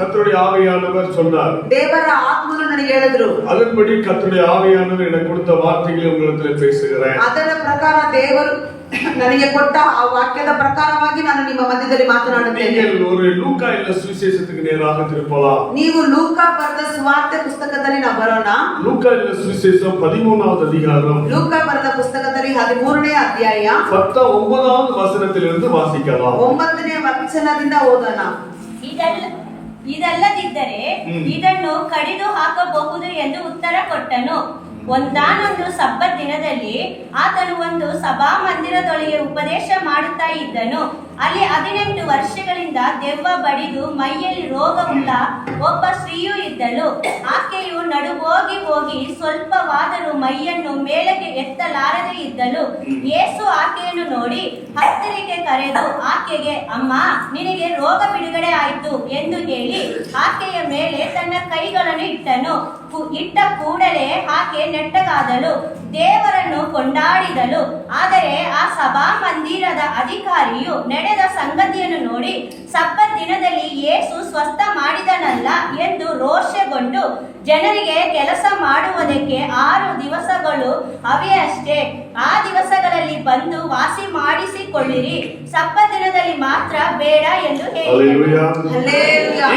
கர்த்தருடைய ஆவியானவர் சொன்னார். ದೇವರ ಆತ್ಮನು ನನಗೆ ಹೇಳಿದ್ರು. அதன்படி கர்த்தருடைய ஆவியானவர் எனக்கு கொடுத்த வார்த்தைகளை உங்களிடத்தில் பேசுகிறேன். ಅದರ ಪ್ರಕಾರ ದೇವರು ನನಗೆ ಕೊಟ್ಟ ಆ ವಾಕ್ಯದ ಪ್ರಕಾರವಾಗಿ ನಾನು ನಿಮ್ಮ ಮಧ್ಯದಲ್ಲಿ ಮಾತನಾಡುತ್ತೇನೆ. நீங்கள் ஒரு லூக்கா இல்ல சுவிசேஷத்துக்கு நேராக திருப்பலாம். ನೀವು ಲೂಕಾ ಬರೆದ ಸುವಾರ್ತೆ ಪುಸ್ತಕದಲ್ಲಿ ನಾವು ಬರೋಣ. லூக்கா இல்ல சுவிசேஷம் 13வது அதிகாரம். ಲೂಕಾ ಬರೆದ ಪುಸ್ತಕದಲ್ಲಿ 13ನೇ ಅಧ್ಯಾಯ 9வது ವಚನத்திலிருந்து வாசிக்கலாம். 9ನೇ ವಚನದಿಂದ ಓದೋಣ. ಇದಲ್ಲದಿದ್ದರೆ ಇದನ್ನು ಕಡಿದು ಹಾಕಬಹುದು ಎಂದು ಉತ್ತರ ಕೊಟ್ಟನು. ಒಂದಾನೊಂದು ಸಬ್ಬತ್ ದಿನದಲ್ಲಿ ಆತನು ಒಂದು ಸಭಾ ಮಂದಿರದೊಳಗೆ ಉಪದೇಶ ಮಾಡುತ್ತಾ ಇದ್ದನು. ಅಲ್ಲಿ 18 ವರ್ಷಗಳಿಂದ ದೆವ್ವ ಬಡಿದು ಮೈಯಲ್ಲಿ ರೋಗವುಳ್ಳ ಒಬ್ಬ ಸ್ತ್ರೀಯೂ ಇದ್ದಳು. ಆಕೆಯು ನಡುಗೋಗಿ ಹೋಗಿ ಸ್ವಲ್ಪವಾದರೂ ಮೈಯನ್ನು ಮೇಲಕ್ಕೆ ಎತ್ತಲಾರದೆ ಇದ್ದಳು. ಯೇಸು ಆಕೆಯನ್ನು ನೋಡಿ ಹತ್ತಿರಕ್ಕೆ ಕರೆದು ಆಕೆಗೆ, ಅಮ್ಮ, ನಿನಗೆ ರೋಗ ಬಿಡುಗಡೆ ಆಯಿತು ಎಂದು ಹೇಳಿ ಆಕೆಯ ಮೇಲೆ ತನ್ನ ಕೈಗಳನ್ನು ಇಟ್ಟನು. ಇಟ್ಟ ಕೂಡಲೇ ಆಕೆ ನೆಟ್ಟಗಾದಳು, ದೇವರನ್ನು ಕೊಂಡಾಡಿದಳು. ಆದರೆ ಆ ಸಭಾ ಮಂದಿರದ ಅಧಿಕಾರಿಯು ನಡೆದ ಸಂಗತಿಯನ್ನು ನೋಡಿ ಸಬ್ಬತ್ ದಿನದಲ್ಲಿ ಯೇಸು ಸ್ವಸ್ಥ ಮಾಡಿದನಲ್ಲ ಎಂದು ರೋಷಗೊಂಡು, ಜನರಿಗೆ ಕೆಲಸ ಮಾಡುವುದಕ್ಕೆ 6 ದಿವಸಗಳು ಅವೇ ಅಷ್ಟೇ, ಆ ದಿವಸಗಳಲ್ಲಿ ಬಂದು ವಾಸಿ ಮಾಡಿಸಿಕೊಳ್ಳಿರಿ, ಸಬ್ಬತ್ ದಿನದಲ್ಲಿ ಮಾತ್ರ ಬೇಡ ಎಂದು ಹೇಳಿದರು.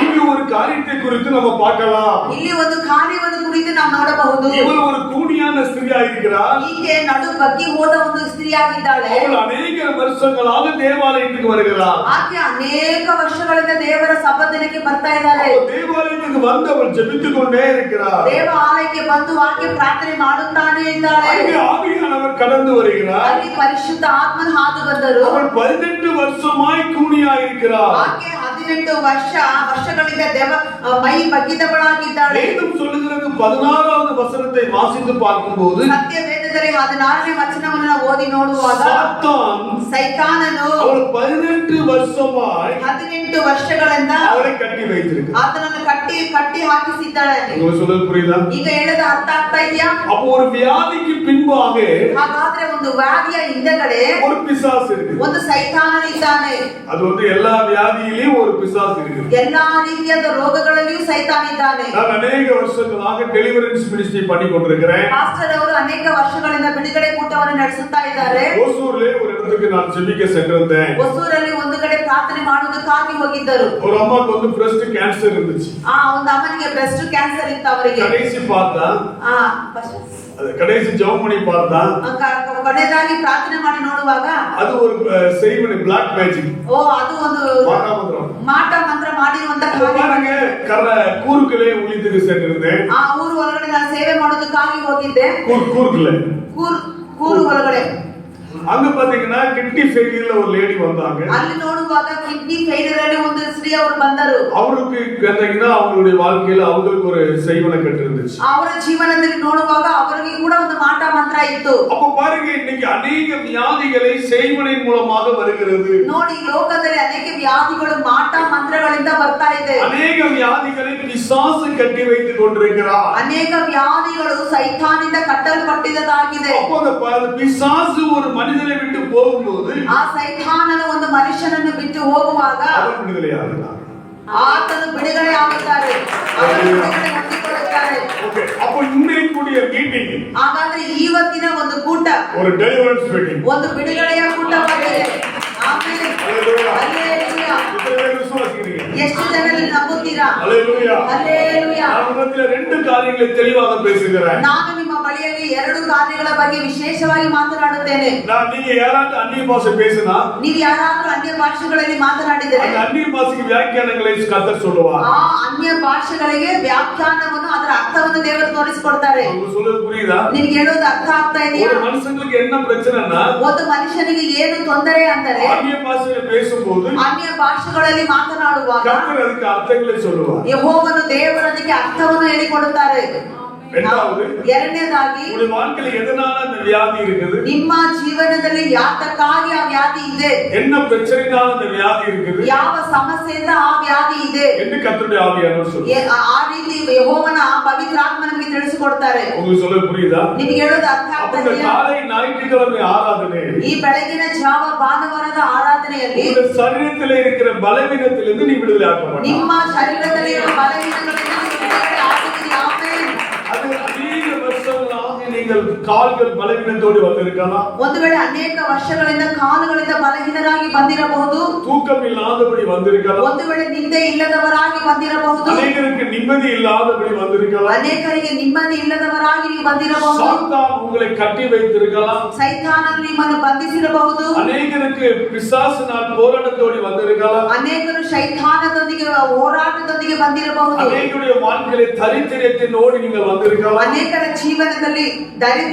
இங்கு ஒரு காரியத்தை குறித்து நம்ம பார்க்கலாம். ಇಲ್ಲಿ ಒಂದು ಕಾರ್ಯವನ್ನು ಕುರಿತು ನಾವು ನೋಡಬಹುದು. இவள் ஒரு கூனியான ஸ்திரீயா இருக்கிறார். ಈಕೆ ನಡು ಬಗ್ಗಿ ಹೋದ ಒಂದು ಸ್ತ್ರೀಯಾಗಿದ್ದಾಳೆ. அவள் ಅನೇಕ ವರ್ಷಗಳಾಗ ದೇವಾಲಯಕ್ಕೆ வருகிறாள். ಆಕೆ ಅನೇಕ ವರ್ಷಗಳಿಂದ ದೇವರ ಸಬ್ಬತ್ತಿನಕ್ಕೆ ಬರ್ತಾ ಇದ್ದಾಳೆ. ದೇವಾಲಯಕ್ಕೆ ಬಂದು ಅವಳು ಜಪಿಸಿಕೊಂಡೇ இருக்கிறார். ದೇವಾಲಯಕ್ಕೆ ಬಂದು ಆಕೆ ಪ್ರಾರ್ಥನೆ ಮಾಡುತ್ತಾನೆ ಇದ್ದಾಳೆ. அங்கே ஆவியானவர் கடந்து வருகிறார். ಅಲ್ಲಿ ಪರಿಶುದ್ಧ ಆತ್ಮನ ಹಾದು ಬಂದರು. அவள் 18 வருஷமாய் கூனியா இருக்கிறார். ಆಕೆ 18 ವರ್ಷಗಳಿಂದ ದೇವ ಮೈ ಬಗ್ಗಿದವಳಾಗಿದ್ದಾಳೆ. வேதம் சொல்லுகிறது 16வது வசனத்தை வாசித்து பார்க்கும்போது ಸತ್ಯ ವೇದದಲ್ಲಿ 16ನೇ ವಚನವನ್ನು ನಾವು ಓದಿ ನೋಡುವಾಗ ಸೈತಾನನು ಅವಳು 18 ವರ್ಷமாய் 18 ವರ್ಷಗಳಿಂದ ಅವரை ಕಟ್ಟಿ வைத்திருக்கிறார். ಆತನನ್ನು ಕಟ್ಟಿ ಹಾಕಿಸಿದ್ದಾಳೆ. உங்களுக்கு சொல்றது புரியுதா? ಈಗ ಹೇಳದ ಅರ್ಥ ಆಗ್ತಾ ಇದೆಯಾ? அப்போ ஒரு வியாதிக்கு பின்பாக ಹಾಗಾದ್ರೆ ಒಂದು ವ್ಯಾಧಿಯ ಹಿಂದೆಗಡೆ ஒரு பிசாசு இருக்கு. ಒಂದು ಸೈತಾನನಿದ್ದಾನೆ. அது வந்து எல்லா வியாதியிலயும் ஒரு பிசாசு இருக்கு. ಎಲ್ಲಾ ರೀತಿಯಾದ ರೋಗಗಳಲ್ಲಿಯೂ ಸೈತಾನಿದ್ದಾನೆ. நான் ಅನೇಕ ವರ್ಷಗಳಾக டெலிவரன்ஸ் மினிஸ்ட்ரி பண்ணி கொண்டிருக்கிறேன். ಪಾಸ್ಟರ್ ಅವರು ಅನೇಕ ವರ್ಷಗಳಿಂದ ಬಿಡುಗಡೆ ಕೂಟವನ್ನು ನಡೆಸುತ್ತಾ ಇದ್ದಾರೆ. ஓசூர்ல ஒரு இடத்துக்கு நான் ஜெபிக்க சென்றிருந்தேன். ಹೊಸೂರಲ್ಲಿ ಒಂದು ಕಡೆ ಪ್ರಾರ್ಥನೆ ಮಾಡುವುದಕ್ಕಾಗಿ ಹೋಗಿದ್ದರು. ஒரு அம்மாக்கு வந்து பிரஸ்ட் கேன்சர் இருந்துச்சு. ಒಂದು ಅಮ್ಮನಿಗೆ ಬ್ರೆಸ್ಟ್ ಕ್ಯಾನ್ಸರ್ ಇತ್ತು ಅವರಿಗೆ. கடைசி பார்த்தா கடைசி ஜெபம் பண்ணி பார்த்தா ಕೊನೆಯದಾಗಿ ಪ್ರಾರ್ಥನೆ ಮಾಡಿ ನೋಡುವಾಗ அது ஒரு செய்வனை பிளாக் மேஜிக். ಅದು ಒಂದು மாಟ ಮಂತ್ರ ಮಾಡಿರುವಂತ பாருங்க. கூர்க்குலே ஊழியத்துக்கு சென்றிருந்தேன். ಆ ಊರು ಒಳಗಡೆ ನಾನು ಸೇವೆ ಮಾಡೋದಕ್ಕಾಗಿ ಹೋಗಿದ್ದೆ. ಕೂರು ಒಳಗಡೆ அங்க பாத்தீங்கன்னா கிட்னி ஃபெயிலியர்ல ஒரு லேடி வந்தாங்க. ಅಲ್ಲಿ ನೋಡುವಾಗ ಕಿಡ್ನಿ ಫೇಲಿಯರ್ ಅಲ್ಲಿ ಒಂದು ಸ್ತ್ರೀ ಅವರು ಬಂದರು. அவருக்கு பாத்தீங்கன்னா அவங்களுடைய வாழ்க்கையில அவங்களுக்கு ஒரு செய்வனை கட்டு இருந்துச்சு. ಅವರ ಜೀವನದಲ್ಲಿ ನೋಡುವಾಗ ಅವರಿಗೆ ಕೂಡ ಒಂದು ಮಾಟ ಮಂತ್ರ ಇತ್ತು. அப்ப பாருங்க, இன்னைக்கு அநேக வியாதிகளை செய்வனின் மூலமாக வருகிறது. ನೋಡಿ, ಲೋಕದಲ್ಲಿ ಅನೇಕ ವ್ಯಾಧಿಗಳು ಮಾಟ ಮಂತ್ರಗಳಿಂದ ಬರ್ತಾ ಇದೆ. அநேக வியாதிகளை பிசாசு கட்டி வைத்துக் கொண்டிருக்கிறார். ಅನೇಕ ವ್ಯಾಧಿಗಳು ಸೈತಾನಿಂದ ಕಟ್ಟಲ್ಪಟ್ಟಿದ್ದಾಗಿದೆ. அப்போ அந்த பிசாசு ஒரு மனிதனை விட்டு போகும்போது ಆ ಸೈತಾನನು ಒಂದು ಮನುಷ್ಯನನ್ನು ಬಿಟ್ಟು ಹೋಗುವಾಗ அவர் விடுதலையாகிறார். ಆತನು ಬಿಡುಗಡೆ ಆಗುತ್ತಾರೆ. அப்போ இன்னைக்குடைய மீட்டிங், ಹಾಗಾದ್ರೆ ಇವತ್ತಿನ ಒಂದು ಕೂಟ ஒரு டெலிவரன்ஸ் மீட்டிங், ಒಂದು ಬಿಡುಗಡೆಯ ಕೂಟವಾಗಿದೆ. ಆಮೆನ್. ಹಲ್ಲೆಲೂಯಾ. ಎಷ್ಟು ಜನ ನಂಬುತ್ತೀರಾ? ಹಲ್ಲೆಲೂಯಾ. ಹಲ್ಲೆಲೂಯಾ. ನಾನು ಎರಡು ಕಾರ್ಯங்களை தெளிவாக பேசுகிறேன். ನಾನು ನಿಮ್ಮ ಬಳಿಯಲ್ಲಿ 2 ಕಾರ್ಯಗಳ ಬಗ್ಗೆ ವಿಶೇಷವಾಗಿ ಮಾತನಾಡುತ್ತೇನೆ. நீங்க யாராவது அந்நிய பாஷை பேசினா, ನೀವು ಯಾರಾದರೂ ಅನ್ಯ ಭಾಷೆಗಳಲ್ಲಿ ಮಾತನಾಡಿದರೆ அந்த அந்நிய பாஷைக்கு வியாக்கியானங்களை கர்த்தர் சொல்லுவார். ಆ ಅನ್ಯ ಭಾಷೆಗಳಿಗೆ ವ್ಯಾಖ್ಯಾನವನ್ನು, ಅದರ ಅರ್ಥವನ್ನು ದೇವರು ತೋರಿಸಿಕೊಡ್ತಾರೆ. உங்களுக்கு சொல்றது புரியுதா? ನಿಮಗೆ ಹೇಳೋದು ಅರ್ಥ ಆಗ್ತಾ ಇದೆಯಾ? ஒரு மனுஷனுக்கு என்ன பிரச்சனைனா, ಒಂದು ಮನುಷ್ಯನಿಗೆ ಏನು ತೊಂದರೆ ಅಂದರೆ அந்நிய பாஷையில் பேசும்போது ಅನ್ಯ ಭಾಷೆಗಳಲ್ಲಿ ಮಾತನಾಡುವಾಗ கர்த்தர் ಅದಕ್ಕೆ ಅರ್ಥங்களை சொல்லுவார். ಯೆಹೋವನು ದೇವರು ಅದಕ್ಕೆ ಅರ್ಥವನ್ನು ಹೇಳಿಕೊಡುತ್ತಾರೆ. ಎರಡನೇದಾಗಿ, உங்க வாழ்க்கையில எதனால அந்த வியாதி இருக்குது? ನಿಮ್ಮ ಜೀವನದಲ್ಲಿ ಯಾತಕ್ಕಾಗಿ ಆ ವ್ಯಾಧಿ ಇದೆ? என்ன பிரச்சனைனால அந்த வியாதி இருக்குது? ಯಾವ ಸಮಸ್ಯೆಯಿಂದ ಆ ವ್ಯಾಧಿ ಇದೆ ಎಂದು கர்த்தருடைய ஆவியானவர் சொல்றார். ಆ ರೀತಿ ಯೆಹೋವನ ಪವಿತ್ರಾತ್ಮ ನಮಗೆ ತಿಳಿಸಿಕೊಡುತ್ತಾರೆ. ಒಪ್ಪಿಸಿಕೊಡ್ತಾರೆ. உங்களுக்கு சொல்ல புரியுதா? ನಿಮಗೆ ಹೇಳೋದು ಅರ್ಥ அப்ப ಆಗ್ತದೆಯಾ? காலை ஞாயிற்றுக்கிழமை ஆராதனை ಈ ಬೆಳಗಿನ ಜಾವ ಭಾನುವಾರದ ಆರಾಧನೆಯಲ್ಲಿ உங்க சரீரத்தில் இருக்கிற பலவீனத்திலிருந்து நீ விடுதலை ஆக்கப்பட்ட. ನಿಮ್ಮ ಶರೀರದಲ್ಲಿರುವ ಬಲಹೀನತೆಗಳಿಂದ ನೀವು ಬಿಡುಗಡೆ ಆಗುತ್ತೀರಿ. ಆಮೆನ್. அது அநேக வருஷங்களாக நீங்கள் கால்கள் பலவீனத்தோடு வந்திருக்கலாம். ಒಂದು ವೇಳೆ ಅನೇಕ ವರ್ಷಗಳಿಂದ ಕಾಲುಗಳಿಂದ ಬಲಹೀನರಾಗಿ ಬಂದಿರಬಹುದು. தூக்கம் இல்லாதபடி வந்திருக்கலாம். ಒಂದು ವೇಳೆ ನಿದ್ದೆ ಇಲ್ಲದವರಾಗಿ ಬಂದಿರಬಹುದು. அநேகருக்கு நிம்மதி இல்லாதபடி வந்திருக்கலாம். ಅನೇಕರಿಗೆ ನೆಮ್ಮದಿ ಇಲ್ಲದವರಾಗಿ ನೀವು ಬಂದಿರಬಹುದು. சாத்தான் உங்களை கட்டி வைத்திருக்கலாம். ಸೈತಾನನು ನಿಮ್ಮನ್ನು ಬಂಧಿಸಿರಬಹುದು. அநேகருக்கு பிசாசினால் போராட்டத்தோடு வந்திருக்கலாம். ಅನೇಕರು ಶೈತಾನದೊಂದಿಗೆ ಹೋರಾಟದೊಂದಿಗೆ ಬಂದಿರಬಹುದು. அநேகருடைய வாழ்க்கையிலே தரித்திரத்தினோடு நீங்கள் வந்திருக்கலாம். ಅನೇಕರ ಜೀವನದಲ್ಲಿ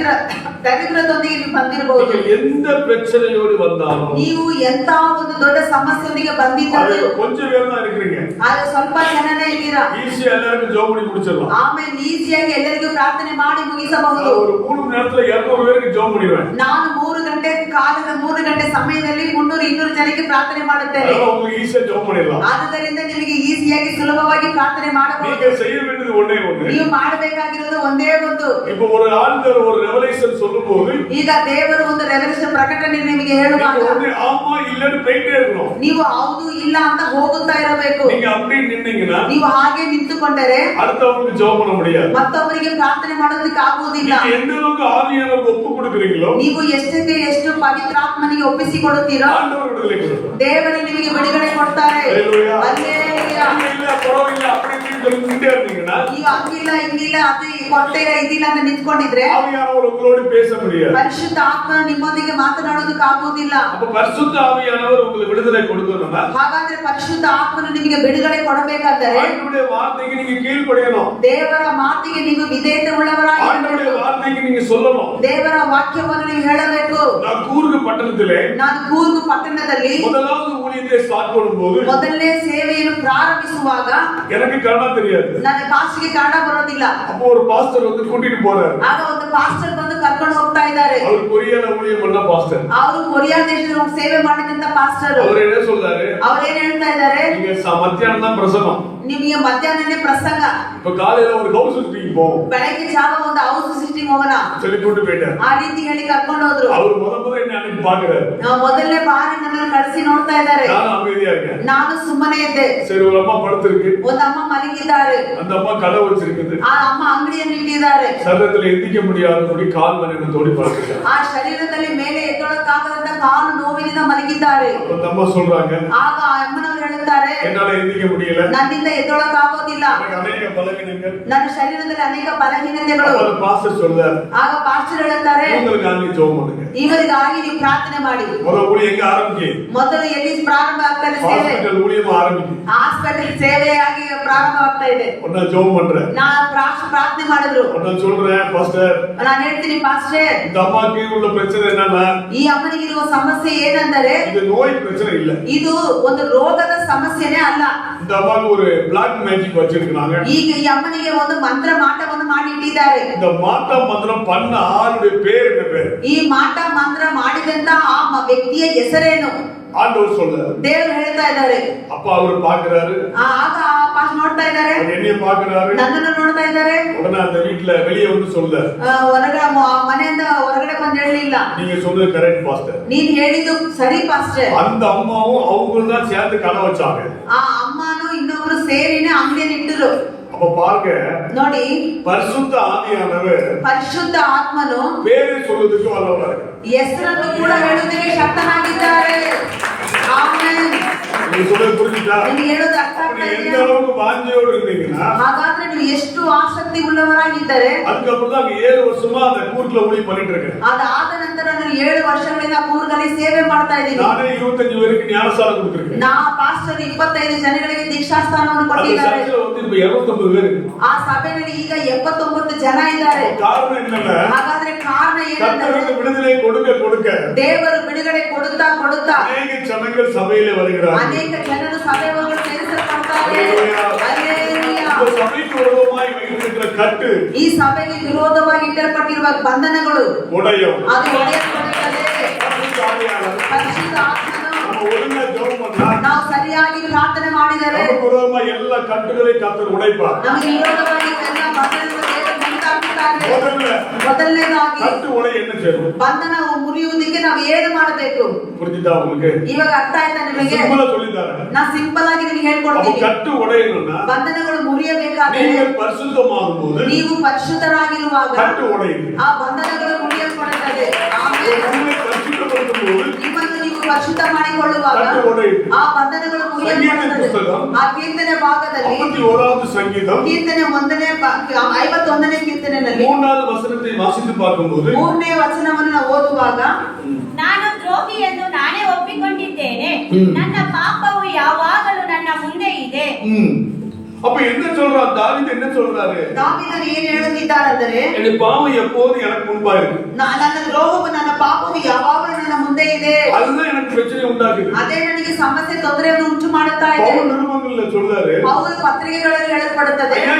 ದರಿದ್ರದೊಂದಿಗೆ ನೀವು ಬಂದಿರಬಹುದು. நீங்கள் எந்த பிரச்சனையோடு வந்தாலும் ನೀವು ಎಂತ ಒಂದು ದೊಡ್ಡ ಸಮಸ್ಯೆಯೊಂದಿಗೆ ಬಂದಿದ್ದರು. கொஞ்சம் பேர் தான் இருக்கிறீங்க. ಆದ್ರೆ ಸ್ವಲ್ಪ ಜನನೇ ಇದ್ದೀರಾ. ஈஸியா எல்லாருக்கும் ஜெபம் பண்ணி முடிச்சிடலாம். ಆಮೇಲೆ ಈಸಿಯಾಗಿ ಎಲ್ಲರಿಗೂ ಪ್ರಾರ್ಥನೆ ಮಾಡಿ ಮುಗಿಸಬಹುದು. ஒரு 3 மணி நேரத்துல 200 பேருக்கு ஜெபம் பண்ணிடுவேன். ನಾನು 3 ಗಂಟೆ ಸಮಯದಲ್ಲಿ 300-200 ಜನಕ್ಕೆ ಪ್ರಾರ್ಥನೆ ಮಾಡುತ್ತೇನೆ. உங்களுக்கு ஈஸியா ஜெபம் பண்ணிடலாம். ಆದ್ದರಿಂದ ನಿಮಗೆ ಈಸಿಯಾಗಿ ಸುಲಭವಾಗಿ ಪ್ರಾರ್ಥನೆ ಮಾಡಬಹುದು. நீங்க செய்ய வேண்டியது ஒண்ணே ஒண்ணு. ನೀವು ಮಾಡಬೇಕಾಗಿರೋದು ಒಂದೇ ಒಂದು. இப்போ ஒரு ஆண்டவர் ஒரு ரெவலேஷன் சொல்லும்போது ಈಗ ದೇವರು ಒಂದು ರೆವಲ್ಯೂಷನ್ ಪ್ರಕಟಣೆ ನಿಮಗೆ ಹೇಳುವಾಗ ஆமா இல்லன்னு போயிட்டே இருக்கணும். ನೀವು ಹೌದು ಇಲ್ಲ ಅಂತ ಹೋಗುತ್ತಾ ಇರಬೇಕು. நீங்க அப்படி நின்னீங்கன்னா ನೀವು ಹಾಗೆ ನಿಂತುಕೊಂಡರೆ அடுத்தவங்களுக்கு ஜெபம் பண்ண முடியாது. ಮತ್ತೊಬ್ಬರಿಗೆ ಪ್ರಾರ್ಥನೆ ಮಾಡೋದಕ್ಕೆ ಆಗುವುದಿಲ್ಲ. நீங்க எந்த அளவுக்கு ஆவியானவருக்கு ஒப்பு கொடுக்கிறீங்களோ ನೀವು ಎಷ್ಟಕ್ಕೆ ಎಷ್ಟು ಪವಿತ್ರಾತ್ಮನಿಗೆ ಒಪ್ಪಿಸಿಕೊಡುತ್ತೀರೋ ஆண்டவர் விடுதலை கொடுப்பார். ದೇವರು ನಿಮಗೆ ಬಿಡುಗಡೆ ಕೊಡ್ತಾರೆ. ಹಲ್ಲೆಲೂಯಾ. ಹಲ್ಲೆಲೂಯಾ. இல்ல பரவாயில்லை அப்படி நின்னுட்டே இருந்தீங்கன்னா ನೀವು ಹಂಗಿಲ್ಲ ಹಿಂಗಿಲ್ಲ ಅದು ಕೊರತೆ ಇಲ್ಲ ಇದಿಲ್ಲ ಅಂತ ನಿಂತ್ಕೊಂಡಿದ್ರೆ ஆவியானவர் உங்களோடு பேச முடியாது. ಪರಿಶುದ್ಧ ಆತ್ಮನು ನಿಮ್ಮೊಂದಿಗೆ ಮಾತನಾಡೋದಕ್ಕೆ ಆಗುವುದಿಲ್ಲ. அப்ப பரிசுத்த ஆவியானவர் உங்களுக்கு விடுதலை கொடுக்கணும்னா ಹಾಗಾದ್ರೆ ಪರಿಶುದ್ಧ ಆತ್ಮನು ನಿಮಗೆ ಬಿಡುಗಡೆ ಕೊಡಬೇಕಾದರೆ ஆண்டவருடைய வார்த்தைக்கு நீங்க கீழ்ப்படியணும். ದೇವರ ಮಾತಿಗೆ ನೀವು ವಿಧೇಯತೆ ಉಳ್ಳವರಾಗಿ ஆண்டவருடைய வார்த்தைக்கு நீங்க சொல்லணும். ದೇವರ ವಾಕ್ಯವನ್ನು ನೀವು ಹೇಳಬೇಕು. நான் கூர்ഗ് பட்டணத்திலே ನಾನು ಕೂರ್ಗ್ ಪಟ್ಟಣದಲ್ಲಿ முதலாவது ஊழியத்தை ஸ்டார்ட் பண்ணும்போது ಮೊದಲನೇ ಸೇವೆಯನ್ನು ಪ್ರಾರಂಭಿಸುವಾಗ எனக்கு கன்னಡ தெரியாது. ನನ್ನ ಪಾಸ್ಟರ್ಗೆ ಕನ್ನಡ ಬರೋದಿಲ್ಲ. அப்போ ஒரு பாஸ்டர் வந்து கூட்டிட்டு போறாரு. ಆಗ ಒಂದು ಪಾಸ್ಟರ್ ಬಂದು ಕರ್ಕೊಂಡು ಹೋಗ್ತಾ ಇದ್ದಾರೆ. அவர் கொரியால ஊழியம் பண்ண பாஸ்டர். ಅವರು ಕೊರಿಯಾ ದೇಶದಲ್ಲಿ ಸೇವೆ ಮಾಡಿದಂತ ಪಾಸ್ಟರ್. அவர் என்ன சொல்றாரு? ಅವರೇನ್ ಹೇಳ್ತಾ ಇದ್ದಾರೆ? நீங்க மத்தியானம் தான் பிரசங்கம். ನಿಮಗೆ ಮಧ್ಯಾಹ್ನನೇ ಪ್ರಸಂಗ. இப்ப காலையில ஒரு ஹவுஸ் விசிட்டிங் போவோம். ಬೆಳಗ್ಗೆ ಜಾವ ಒಂದು ಹೌಸ್ ವಿಸಿಟಿಂಗ್ ಹೋಗೋಣ சொல்லி கூட்டி போயிட்டாரு. ಆ ರೀತಿ ಹೇಳಿ ಕರ್ಕೊಂಡು ಹೋದ್ರು. அவர் ಮೊದಲ என்ன அன்னைக்கு பாக்குறாரு. ಮೊದಲನೇ ಬಾರಿ ನನ್ನನ್ನು ಕಳಿಸಿ ನೋಡ್ತಾ ಇದ್ದಾರೆ. ನಾನು அமைதியா இருக்கேன். ನಾನು ಸುಮ್ಮನೆ ಇದ್ದೆ. சரி ஒரு அம்மா படுத்திருக்கு. ಒಂದು ಅಮ್ಮ ಮಲಗಿದ್ದಾರೆ. அந்த ಅಮ್ಮ கடை வச்சிருக்குது. ಆ ಅಮ್ಮ ಅಂಗಡಿಯನ್ನು ಇಟ್ಟಿದ್ದಾರೆ. சரீரத்துல எந்திக்க முடியாதபடி கால் மனைவினத்தோடி படுத்திருக்காங்க. ಆ ಶರೀರದಲ್ಲಿ ಮೇಲೆ ಎದ್ದೊಳಕ್ಕಾಗದಂತ ಕಾಲು ನೋವಿನಿಂದ ಮಲಗಿದ್ದಾರೆ. அந்த அம்மா சொல்றாங்க. ಆಗ ಆ ಅಮ್ಮನವರು ಹೇಳುತ್ತಾರೆ, என்னால எந்திக்க முடியல. ನನ್ನಿಂದ ಎದ್ದೊಳಕ್ಕಾಗೋದಿಲ್ಲ. எனக்கு ಅನೇಕ பலவீனங்கள். ನನ್ನ ಶರೀರದಲ್ಲಿ ಅನೇಕ ಬಲಹೀನತೆಗಳು. அப்ப பாஸ்டர் சொல்றாரு. ಆಗ ಪಾಸ್ಟರ್ ಹೇಳುತ್ತಾರೆ, உங்களுக்காக ஜெபம் பண்ணுங்க. ಇವರಿಗಾಗಿ ನೀವು ಪ್ರಾರ್ಥನೆ ಮಾಡಿ. ಮೊದಲ ஊழியம் எங்க ஆரம்பிக்கு? ಮೊದಲು ಎಲ್ಲಿ ಪ್ರಾರಂಭ ಆಗ್ತಾರೆ ಸೇವೆ? ஹாஸ்பிடல் ஊழியம் ஆரம்பிக்கு. ಹಾಸ್ಪಿಟಲ್ ಸೇವೆಯಾಗಿ ಪ್ರಾರಂಭ ಆಗ್ತಾ ಇದೆ. நான் ஜெபம் பண்றேன். ನಾನು ಪ್ರಾರ್ಥನೆ ಮಾಡಿದ್ರು. நான் சொல்றேன் பாஸ்டர். ನಾನು ಹೇಳ್ತೀನಿ ಪಾಸ್ಟರ್, இந்த அம்மாக்கு உள்ள பிரச்சனை என்னன்னா ಈ ಅಮ್ಮನಿಗೆ ಇರುವ ಸಮಸ್ಯೆ ಏನೆಂದರೆ இது நோய் பிரச்சனை இல்ல. ಇದು ಒಂದು ರೋಗದ ಸಮಸ್ಯೆನೇ ಅಲ್ಲ. இந்த அம்மாக்கு ஒரு பிளாக் மேஜிக் வச்சிருக்காங்க. ಈಗ ಈ ಅಮ್ಮನಿಗೆ ಒಂದು ಮಂತ್ರ ಮಾಟವನ್ನು ಮಾಡಿ ಇಟ್ಟಿದ್ದಾರೆ. இந்த மாட்ட மந்திரம் பண்ண ஆளுடைய பேர் என்ன பேர்? ಈ ಮಾಟ ಮಂತ್ರ ಮಾಡಿದಂತ ಆ ವ್ಯಕ್ತಿಯ ಹೆಸರೇನು? ஆண்டவர் சொல்றாரு. ದೇವರು ಹೇಳ್ತಾ ಇದ್ದಾರೆ. அப்ப அவர் பாக்குறாரு. ಆಗ ಆ ಪಾಸ್ ನೋಡ್ತಾ ಇದ್ದಾರೆ. என்னைய பாக்குறாரு. ನನ್ನನ್ನು ನೋಡ್ತಾ ಇದ್ದಾರೆ. உடனே அந்த வீட்ல வெளியே வந்து சொல்றாரு. ಮನೆಯಿಂದ ಹೊರಗಡೆ ಬಂದು ಹೇಳಲಿಲ್ಲ. நீங்க சொன்னது கரெக்ட் பாஸ்டர். ನೀನ್ ಹೇಳಿದ್ದು ಸರಿ ಪಾಸ್ಟರ್. அந்த அம்மாவும் அவங்களும் தான் சேர்ந்து கடை வச்சாங்க. ಆ ಅಮ್ಮನು ಇನ್ನೊಬ್ರು ಸೇರಿನೇ ಅಂಗಡಿಯನ್ನು ಇಟ್ಟರು. அப்ப பாருங்க, ನೋಡಿ, பரிசுத்த ஆவியானவர் ಪರಿಶುದ್ಧ ಆತ್ಮನು பேரை சொல்றதுக்கு வல்லவராக ಹೆಸರನ್ನು ಕೂಡ ಹೇಳುವುದಕ್ಕೆ ಶಕ್ತನಾಗಿದ್ದಾರೆ. ಆಮೆನ್. நீங்க சொல்றது புரிஞ்சுதா? ನಿಮಗೆ ಹೇಳೋದು ಅರ್ಥ ಆಗ್ತಾ எந்த ಇದೆಯಾ? அளவுக்கு வாஞ்சையோடு இருந்தீங்கன்னா ಹಾಗಾದ್ರೆ ನೀವು ಎಷ್ಟು ಆಸಕ್ತಿ ಉಳ್ಳವರಾಗಿದ್ದರೆ அதுக்கப்புறம் தான் 7 வருஷமா அந்த கூர்க்ல ஊழியம் பண்ணிட்டு இருக்கேன். ಅದಾದ ನಂತರ ನಾನು 7 ವರ್ಷಗಳಿಂದ ಕೂರ್ಗಲ್ಲಿ ಸೇವೆ ಮಾಡ್ತಾ ಇದ್ದೀನಿ. நானே 25 பேருக்கு ஞானசாரம் கொடுத்திருக்கேன். ನಾ ಪಾಸ್ಟರ್ 25 ಜನಗಳಿಗೆ ದೀಕ್ಷಾಸ್ಥಾನವನ್ನು அந்த ಕೊಟ್ಟಿದ್ದಾರೆ. சர்ச்சில் வந்து இப்ப 250 பேர் இருக்கு. ಆ ಸಭೆಯಲ್ಲಿ ಈಗ 79 ಜನ ಇದ್ದಾರೆ. காரணம் என்னன்னா ಹಾಗಾದ್ರೆ ಕಾರಣ ಏನಂದ್ರೆ கர்த்தருக்கு விடுதலை கொடுக்க கொடுக்க ದೇವರು ಬಿಡುಗಡೆ ಕೊಡುತ್ತಾ அநேக ஜனங்கள் சபையிலே வருகிறார்கள். ಅನೇಕ ಜನರು ಸಭೆಗಳು ಸೇರಿಸಲ್ಪಡ್ತಾರೆ. ಹಲ್ಲೆಲೂಯಾ. இந்த சபைக்கு விரோதமாய் வைத்திருக்கிற கட்டு ಈ ಸಭೆಗೆ ವಿರೋಧವಾಗಿ ಇಟ್ಟಲ್ಪಟ್ಟಿರುವ ಬಂಧನಗಳು உடையும். ಅದು ಒಡೆಯಲ್ಪಡುತ್ತದೆ. ಪರಿಶುದ್ಧ ಆತ್ಮನು நம்ம ஒழுங்கா ஜெபம் பண்ணா ನಾವು ಸರಿಯಾಗಿ ಪ್ರಾರ್ಥನೆ ಮಾಡಿದರೆ நமக்கு விரோதமா எல்லா கட்டுகளையும் கர்த்தர் உடைப்பார். ನಮಗೆ ವಿರೋಧವಾಗಿ ಎಲ್ಲ ಬಂಧನಗಳು ದೇವರು ಮುರಿದಾಕುತ್ತಾರೆ. ಮೊದಲನೇದಾಗಿ கட்டு உடை என்ன செய்யணும்? ಬಂಧನ ಮುರಿಯುವುದಕ್ಕೆ ನಾವು ಏನು ಮಾಡಬೇಕು? புரிஞ்சுதா உங்களுக்கு? ಇವಾಗ ಅರ್ಥ ಆಯ್ತಾ ನಿಮಗೆ? சிம்பிளா சொல்லிட்டாரு. ನಾ ಸಿಂಪಲ್ ಆಗಿ ನಿಮಗೆ அப்ப ಹೇಳ್ಕೊಡ್ತೀನಿ. கட்டு உடையணும்னா ಬಂಧನಗಳು ಮುರಿಯಬೇಕಾದರೆ நீங்கள் பரிசுத்தமாகும்போது ನೀವು ಪರಿಶುದ್ಧರಾಗಿರುವಾಗ கட்டு உடையுது. ಆ ಬಂಧನಗಳು ಮುರಿಯಲ್ಪಡುತ್ತದೆ. ಆಮೆನ್. உங்களை பரிசுத்தப்படுத்தும்போது ನಿಮ್ಮನ್ನು ನೀವು ಪರಿಶುದ್ಧ ಮಾಡಿಕೊಳ್ಳುವಾಗ கட்டு உடையுது. ಆ ಬಂಧನಗಳು ಮುರಿಯಲ್ಪಡುತ್ತದೆ. ಆ ಕೀರ್ತನೆ ಭಾಗದಲ್ಲಿ 51வது சங்கீதம் ಕೀರ್ತನೆ 51ನೇ ಕೀರ್ತನೆಯಲ್ಲಿ 3வது வசனத்தை வாசித்து பார்க்கும்போது 3ನೇ ವಚನವನ್ನು ನಾವು ಓದುವಾಗ ನಾನು ದ್ರೋಹಿ ಎಂದು ನಾನೇ ಒಪ್ಪಿಕೊಂಡಿದ್ದೇನೆ. ನನ್ನ ಪಾಪವು ಯಾವಾಗಲೂ ನನ್ನ ಮುಂದೆ ಇದೆ. அப்ப என்ன சொல்றார் தாவீது? என்ன சொல்றாரு? ದಾವೀದನು ಏನು ಹೇಳುತ್ತಿದ್ದಾರೆಂದರೆ என் பாவம் எப்போது எனக்கு முன்பா இருக்கு. ನನ್ನ ದ್ರೋಹವು ನನ್ನ ಪಾಪವು ಯಾವಾಗಲೂ ನನ್ನ ಮುಂದೆ ಇದೆ. அதுதான் எனக்கு பிரச்சனை உண்டாக்குது. ಅದೇ ನನಗೆ ಸಮಸ್ಯೆ ತೊಂದರೆಯನ್ನು ಉಂಟು ಮಾಡುತ್ತಾ ಇದೆ. பவுல் நிருபங்கள்ல சொல்றாரு, ಪೌಲ ಪತ್ರಿಕೆಗಳಲ್ಲಿ ಹೇಳಲ್ಪಡುತ್ತದೆ, ஐயா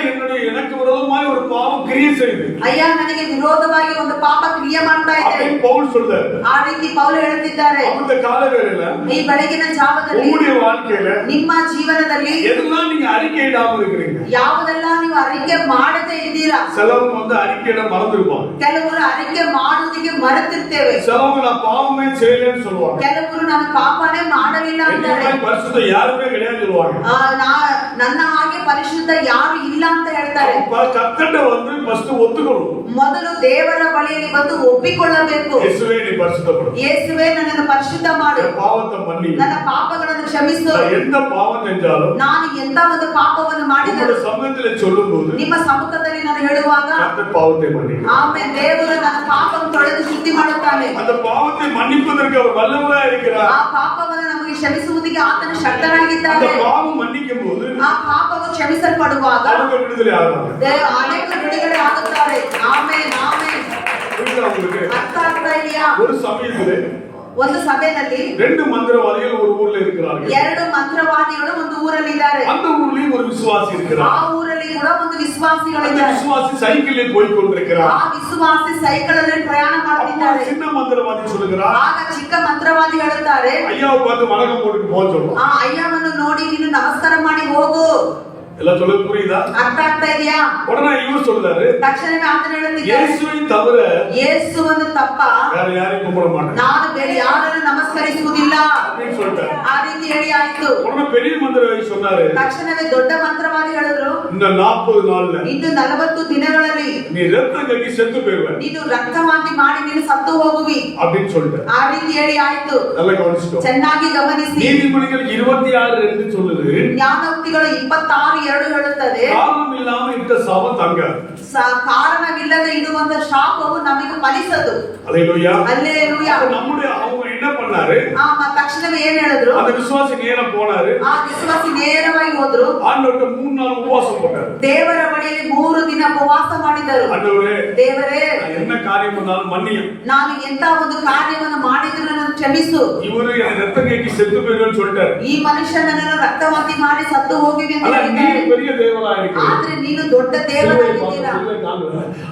எனக்கு விரோதமாய் ஒரு பாவம் கிரியை செய்யுது. ಅಯ್ಯ ನನಗೆ ವಿರೋಧವಾಗಿ ಒಂದು ಪಾಪ ಕ್ರಿಯೆ ಮಾಡ್ತಾ ಇದೆ. அப்படி பவுல் சொல்றாரு. ಆ ರೀತಿ ಪೌಲ ಹೇಳುತ್ತಿದ್ದಾರೆ. அந்த காலவேளையில ಈ ಬೆಳಗಿನ ಜಾವದಲ್ಲಿ உங்களுடைய வாழ்க்கையில ನಿಮ್ಮ ಜೀವನದಲ್ಲಿ எதெல்லாம் நீங்க அறிக்கையிடாம இருக்கிறீங்க? ಯಾವುದೆಲ್ಲ ನೀವು ಅರಿಕೆ ಮಾಡದೇ ಇದ್ದೀರಾ? சிலவங்க வந்து அறிக்கையிட மறந்துருப்பாங்க. ಕೆಲವರು ಅರಿಕೆ ಮಾಡುವುದಕ್ಕೆ ಮರೆತಿರ್ತೇವೆ. சிலவங்க நான் பாவமே செய்யலன்னு சொல்லுவாங்க. ಕೆಲವರು ನಾನು ಪಾಪನೇ ಮಾಡಲಿಲ್ಲ ಅಂತಾರೆ. பரிசுத்த யாருமே கிடையாது சொல்லுவாங்க. ನನ್ನ ಹಾಗೆ ಪರಿಶುದ್ಧ ಯಾರು ಇಲ್ಲ ಅಂತ ಹೇಳ್ತಾರೆ. கர்த்தட்ட வந்து ஃபர்ஸ்ட் ஒத்துக்கணும். ಮೊದಲು ದೇವರ ಬಳಿಯಲ್ಲಿ ಬಂದು ಒಪ್ಪಿಕೊಳ್ಳಬೇಕು. ಯೇಸುವೇ ನೀ ಪರಿಶುದ್ಧಪಡು. ಯೇಸುವೇ ನನ್ನನ್ನು ಪರಿಶುದ್ಧ ಮಾಡು. ಪಾಪத்தை மன்னி. ನನ್ನ ಪಾಪಗಳನ್ನು ಕ್ಷಮಿಸು. எந்த பாவம் செஞ்சாலும் ನಾನು ಎಂತ ಒಂದು ಪಾಪವನ್ನು ಮಾಡಿದರೂ சமூகத்தில் சொல்லும்போது ನಿಮ್ಮ ಸಮ್ಮುಖದಲ್ಲಿ ನಾನು ಹೇಳುವಾಗ கர்த்தர் பாவத்தை மன்னி. ಆಮೆನ್. ದೇವರು ನನ್ನ ಪಾಪವನ್ನು ತೊಳೆದು ಶುದ್ಧಿ ಮಾಡುತ್ತಾನೆ. அந்த பாவத்தை மன்னிப்பதற்கு அவர் வல்லவராய் இருக்கிறார். ಆ ಪಾಪವನ್ನು ನಮಗೆ ಕ್ಷಮಿಸುವುದಕ್ಕೆ ಆತನು ಶಕ್ತನಾಗಿದ್ದಾನೆ. அந்த பாவம் மன்னிக்கும்போது ಆ ಪಾಪವು ಕ್ಷಮಿಸಲ್ಪಡುವಾಗ அவங்க விடுதலை ஆவாங்க. ಅನೇಕ ಬಿಡುಗಡೆ ಆಗುತ್ತಾರೆ. Amen amen. புரியுதா உங்களுக்கு? ಅರ್ಥ ಆಗ್ತಾ ಇದೆಯಾ? ஒரு சமயத்திலே ಒಂದು ಸಭೆಯಲ್ಲಿ ரெண்டு மந்திரவாதிகள் ஒரு ஊர்ல இருக்கிறார்கள். ಎರಡು ಮಂತ್ರವಾದಿಗಳು ಒಂದು ಊರಲ್ಲಿ ಇದ್ದಾರೆ. அந்த ஊர்லயும் ஒரு விசுவாசி இருக்கிறார். ಆ ಊರಲ್ಲಿ ಕೂಡ ಒಂದು அந்த ವಿಶ್ವಾಸಿಗಳಿದ್ದಾರೆ. விசுவாசி சைக்கிளில் போய் கொண்டிருக்கிறார். ಆ ವಿಶ್ವಾಸಿ ಸೈಕಲ್ ಅಲ್ಲಿ ಪ್ರಯಾಣ ಮಾಡ್ತಿದ್ದಾರೆ. சின்ன மந்திரவாதி சொல்லுகிறார், ಆಗ ಚಿಕ್ಕ ಮಂತ್ರವಾದಿ ಹೇಳುತ್ತಾರೆ, ஐயாவை பார்த்து வணக்கம் போட்டுட்டு போக சொல்றோம். ಆ ಅಯ್ಯವನ್ನು ನೋಡಿ ನೀನು ನಮಸ್ಕಾರ ಮಾಡಿ ಹೋಗು. எல்லாம் சொல்ல புரியுதா? ಅರ್ಥ ಆಗ್ತಾ ಇದೆಯಾ? உடனே இவர் சொல்றாரு, ತಕ್ಷಣವೇ ಆತನು ಹೇಳುತ್ತಿದ್ದಾನೆ, இயேசுவை தவிர ಯೇಸುವನ್ನು ತಪ್ಪ வேற யாரையும் கும்பிட மாட்டேன் ನಾನು ಬೇರೆ ಯಾರನ್ನು ನಮಸ್ಕರಿಸುವುದಿಲ್ಲ அப்படின்னு சொல்லிட்டாரு. ಆ ರೀತಿ ಹೇಳಿ ಆಯ್ತು. உடனே பெரிய மந்திரவாதி சொன்னாரு, ತಕ್ಷಣವೇ ದೊಡ್ಡ ಮಂತ್ರವಾದಿ ಹೇಳಿದ್ರು, இந்த 40 நாள்ல ಇನ್ನು 40 ದಿನಗಳಲ್ಲಿ நீ ரத்தம் கக்கி செத்து போயிருவ ನೀನು ರಕ್ತವಾಂತಿ ಮಾಡಿ ನೀನು ಸತ್ತು ಹೋಗುವಿ அப்படின்னு சொல்லிட்டாரு. ಆ ರೀತಿ ಹೇಳಿ ಆಯ್ತು. நல்லா கவனிச்சிட்டோம். ಚೆನ್ನಾಗಿ ಗಮನಿಸಿ. நீதிமொழிகள் 26:2 சொல்லுது, ಜ್ಞಾನೋಕ್ತಿಗಳು 26:2 ಹೇಳುತ್ತದೆ, காரணம் இல்லாம இட்ட சாபம் தங்காது. ಕಾರಣವಿಲ್ಲದೆ ಇಡುವಂತ ಶಾಪವು ನಮಗೆ ಫಲಿಸದು. அல்லேலூயா. அல்லேலூயா. நம்முடைய அவங்க என்ன பண்ணாரு? ತಕ್ಷಣವೇ ಏನ್ ಹೇಳಿದ್ರು? அந்த விசுவாசி நேரா போனாரு. ಆ ವಿಶ್ವಾಸಿ ನೇರವಾಗಿ ಹೋದ್ರು. ஆண்டவர்ட்ட 3 நாள் உபவாசம் போட்டாரு. ದೇವರ ಬಳಿಯಲ್ಲಿ 3 ದಿನ ಉಪವಾಸ ಮಾಡಿದರು. ஆண்டவரே, ದೇವರೇ, என்ன காரியம் பண்ணாலும் மன்னியும். ನಾನು ಎಂತ ಒಂದು ಕಾರ್ಯವನ್ನು ಮಾಡಿದ್ರು ನನ್ನನ್ನು ಕ್ಷಮಿಸು. இவரு என்ன ரத்தம் கக்கி செத்து போயிருவேன்னு சொல்லிட்டாரு. ಈ ಮನುಷ್ಯ ನನ್ನನ್ನು ರಕ್ತವಾಂತಿ ಮಾಡಿ ಸತ್ತು ಹೋಗಿವೆ ಅಂತ ಹೇಳಿದ್ದಾರೆ. பெரிய தேவனா இருக்கிறீங்க. ಆದ್ರೆ ನೀನು ದೊಡ್ಡ ದೇವರಾಗಿದ್ದೀರಾ.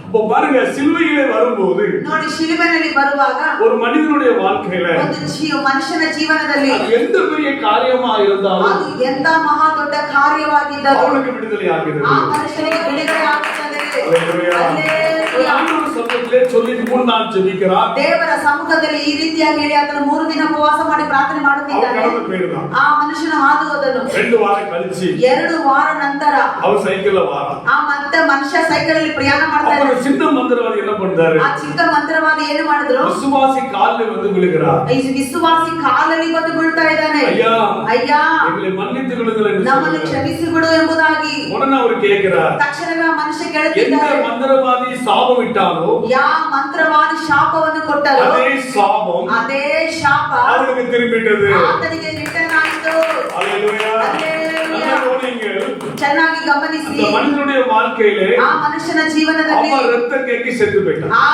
அப்ப பாருங்க, சிலுவையிலே வரும்போது ನೋಡಿ, ಶಿಲುಬೆಯಲ್ಲಿ ಬರುವಾಗ ஒரு மனிதனுடைய வாழ்க்கையில ಒಂದು ಮನುಷ್ಯನ ಜೀವನದಲ್ಲಿ எந்த பெரிய காரியமா இருந்தாலும் ಅದು ಎಂತ ಮಹಾ ದೊಡ್ಡ ಕಾರ್ಯವಾಗಿದ್ದರೂ அவனுக்கு விடுதலை ஆகிறது. ಆ ಮನುಷ್ಯನಿಗೆ ಬಿಡುಗಡೆ ಆಗುತ್ತದೆ. அல்லேலூயா. அல்லேಲೂಯಾ. ஆண்டவர் சமூகத்திலே சொல்லி 3 நாள் ஜெபிக்கிறார். ದೇವರ ಸಮ್ಮುಖದಲ್ಲಿ ಈ ರೀತಿಯಾಗಿ ಹೇಳಿ ಆತನು 3 ದಿನ ಉಪವಾಸ ಮಾಡಿ ಪ್ರಾರ್ಥನೆ அவன் ಮಾಡುತ್ತಿದ್ದಾನೆ. கடந்து போயிடுறான். ಆ ಮನುಷ್ಯನ ಹಾದು ಹೋದನು. 2 வாரம் கழிச்சு 2 ವಾರ ನಂತರ அவன் சைக்கிள்ல வாரான். ಆ ಮತ್ತೆ ಮನುಷ್ಯ ಸೈಕಲ್ ಅಲ್ಲಿ ಪ್ರಯಾಣ ಮಾಡ್ತಾ அப்ப ಇದ್ದಾನೆ. சின்ன மந்திரவாதி என்ன பண்றாரு? ಆ ಚಿಕ್ಕ ಮಂತ್ರವಾದಿ ಏನು ಮಾಡಿದ್ರು? விசுவாசி காலில் வந்து விழுகிறார். ಈ ವಿಶ್ವಾಸಿ ಕಾಲಲ್ಲಿ ಬಂದು ಬೀಳ್ತಾ ಇದ್ದಾನೆ. ஐயா, ಅಯ್ಯ, எங்களை மன்னித்து விடுங்கள் என்று ನಮ್ಮನ್ನು சொல்லுகிறார். ಕ್ಷಮಿಸಿ ಬಿಡು ಎಂಬುದಾಗಿ உடனே அவர் கேட்கிறார், ತಕ್ಷಣವೇ ಆ ಮನುಷ್ಯ எந்த ಕೇಳುತ್ತಿದ್ದಾನೆ. மந்திரவாதி சாபம் இட்டாலோ ಯಾವ ಮಂತ್ರವಾದಿ ಶಾಪವನ್ನು ಕೊಟ್ಟರು அதே சாபம் ಅದೇ ಶಾಪ அவருக்கு திரும்பிட்டது. ಆತನಿಗೆ ರಿಟರ್ನ್ ಆಯಿತು. அல்லேலூயா. அல்லேலூயா. நல்லா கவனிங்க. ಚೆನ್ನಾಗಿ ಗಮನಿಸಿ. அந்த மனிதனுடைய வாழ்க்கையிலே ಆ ಮನುಷ್ಯನ ಜೀವನದಲ್ಲಿ அவன் ரத்தம் கேக்கி செத்து போயிட்டான். ಆ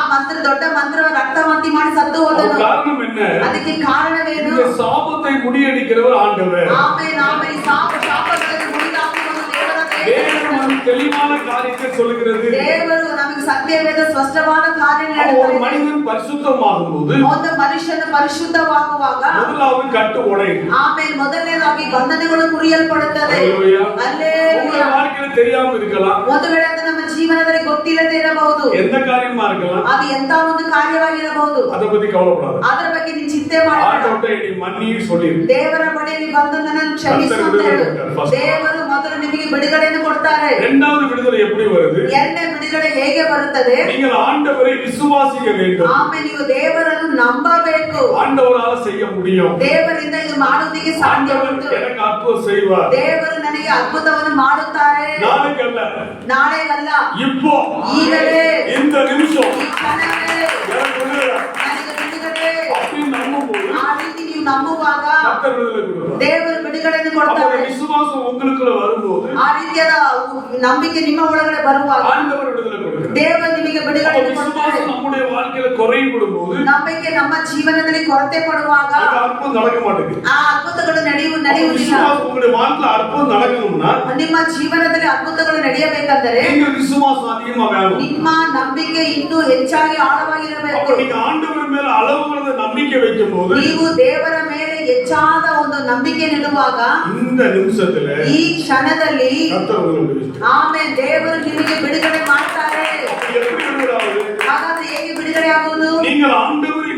ದೊಡ್ಡ ಮಂತ್ರ ರಕ್ತವಾಂತಿ ಮಾಡಿ ಸತ್ತು ಹೋದನು. காரணம் என்ன? ಅದಕ್ಕೆ ಕಾರಣವೇನು? இந்த சாபத்தை முறியடிக்கிறவர் ஆண்டவர். Amen amen. ಶಾಪಗಳನ್ನು ಮುರಿದಾಕುವ ದೇವರ தேவன் தெளிவான காரியத்தை சொல்லுகிறது. ದೇವರು ನಮಗೆ ಸತ್ಯವೇದ ಸ್ಪಷ್ಟವಾದ ಕಾರ್ಯ ஒரு ಹೇಳುತ್ತಾರೆ. மனிதன் பரிசுத்தமாகும்போது ಒಂದು ಮನುಷ್ಯನ ಪರಿಶುದ್ಧವಾಗುವಾಗ முதலாவது கட்டு உடையும். ಆಮೇಲೆ ಮೊದಲನೇದಾಗಿ ಬಂಧನಗಳು ಮುರಿಯಲ್ಪಡುತ್ತದೆ. அல்லேலூயா. அல்லேಲೂಯಾ. உங்க வாழ்க்கையில தெரியாம இருக்கலாம். ಒಂದು ವೇಳೆ ಅದು ನಮ್ಮ ಜೀವನದಲ್ಲಿ ಗೊತ್ತಿಲ್ಲದೆ ಇರಬಹುದು, எந்த காரியமா இருக்கலாம், ಅದು ಎಂತ ಒಂದು ಕಾರ್ಯವಾಗಿರಬಹುದು. அத பத்தி கவலைப்படாத. ಅದರ ಬಗ್ಗೆ ನೀನು ಚಿಂತೆ ಮಾಡಬೇಡ. ஆண்டவர்ட்ட நீ மன்னி சொல்லிரு. ದೇವರ ಬಳಿಯಲ್ಲಿ ಬಂದು ನನ್ನನ್ನು ಕ್ಷಮಿಸು ಅಂತ ಹೇಳು. ದೇವರು ಮೊದಲು ನಿಮಗೆ ಬಿಡುಗಡೆಯನ್ನು ಕೊಡ್ತಾರೆ. இரண்டாவது விடுதலை எப்படி வருது? ಎರಡನೇ ಬಿಡುಗಡೆ ಹೇಗೆ ಬರುತ್ತದೆ? நீங்கள் ஆண்டவரை விசுவாசிக்க வேண்டும். ಆಮೇಲೆ ನೀವು ದೇವರನ್ನು ನಂಬಬೇಕು. ஆண்டவரால செய்ய முடியும். ದೇವರಿಂದ ಇದು ಮಾಡುವುದಕ್ಕೆ ಸಾಧ್ಯ ಉಂಟು. எனக்கு அற்புதம் செய்வார். ದೇವರು ನನಗೆ ಅದ್ಭುತವನ್ನು ಮಾಡುತ್ತಾರೆ. நாளைக்கல்ல, ನಾಳೆಗಲ್ಲ, இப்போ, ಈಗಲೇ, இந்த நிமிஷம் ಈ ಕ್ಷಣವೇ எனக்கு விடுதலை ನನಗೆ ಬಿಡುಗಡೆ. அப்படின்னு நம்பும்போது ಆ ರೀತಿ ನೀವು ನಂಬುವಾಗ கர்த்தர் விடுதலை கொடுப்பார். ದೇವರು ಬಿಡುಗಡೆಯನ್ನು அப்போ ಕೊಡ್ತಾರೆ. விசுவாசம் உங்களுக்குள்ள வரும்போது ಆ ರೀತಿಯಾದ ನಂಬಿಕೆ ನಿಮ್ಮ ಒಳಗಡೆ ಬರುವಾಗ ஆண்டவர் விடுதலை கொடுக்கிறார். ದೇವರು ನಿಮಗೆ அப்போ ಬಿಡುಗಡೆಯನ್ನು ಕೊಡ್ತಾರೆ. விசுவாசம் நம்முடைய வாழ்க்கையில குறைபடும் போது ನಂಬಿಕೆ ನಮ್ಮ ಜೀವನದಲ್ಲಿ ಕೊರತೆ ಪಡುವಾಗ அந்த அற்புதம் நடக்க மாட்டேங்குது. ಆ ಅದ್ಭುತಗಳು ನಡೆಯುವುದಿಲ್ಲ. விசுவாசம் உங்களுடைய வாழ்க்கையில அற்புதம் நடக்கணும்னா ನಿಮ್ಮ ಜೀವನದಲ್ಲಿ ಅದ್ಭುತಗಳು ನಡೆಯಬೇಕೆಂದರೆ நீங்க விசுவாசம் அதிகமா வேணும். ನಿಮ್ಮ ನಂಬಿಕೆ ಇನ್ನೂ ಹೆಚ್ಚಾಗಿ ಆಳವಾಗಿರಬೇಕು. அப்ப நீங்க ஆண்டவர் மேல அளவுகளத நம்பிக்கை வைக்கும் போது ನೀವು ದೇವರ ಮೇಲೆ ಹೆಚ್ಚಾದ ಒಂದು ನಂಬಿಕೆ ನಿಡುವಾಗ இந்த நிமிஷத்துல ಈ ಕ್ಷಣದಲ್ಲಿ கர்த்தர் உங்களுக்கு விடுதலை. ಆಮೇಲೆ ದೇವರು ನಿಮಗೆ ಬಿಡುಗಡೆ ಮಾಡ್ತಾರೆ. அப்ப எப்படி விடுதலை ஆகுது? ಹಾಗಾದ್ರೆ ಹೇಗೆ ಬಿಡುಗಡೆ ಆಗುವುದು? நீங்கள் ஆண்டவரை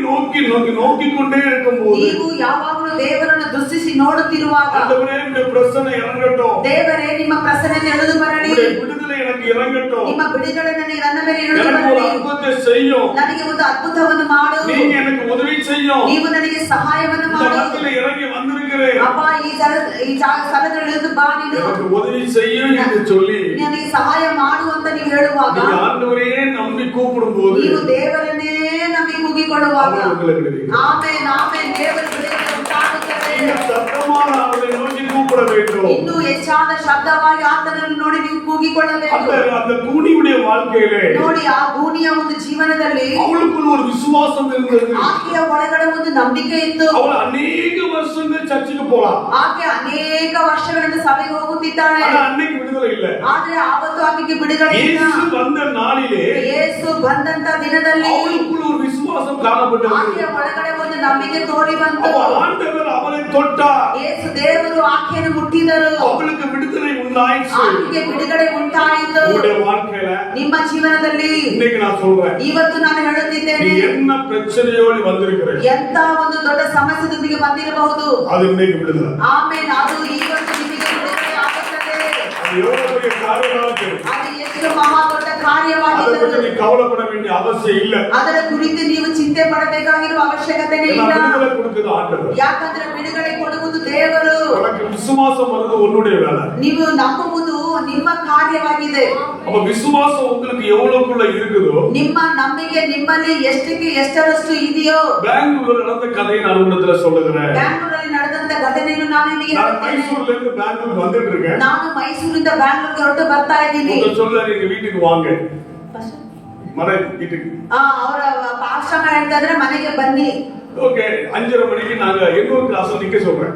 நோக்கி கொண்டே இருக்கும்போது ನೀವು ಯಾವಾಗಲೂ ದೇವರನ್ನು ದೃಷ್ಟಿಸಿ ನೋಡುತ್ತಿರುವಾಗ ஆண்டவரே இந்த பிரச்சனை இறங்கட்டும், ದೇವರೇ ನಿಮ್ಮ ಪ್ರಸನ್ನತೆ ಎಳೆದು ಬರಲಿ, உங்களுடைய விடுதலை எனக்கு இறங்கட்டும், ನಿಮ್ಮ ಬಿಡುಗಡೆ ನನಗೆ ನನ್ನ ಮೇಲೆ ಎಳೆದು எனக்கு ஒரு ಬರಲಿ, அற்புதத்தை செய்யும், ನನಗೆ ಒಂದು ಅದ್ಭುತವನ್ನು ಮಾಡು, நீங்க எனக்கு உதவி செய்யும், ನೀವು ನನಗೆ ಸಹಾಯವನ್ನು இந்த ಮಾಡು. இடத்துல இறங்கி வந்திருக்கிறேன், ಅಪ್ಪ ಈ ಸ್ಥಳದಲ್ಲಿ ಇಳಿದು ಬಾ, ನೀನು எனக்கு உதவி செய்யும் என்று சொல்லி ನನಗೆ ಸಹಾಯ ಮಾಡು ಅಂತ ನೀವು ಹೇಳುವಾಗ நீங்க ஆண்டவரையே நம்பி கூப்பிடும் போது ನೀವು ದೇವರನ್ನೇ ನಂಬಿ ಕೂಗಿಕೊಳ್ಳುವಾಗ அவர் உங்களுக்கு விடுதலை. ಆಮೇಲೆ ದೇವರ ಬಿಡುಗಡೆ ಉಂಟಾಗುತ್ತದೆ. நீங்க சத்தமாக அவரை நோக்கி கூப்பிட வேண்டும். ಇನ್ನೂ ಹೆಚ್ಚಾದ ಶಬ್ದವಾಗಿ ಆತನನ್ನು ನೋಡಿ ನೀವು ಕೂಗಿಕೊಳ್ಳಬೇಕು. அந்த கூனியுடைய வாழ்க்கையிலே ನೋಡಿ, ಆ ಭೂಮಿಯ ಒಂದು ಜೀವನದಲ್ಲಿ அவளுக்குள்ள ஒரு விசுவாசம் இருந்தது. ಆಕೆಯ ಒಳಗಡೆ ಒಂದು ನಂಬಿಕೆ ಇತ್ತು. அவள் அநேக வருஷங்கள் சர்ச்சுக்கு போலாம், ಆಕೆ ಅನೇಕ ವರ್ಷಗಳಿಂದ ಸಭೆಗೆ ಹೋಗುತ್ತಿದ್ದಾಳೆ. ஆனா அன்னைக்கு விடுதலை இல்ல. ಆದ್ರೆ ಆವತ್ತು ಆಕೆಗೆ ಬಿಡುಗಡೆ ಇಲ್ಲ. இயேசு வந்த நாளிலே ಯೇಸು ಬಂದಂತ ದಿನದಲ್ಲಿ அவளுக்குள்ள ஒரு விசுவாசம் காணப்பட்டது. ಆಕೆಯ ಒಳಗಡೆ ಒಂದು ನಂಬಿಕೆ ತೋರಿ ಬಂತು. அப்ப ஆண்டவர் அவளை தொட்டார், ಯೇಸು ದೇವರು ಆಕೆಯನ್ನು ಮುಟ್ಟಿದರು. அவளுக்கு விடுதலை உண்டாயிற்று. ಆಕೆಗೆ ಬಿಡುಗಡೆ ಉಂಟಾಯಿತು. உங்களுடைய வாழ்க்கையில ನಿಮ್ಮ ಜೀವನದಲ್ಲಿ இன்னைக்கு நான் சொல்றேன், ಇವತ್ತು ನಾನು நீ ಹೇಳುತ್ತಿದ್ದೇನೆ, என்ன பிரச்சனையோடு வந்திருக்கிற ಎಂತ ಒಂದು ದೊಡ್ಡ ಸಮಸ್ಯೆಯೊಂದಿಗೆ ಬಂದಿರಬಹುದು, அது இன்னைக்கு விடுதலை. ಆಮೇಲೆ ಅದು ಇವತ್ತು ನಿಮಗೆ ಬಿಡುಗಡೆ ಆಗುತ್ತದೆ. அது எவ்வளவு பெரிய காரியமாக இருக்கு. ಅದು ಎಷ್ಟು ಮಹಾ ದೊಡ್ಡ அதை ಕಾರ್ಯವಾಗಿದೆ. பற்றி நீ கவலைப்பட வேண்டிய அவசியம் இல்ல. ಅದರ ಕುರಿತು ನೀವು ಚಿಂತೆ ಪಡಬೇಕಾಗಿರುವ ಅವಶ್ಯಕತೆನೇ ஏன்னா ಇಲ್ಲ. விடுதலை கொடுக்குது ஆண்டவர். ಯಾಕಂದ್ರೆ ಬಿಡುಗಡೆ ಕೊಡುವುದು ದೇವರು. உனக்கு விசுவாசம் வருது உன்னுடைய வேலை. ನೀವು ನಂಬುವುದು ನಿಮ್ಮ ಕಾರ್ಯವಾಗಿದೆ. அப்ப விசுவாசம் உங்களுக்கு எவ்வளவுக்குள்ள இருக்குதோ, ನಿಮ್ಮ ನಂಬಿಕೆ ನಿಮ್ಮಲ್ಲಿ ಎಷ್ಟರಷ್ಟು ಇದೆಯೋ. பெங்களூர்ல நடந்த கதையை நான் உங்களிடத்துல சொல்லுகிறேன். ಬ್ಯಾಂಗ್ಳೂರಲ್ಲಿ ನಡೆದಂತ ಘಟನೆಯನ್ನು ನಾನು ನಿಮಗೆ நான் ಹೇಳ್ತೇನೆ. மைசூர்ல இருந்து பெங்களூர் வந்துட்டு இருக்கேன். ನಾನು ಮೈಸೂರಿಂದ ಬ್ಯಾಂಗ್ಳೂರ್ಗೆ ಹೊರಟು ಬರ್ತಾ ಇದ್ದೀನಿ. உங்க சொல்ல நீங்க வீட்டுக்கு வாங்க, மர வீட்டுக்கு. ಅವರ ಆಶ್ರಮ ಹೇಳ್ತಾ ಇದ್ರೆ ಮನೆಗೆ ಬನ್ನಿ. ஓகே, 5:30 மணிக்கு நாங்க எண்ணூர் கிளாஸ்ல நிக்க சொல்றேன்.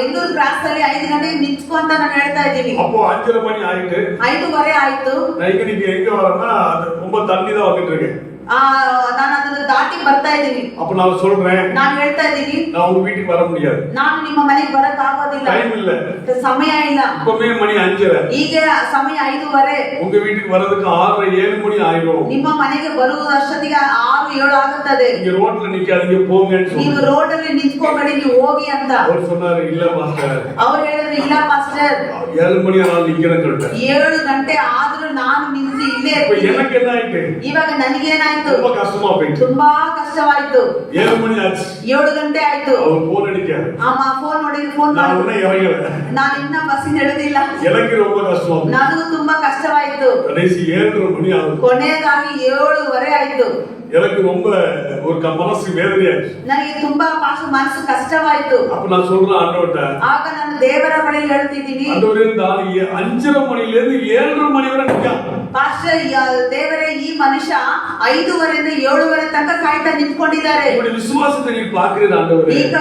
ಎನ್ನೂರು ಕ್ರಾಸ್ ಅಲ್ಲಿ 5 ಗಂಟೆಗೆ ನಿಂತ್ಕೊ ಅಂತ ನಾನು ಹೇಳ್ತಾ ಇದ್ದೀನಿ. அப்போ 5:30 மணி ஆயிட்டு 5:30 ಆಯ್ತು. நான் இங்க நீங்க எங்க வரேன்னா ரொம்ப தண்ணி தான் வந்துட்டு இருக்கேன். ನಾನು ಅದನ್ನು ದಾಟಿ ಬರ್ತಾ ಇದ್ದೀನಿ. அப்ப நான் சொல்றேன், ನಾನು ಹೇಳ್ತಾ ಇದ್ದೀನಿ, நான் உங்க வீட்டுக்கு வர முடியாது, ನಾನು ನಿಮ್ಮ ಮನೆಗೆ ಬರಕ್ ಆಗೋದಿಲ್ಲ, டைம் இல்ல, ಸಮಯ ಇಲ್ಲ. இப்பவே மணி 5:30. ಈಗ ಸಮಯ 5:30. உங்க வீட்டுக்கு வர்றதுக்கு 6:30 7 மணி ஆயிடும். ನಿಮ್ಮ ಮನೆಗೆ ಬರುವುದಷ್ಟೊತ್ತಿಗೆ 6-7 ಆಗುತ್ತದೆ. நீங்க ரோட்ல நிக்காதீங்க, போங்கன்னு ನೀವು சொன்னாரு. ರೋಡ್ ಅಲ್ಲಿ ನಿಂತ್ಕೋಬೇಡಿ, ನೀವು ಹೋಗಿ ಅಂತ. அவர் சொன்னாரு, இல்ல மாஸ்டர், ಅವ್ರು ಹೇಳಿದ್ರು, ಇಲ್ಲ ಮಾಸ್ಟರ್, 7 மணி ஆனாலும் நிக்கிறேன்னு சொல்லிட்டேன். 7 ಗಂಟೆ ಆದ್ರೂ ನಾನು ನಿಂತು ಇಲ್ಲೇ இப்ப ಇರ್ತೀನಿ. எனக்கு என்ன ஆயிட்டு, ಇವಾಗ ನನಗೇನಾಯ್ತು, ரொம்ப கஷ்டமா போயிட்டு. ತುಂಬಾ ಕಷ್ಟವಾಯ್ತು. 7 மணி ஆச்சு, 7 ಗಂಟೆ ಆಯ್ತು. அவர் போன் அடிக்காரு, ಅಮ್ಮ ಫೋನ್ ಫೋನ್ நான் ಮಾಡಿ, இன்னும் இறங்கல. ನಾನು ಇನ್ನ ಬಸ್ಸಿನ ಇಳಿದಿಲ್ಲ. எனக்கு ரொம்ப கஷ்டமா போயிட்டு. ನನಗೂ ತುಂಬಾ ಕಷ್ಟವಾಯ್ತು. கடைசி 7:30 மணி ஆகுது. ಕೊನೆಯದಾಗಿ 7:30 ಆಯ್ತು. எனக்கு ரொம்ப ஒரு மனசு வேதனையாச்சு. ನನಗೆ ತುಂಬಾ ಮನಸ್ಸು ಕಷ್ಟವಾಯ್ತು. அப்ப நான் சொல்றேன் ஆண்டவர்ட்ட, ಆಗ ನಾನು ದೇವರ ಬಳಿ ಹೇಳ್ತಿದ್ದೀನಿ, ஆண்டவரே இந்த ஆளு 5:30 மணில இருந்து 7:30 மணி வரை நிக்கான். ಪಾಸ್ಟರ್, ದೇವರೇ, ಈ ಮನುಷ್ಯ 5:30 7:30 ತನಕ ಕಾಯ್ತಾ ನಿಂತ್ಕೊಂಡಿದ್ದಾರೆ. உங்களுடைய விசுவாசத்தை நீ பார்க்கிறீர் ஆண்டவரே. ಈಗ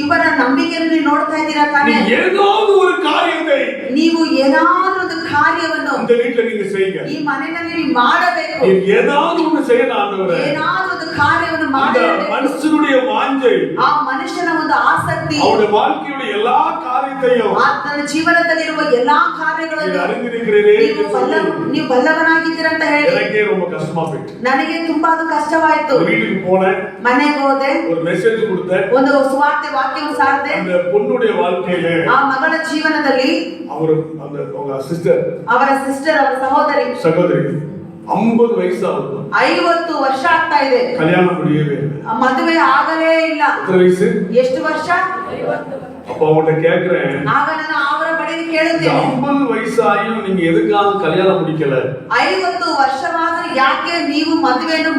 ಇವರ ನಂಬಿಕೆಯನ್ನು ನೀವು ನೋಡ್ತಾ ಇದ್ದೀರಾ நீ ತಾನೇ? ஏதாவது ஒரு காரியத்தை ನೀವು ಏನಾದ್ರೂ ಒಂದು ಕಾರ್ಯವನ್ನು இந்த வீட்டுல நீங்க செய்யுங்க. ಈ ಮನೆಯಲ್ಲಿ ನೀವು ಮಾಡಬೇಕು. நீ ஏதாவது ஒண்ணு செய்யணும் ஆண்டவரே. ಏನಾದ್ರೂ ಒಂದು ಕಾರ್ಯವನ್ನು அந்த ಮಾಡಲೇಬೇಕು. மனுஷனுடைய வாஞ்சை ಆ ಮನುಷ್ಯನ ಒಂದು ಆಸಕ್ತಿ அவருடைய வாழ்க்கையுடைய எல்லா காரியத்தையும் ತನ್ನ ಜೀವನದಲ್ಲಿರುವ ಎಲ್ಲಾ நீங்க ಕಾರ್ಯಗಳನ್ನು அறிந்திருக்கிறீரே என்று சொல்லி ನೀವು ಬಲ್ಲವನಾಗಿದ್ದೀರಾ ಅಂತ ಹೇಳಿ எனக்கே ரொம்ப கஷ்டமா போயிட்டு. ನನಗೆ ತುಂಬಾ ಅದು ಕಷ್ಟವಾಯ್ತು. ஒரு வீட்டுக்கு போனேன், ಮನೆಗೆ ಹೋದೆ, ஒரு மெசேஜ் கொடுத்தேன். ಒಂದು ಸುವಾರ್ತೆ ವಾಕ್ಯವನ್ನು ಸಾರಿದೆ. அந்த பொண்ணுடைய வாழ்க்கையில ಆ ಮಗಳ ಜೀವನದಲ್ಲಿ அவரு அந்த உங்க சிஸ்டர் ಅವರ ಸಿಸ್ಟರ್, ಅವರ சகோதரி 50 ವಯಸ್ಸು ಆಗುದು, 50 ವರ್ಷ ಆಗ್ತಾ ಇದೆ, கல்யாಣ முடியவே இல்லை. ಮದುವೆ ಆಗಲೇ ಇಲ್ಲ. எத்தனை வயசு? ಎಷ್ಟು ವರ್ಷ? அப்ப அவங்கள்ட்ட கேக்குறேன், ಆಗ ನಾನು ಅವರ ಬಳಿಗೆ இந்த ಕೇಳುತ್ತೇನೆ, 50 ವಯಸ್ಸು ஆகியும் நீங்க எதுக்காக கல்யாணம் முடிக்கல? 50 ವರ್ಷವಾದರೂ ಯಾಕೆ ನೀವು ಮದುವೆಯನ್ನು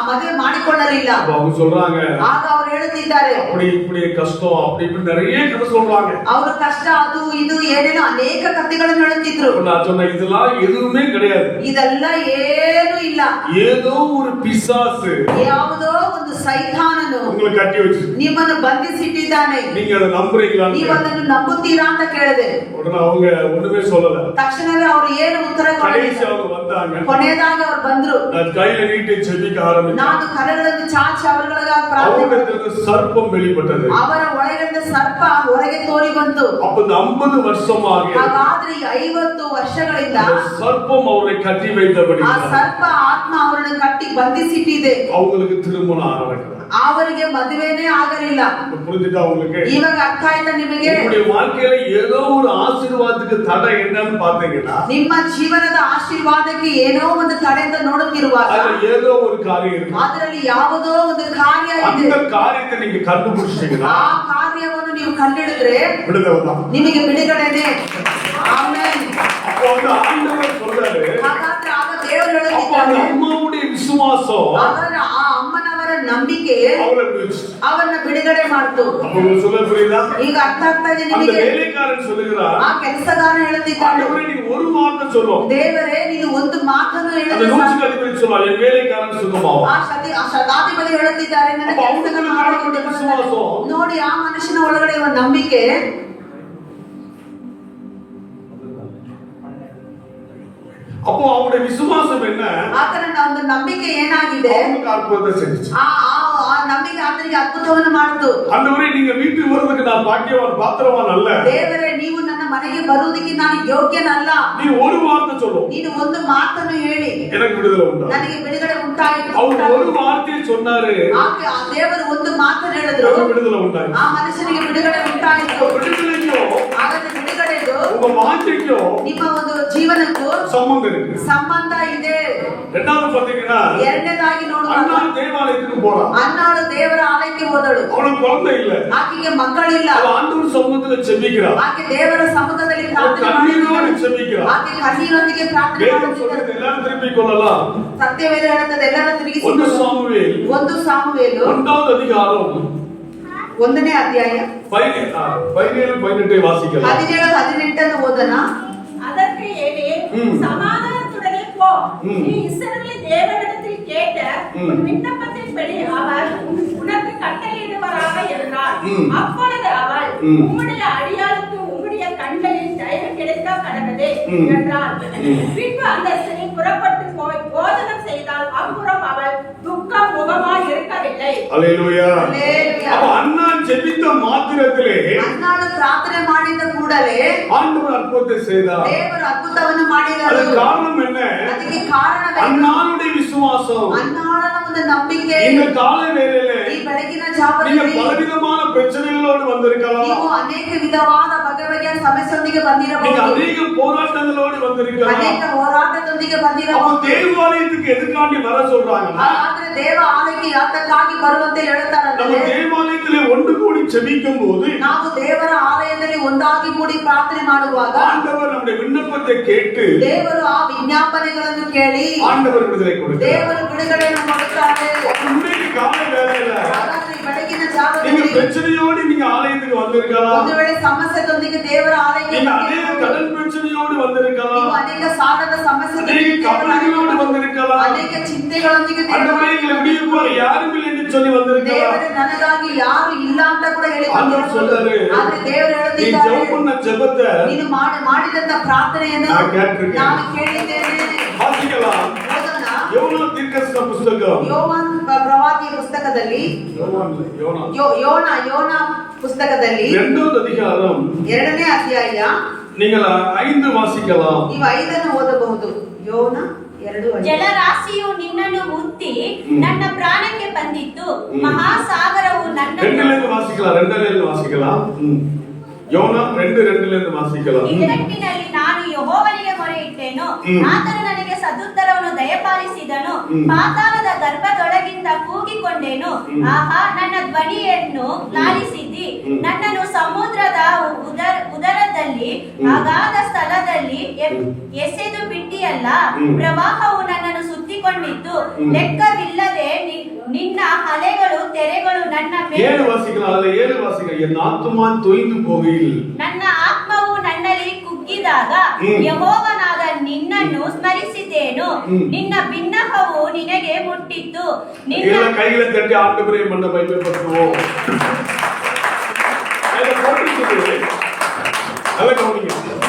ಮದುವೆ ಮಾಡಿಕೊಳ್ಳಲಿಲ್ಲ? அப்ப அவங்க சொல்றாங்க, ಆಗ ಅವರು ಹೇಳುತ್ತಿದ್ದಾರೆ, அப்படி இப்படி கஷ்டம் அப்படி இப்படி நிறைய கதை சொல்றாங்க. ಅವರು ಕಷ್ಟ ಅದು ಇದು ಏನೇನೋ ಅನೇಕ ಕಥೆಗಳನ್ನು ಹೇಳುತ್ತಿದ್ರು. அப்ப நான் சொன்னேன், இதெல்லாம் எதுவுமே கிடையாது, ಇದೆಲ್ಲ ಏನು ಇಲ್ಲ, ஏதோ ஒரு பிசாசு ಯಾವುದೋ ಒಂದು ಸೈತಾನನು உங்களை கட்டி வச்சு ನಿಮ್ಮನ್ನು ಬಂಧಿಸಿಟ್ಟಿದ್ದಾನೆ, நீங்க அதை நம்புறீங்களா? ನೀವು ಅದನ್ನು ನಂಬುತ್ತೀರಾ ಅಂತ ಕೇಳಿದೆ. உடனே அவங்க ஒண்ணுமே சொல்லல. ತಕ್ಷಣವೇ ಅವರು ಏನು ಉತ್ತರ கடைசி ಕೊಡಲಿಲ್ಲ. அவங்க வந்தாங்க, ಕೊನೆಯದಾಗಿ ಅವರು ಬಂದ್ರು. நான் கையில நீட்டி ஜெபிக்க ஆரம்பிச்சேன். ನಾನು ಕರಗಳನ್ನು ಚಾಚಿ ಅವರುಗಳಿಗಾಗಿ ಪ್ರಾರ್ಥನೆ ಮಾಡಿದೆ. அவரிடத்திலிருந்து சர்ப்பம் வெளிப்பட்டது. ಅವರ ಒಳಗಿಂದ ಸರ್ಪ ಹೊರಗೆ ತೋರಿ ಬಂತು. அப்ப இந்த 50 வருஷமாக ಹಾಗಾದ್ರೆ ಈ 50 ವರ್ಷಗಳಿಂದ அந்த சர்ப்பம் அவரை கட்டி வைத்தபடி ಆ ಸರ್ಪ ಆತ್ಮ ಅವರನ್ನು ಕಟ್ಟಿ ಬಂಧಿಸಿಟ್ಟಿದೆ. அவங்களுக்கு திருமணம் நடக்கல. ಅವರಿಗೆ ಮದುವೆನೇ ಆಗಲಿಲ್ಲ. புரிஞ்சுட்டா உங்களுக்கு? ಇವಾಗ ಅರ್ಥ ಆಯ್ತಾ ನಿಮಗೆ? உங்களுடைய வாழ்க்கையில ஏதோ ஒரு ஆசீர்வாதத்துக்கு தடை என்னன்னு பாத்தீங்கன்னா, ನಿಮ್ಮ ಜೀವನದ ಆಶೀರ್ವಾದಕ್ಕೆ ಏನೋ ಒಂದು ತಡೆಯಿಂದ ನೋಡುತ್ತಿರುವಾಗ அதுல ஏதೋ ஒரு காரியம் இருக்கு. ಅದರಲ್ಲಿ ಯಾವುದೋ ಒಂದು ಕಾರ್ಯ ಇದೆ. அந்த காரியத்தை நீங்க கண்டுபிடிச்சிட்டீங்கன்னா ಆ ಕಾರ್ಯವನ್ನು ನೀವು ಕಂಡಿಡಿದ್ರೆ விடுதலை தான். ನಿಮಗೆ ಬಿಡುಗಡೆನೆ. ಆಮೆನ್. அப்போ அந்த ஆண்டவர் சொல்றாரு, ಹಾಗಾದ್ರೆ ಆಗ ದೇವರು அப்போ அந்த ಹೇಳುತ್ತಿದ್ದಾರೆ, அம்மாவுடைய விசுவாசம் ಅವರ ಆ ಅಮ್ಮನವರ ನಂಬಿಕೆ அவரை விடுவிச்சு. ಅವರನ್ನ ಬಿಡುಗಡೆ ಮಾಡ್ತು. அப்போ உங்களுக்கு சொல்ல புரியுதா? ಈಗ ಅರ್ಥ ಆಗ್ತಾ ಇದೆ அந்த ನಿಮಗೆ? வேலைக்காரன் சொல்லுகிறார், ಆ ಕೆಲಸಗಾರ ಹೇಳುತ್ತಿದ್ದಾನೆ, ஆண்டவரே நீ ஒரு வார்த்தை சொல்லும். ದೇವರೇ ನೀನು ಒಂದು ಮಾತನ್ನು அந்த ಹೇಳಿದ್ರೆ நூற்றுக்கு ಸಾಕು. அதிபதி சொல்லுவார், என் வேலைக்காரன் சுகமாவான். ಆ ಶತಾಧಿಪತಿ ಹೇಳುತ್ತಿದ್ದಾರೆ, ನನ್ನ அப்ப ಅವನಿಗೆ ಕೆಲಸಗಾರ ವಿಶ್ವಾಸ. ನೋಡಿ ಆ ಮನುಷ್ಯನ ಒಳಗಡೆ ಇರುವ ನಂಬಿಕೆ. அப்போ அவருடைய விசுவாசம் என்ன? ಆತನ ಒಂದು ನಂಬಿಕೆ ಏನಾಗಿದೆ? அவனுக்கு அற்புதத்தை செஞ்சுச்சு. ಆ ನಂಬಿಕೆ ಆತನಿಗೆ ಅದ್ಭುತವನ್ನು ಮಾಡಿತು. ஆண்டவரே நீங்க வீட்டுக்கு வருவதற்கு நான் பாக்கியவான் பாத்திரவான் அல்ல. ದೇವರೇ ನೀವು ನನ್ನ ಮನೆಗೆ ಬರುವುದಕ್ಕೆ ನಾನು ಯೋಗ್ಯನಲ್ಲ. நீ ஒரு வார்த்தை சொல்லும், ನೀನು ಒಂದು ಮಾತನ್ನು ಹೇಳಿ எனக்கு விடுதலை உண்டா? ನನಗೆ ಬಿಡುಗಡೆ ಉಂಟಾಯಿತು. அவர் ஒரு வார்த்தையை சொன்னாரு, ಆ ದೇವರು ಒಂದು ಮಾತನ್ನು ಹೇಳಿದ್ರು, எனக்கு விடுதலை உண்டாயிತು. ಆ ಮನುಷ್ಯನಿಗೆ ಬಿಡುಗಡೆ ಉಂಟಾಯಿತು. விடுதலைக்கும் ಹಾಗಾದ್ರೆ ಬಿಡುಗಡೆದು உங்க வாஞ்சைக்கும் ನಿಮ್ಮ ಒಂದು ಜೀವನಕ್ಕೂ சம்பந்தம் இருக்கு. ಸಂಬಂಧ ಇದೆ. ரெண்டாவது பாத்தீங்கன்னா, ಎರಡನೇದಾಗಿ ನೋಡುವಾಗ அண்ணா தேவாலயத்துக்கு போறான். ಅನ್ನಾಳು ದೇವರ ಆಲಯಕ್ಕೆ ಹೋದಳು. அவனுக்கு குழந்தை இல்ல. ಆಕೆಗೆ ಮಕ್ಕಳಿಲ್ಲ. அவ ஆண்டவர் சமூகத்துல ஜெபிக்கிறான். ಆಕೆ ದೇವರ ಸಮ್ಮುಖದಲ್ಲಿ ಪ್ರಾರ್ಥನೆ கண்ணீரோடு ಮಾಡಿದಳು. ஜெபிக்கிறான். ಆಕೆ ಕಣ್ಣೀರೊಂದಿಗೆ ಪ್ರಾರ್ಥನೆ வேதம் ಮಾಡುತ್ತಿದ್ದಳು. சொல்றது எல்லாரும் திருப்பிக் கொள்ளலாம். ಸತ್ಯವೇದ ಹೇಳುತ್ತದೆ, ಎಲ್ಲರ ತಿರುಗಿಸಿ. 1 சாமுவேல் 1 ಸಾಮುವೇಲ 1வது அதிகாரம் 1ನೇ ಅಧ್ಯಾಯ 17-18 வாசிக்கலாம். 17-18 ಓದನ. அதற்கு ஏலே, சமாதானத்துடனே போ, நீ இஸ்ரவேலின் தேவனிடத்தில் கேட்ட உன் விண்ணப்பத்தின்படி அவர் உனக்கு கட்டளையிடுவாராக என்றார். அப்பொழுது அவள், உம்முடைய அடியாளுக்கு உம்முடைய கண்களில் தயவு கிடைக்க கடவுளே என்றாள். பின்பு அந்த ஸ்திரீ புறப்பட்டு போய் போஜனம் செய்தால் அப்புறம் அவள் துக்கம் முகமாய் இருக்கவில்லை. அல்லேலூயா. அல்லேலூயா. அப்ப அண்ணா ஜெபித்த மாத்திரத்திலே ಅನ್ನಾಳು ಪ್ರಾರ್ಥನೆ ಮಾಡಿದ ಕೂಡಲೇ ஆண்டவர் அற்புதத்தை செய்தார். ದೇವರು ಅದ್ಭುತವನ್ನು ಮಾಡಿದರು. அது காரணம் என்ன? ಅದಕ್ಕೆ ಕಾರಣವೇನು? அண்ணாளுடைய விசுவாசம். ಅನ್ನಾಳನ ಒಂದು ನಂಬಿಕೆ. இந்த கால வேளையில ಈ ಬೆಳಗಿನ நீங்க ಜಾವದಲ್ಲಿ பலவிதமான பிரச்சனைகளோடு வந்திருக்கலாம். ನೀವು ಅನೇಕ ವಿಧವಾದ ಬಗೆಯ ಸಮಸ್ಯೆಯೊಂದಿಗೆ நீங்க ಬಂದಿರಬಹುದು. அநேக போராட்டங்களோடு வந்திருக்கலாம். ಅನೇಕ ಹೋರಾಟದೊಂದಿಗೆ அப்ப ಬಂದಿರಬಹುದು. தேவாலயத்துக்கு எதுக்காண்டி வர சொல்றாங்கன்னா, ಆದ್ರೆ ದೇವ ಆಲಯಕ್ಕೆ ಯಾತಕ್ಕಾಗಿ ಬರುವಂತೆ நம்ம ಹೇಳುತ್ತಾರಂದ್ರೆ, தேவாலயத்திலே ஒன்று கூடி ஜெபிக்கும் போது ನಾವು ದೇವರ ಆಲಯದಲ್ಲಿ ಒಂದಾಗಿ ಕೂಡಿ ಪ್ರಾರ್ಥನೆ ಮಾಡುವಾಗ ஆண்டவர் நம்முடைய விண்ணப்பத்தை கேட்டு ದೇವರು ಆ ವಿಜ್ಞಾಪನೆಗಳನ್ನು ಕೇಳಿ ஆண்டவர் விடுதலை கொடுக்கிறார். ದೇವರು ಬಿಡುಗಡೆಯನ್ನು ಮಾಡುತ್ತಾರೆ. இன்னைக்கு காலை வேளையில ಹಾಗಾದ್ರೆ ಈ ಬೆಳಗಿನ நீங்க ಜಾವದಲ್ಲಿ பிரச்சனையோடு நீங்க ஆலயத்துக்கு வந்திருக்கலாம். ಒಂದು ವೇಳೆ ಸಮಸ್ಯೆದೊಂದಿಗೆ ದೇವರ ಆಲಯಕ್ಕೆ நீங்க அநேக கடன் பிரச்சனையோடு வந்திருக்கலாம். ನೀವು ಅನೇಕ ಸಾಲದ ಸಮಸ್ಯೆದೊಂದಿಗೆ அநேக கவலைகளோடு வந்திருக்கலாம். ಅನೇಕ ಚಿಂತೆಗಳೊಂದಿಗೆ ஆண்டவரே எங்களை விடுவிப்பார் யாரும் இல்லை என்று சொல்லி வந்திருக்கலாம். ದೇವರೇ ನನಗಾಗಿ ಯಾರು ಇಲ್ಲ ಅಂತ ಕೂಡ ಹೇಳಿ ஆண்டவர் சொல்றாரு, ಆದ್ರೆ ದೇವರು நீ ಹೇಳುತ್ತಿದ್ದಾರೆ, ஜெபம் பண்ண ஜெபத்தை ನೀನು ಮಾಡಿದಂತ ಪ್ರಾರ್ಥನೆಯನ್ನು நான் கேட்டிருக்கேன். ನಾನು ಕೇಳಿದ್ದೇನೆ. வாசிக்கலாம். ಓದೋಣ. யோனா தீர்க்கதரிசன புத்தகம் ಯೋವಾನ್ ಪ್ರವಾದನ ಪ್ರವಾದಿಯ ಪುಸ್ತಕದಲ್ಲಿ ಯೋನ ಪುಸ್ತಕದಲ್ಲಿ 2வது அதிகாரம் 2ನೇ ಅಧ್ಯಾಯ நீங்கள் 5 வாசிக்கலாம். ನೀವು 5 ಓದಬಹುದು. ಯೋನ 2:5. ಜಲರಾಶಿಯು ನಿನ್ನನ್ನು ಮುತ್ತಿ ನನ್ನ ಪ್ರಾಣಕ್ಕೆ ಬಂದಿತ್ತು, ಮಹಾಸಾಗರವು ನನ್ನನ್ನು 2லேருந்து வாசிக்கலாம். யோனா 2:2லேருந்து வாசிக்கலாம். ಇದರಟ್ಟಿನಲ್ಲಿ ನಾನು ಯೆಹೋವನಿಗೆ ಮೊರೆಯಿಟ್ಟೆನು, ಆತನು ನನಗೆ ಸದುತ್ತರವನ್ನು ದಯಪಾಲಿಸಿದನು. ಪಾತಾಳದ ಗರ್ಭದೊಳಗಿಂದ ಕೂಗಿಕೊಂಡೆನು, ಆಹಾ ನನ್ನ ಧ್ವನಿಯನ್ನು ಲಾಲಿಸಿದಿ. ನನ್ನನ್ನು ಸಮುದ್ರದ ಉದರದಲ್ಲಿ ಅಗಾಧ ಸ್ಥಳದಲ್ಲಿ ಎಸೆದು ಬಿಟ್ಟಿಯಲ್ಲ. ಪ್ರವಾಹವು ನನ್ನನ್ನು ಸುತ್ತಿಕೊಂಡಿತ್ತು, ಲೆಕ್ಕವಿಲ್ಲದೆ ನಿನ್ನ ಅಲೆಗಳು ತೆರೆಗಳು ನನ್ನ ಮೇಲೆ. 7 வாசிக்கலாம். அதுல 7 வாசிக்கலாம். என் ஆத்துமா தொய்ந்து போகையில் ನನ್ನ ಆತ್ಮವು ನನ್ನಲ್ಲಿ ಕುಗ್ಗಿದಾಗ ಯೆಹೋವನಾದ ನಿನ್ನನ್ನು ಸ್ಮರಿಸಿದ್ದೇನು. ನಿನ್ನ ಬಿನ್ನಹವು ನಿನಗೆ ಮುಟ್ಟಿತ್ತು. ನಿನ್ನ கைகளை தட்டி ஆண்டவரே மன்ன பயப்படுத்துவோம்.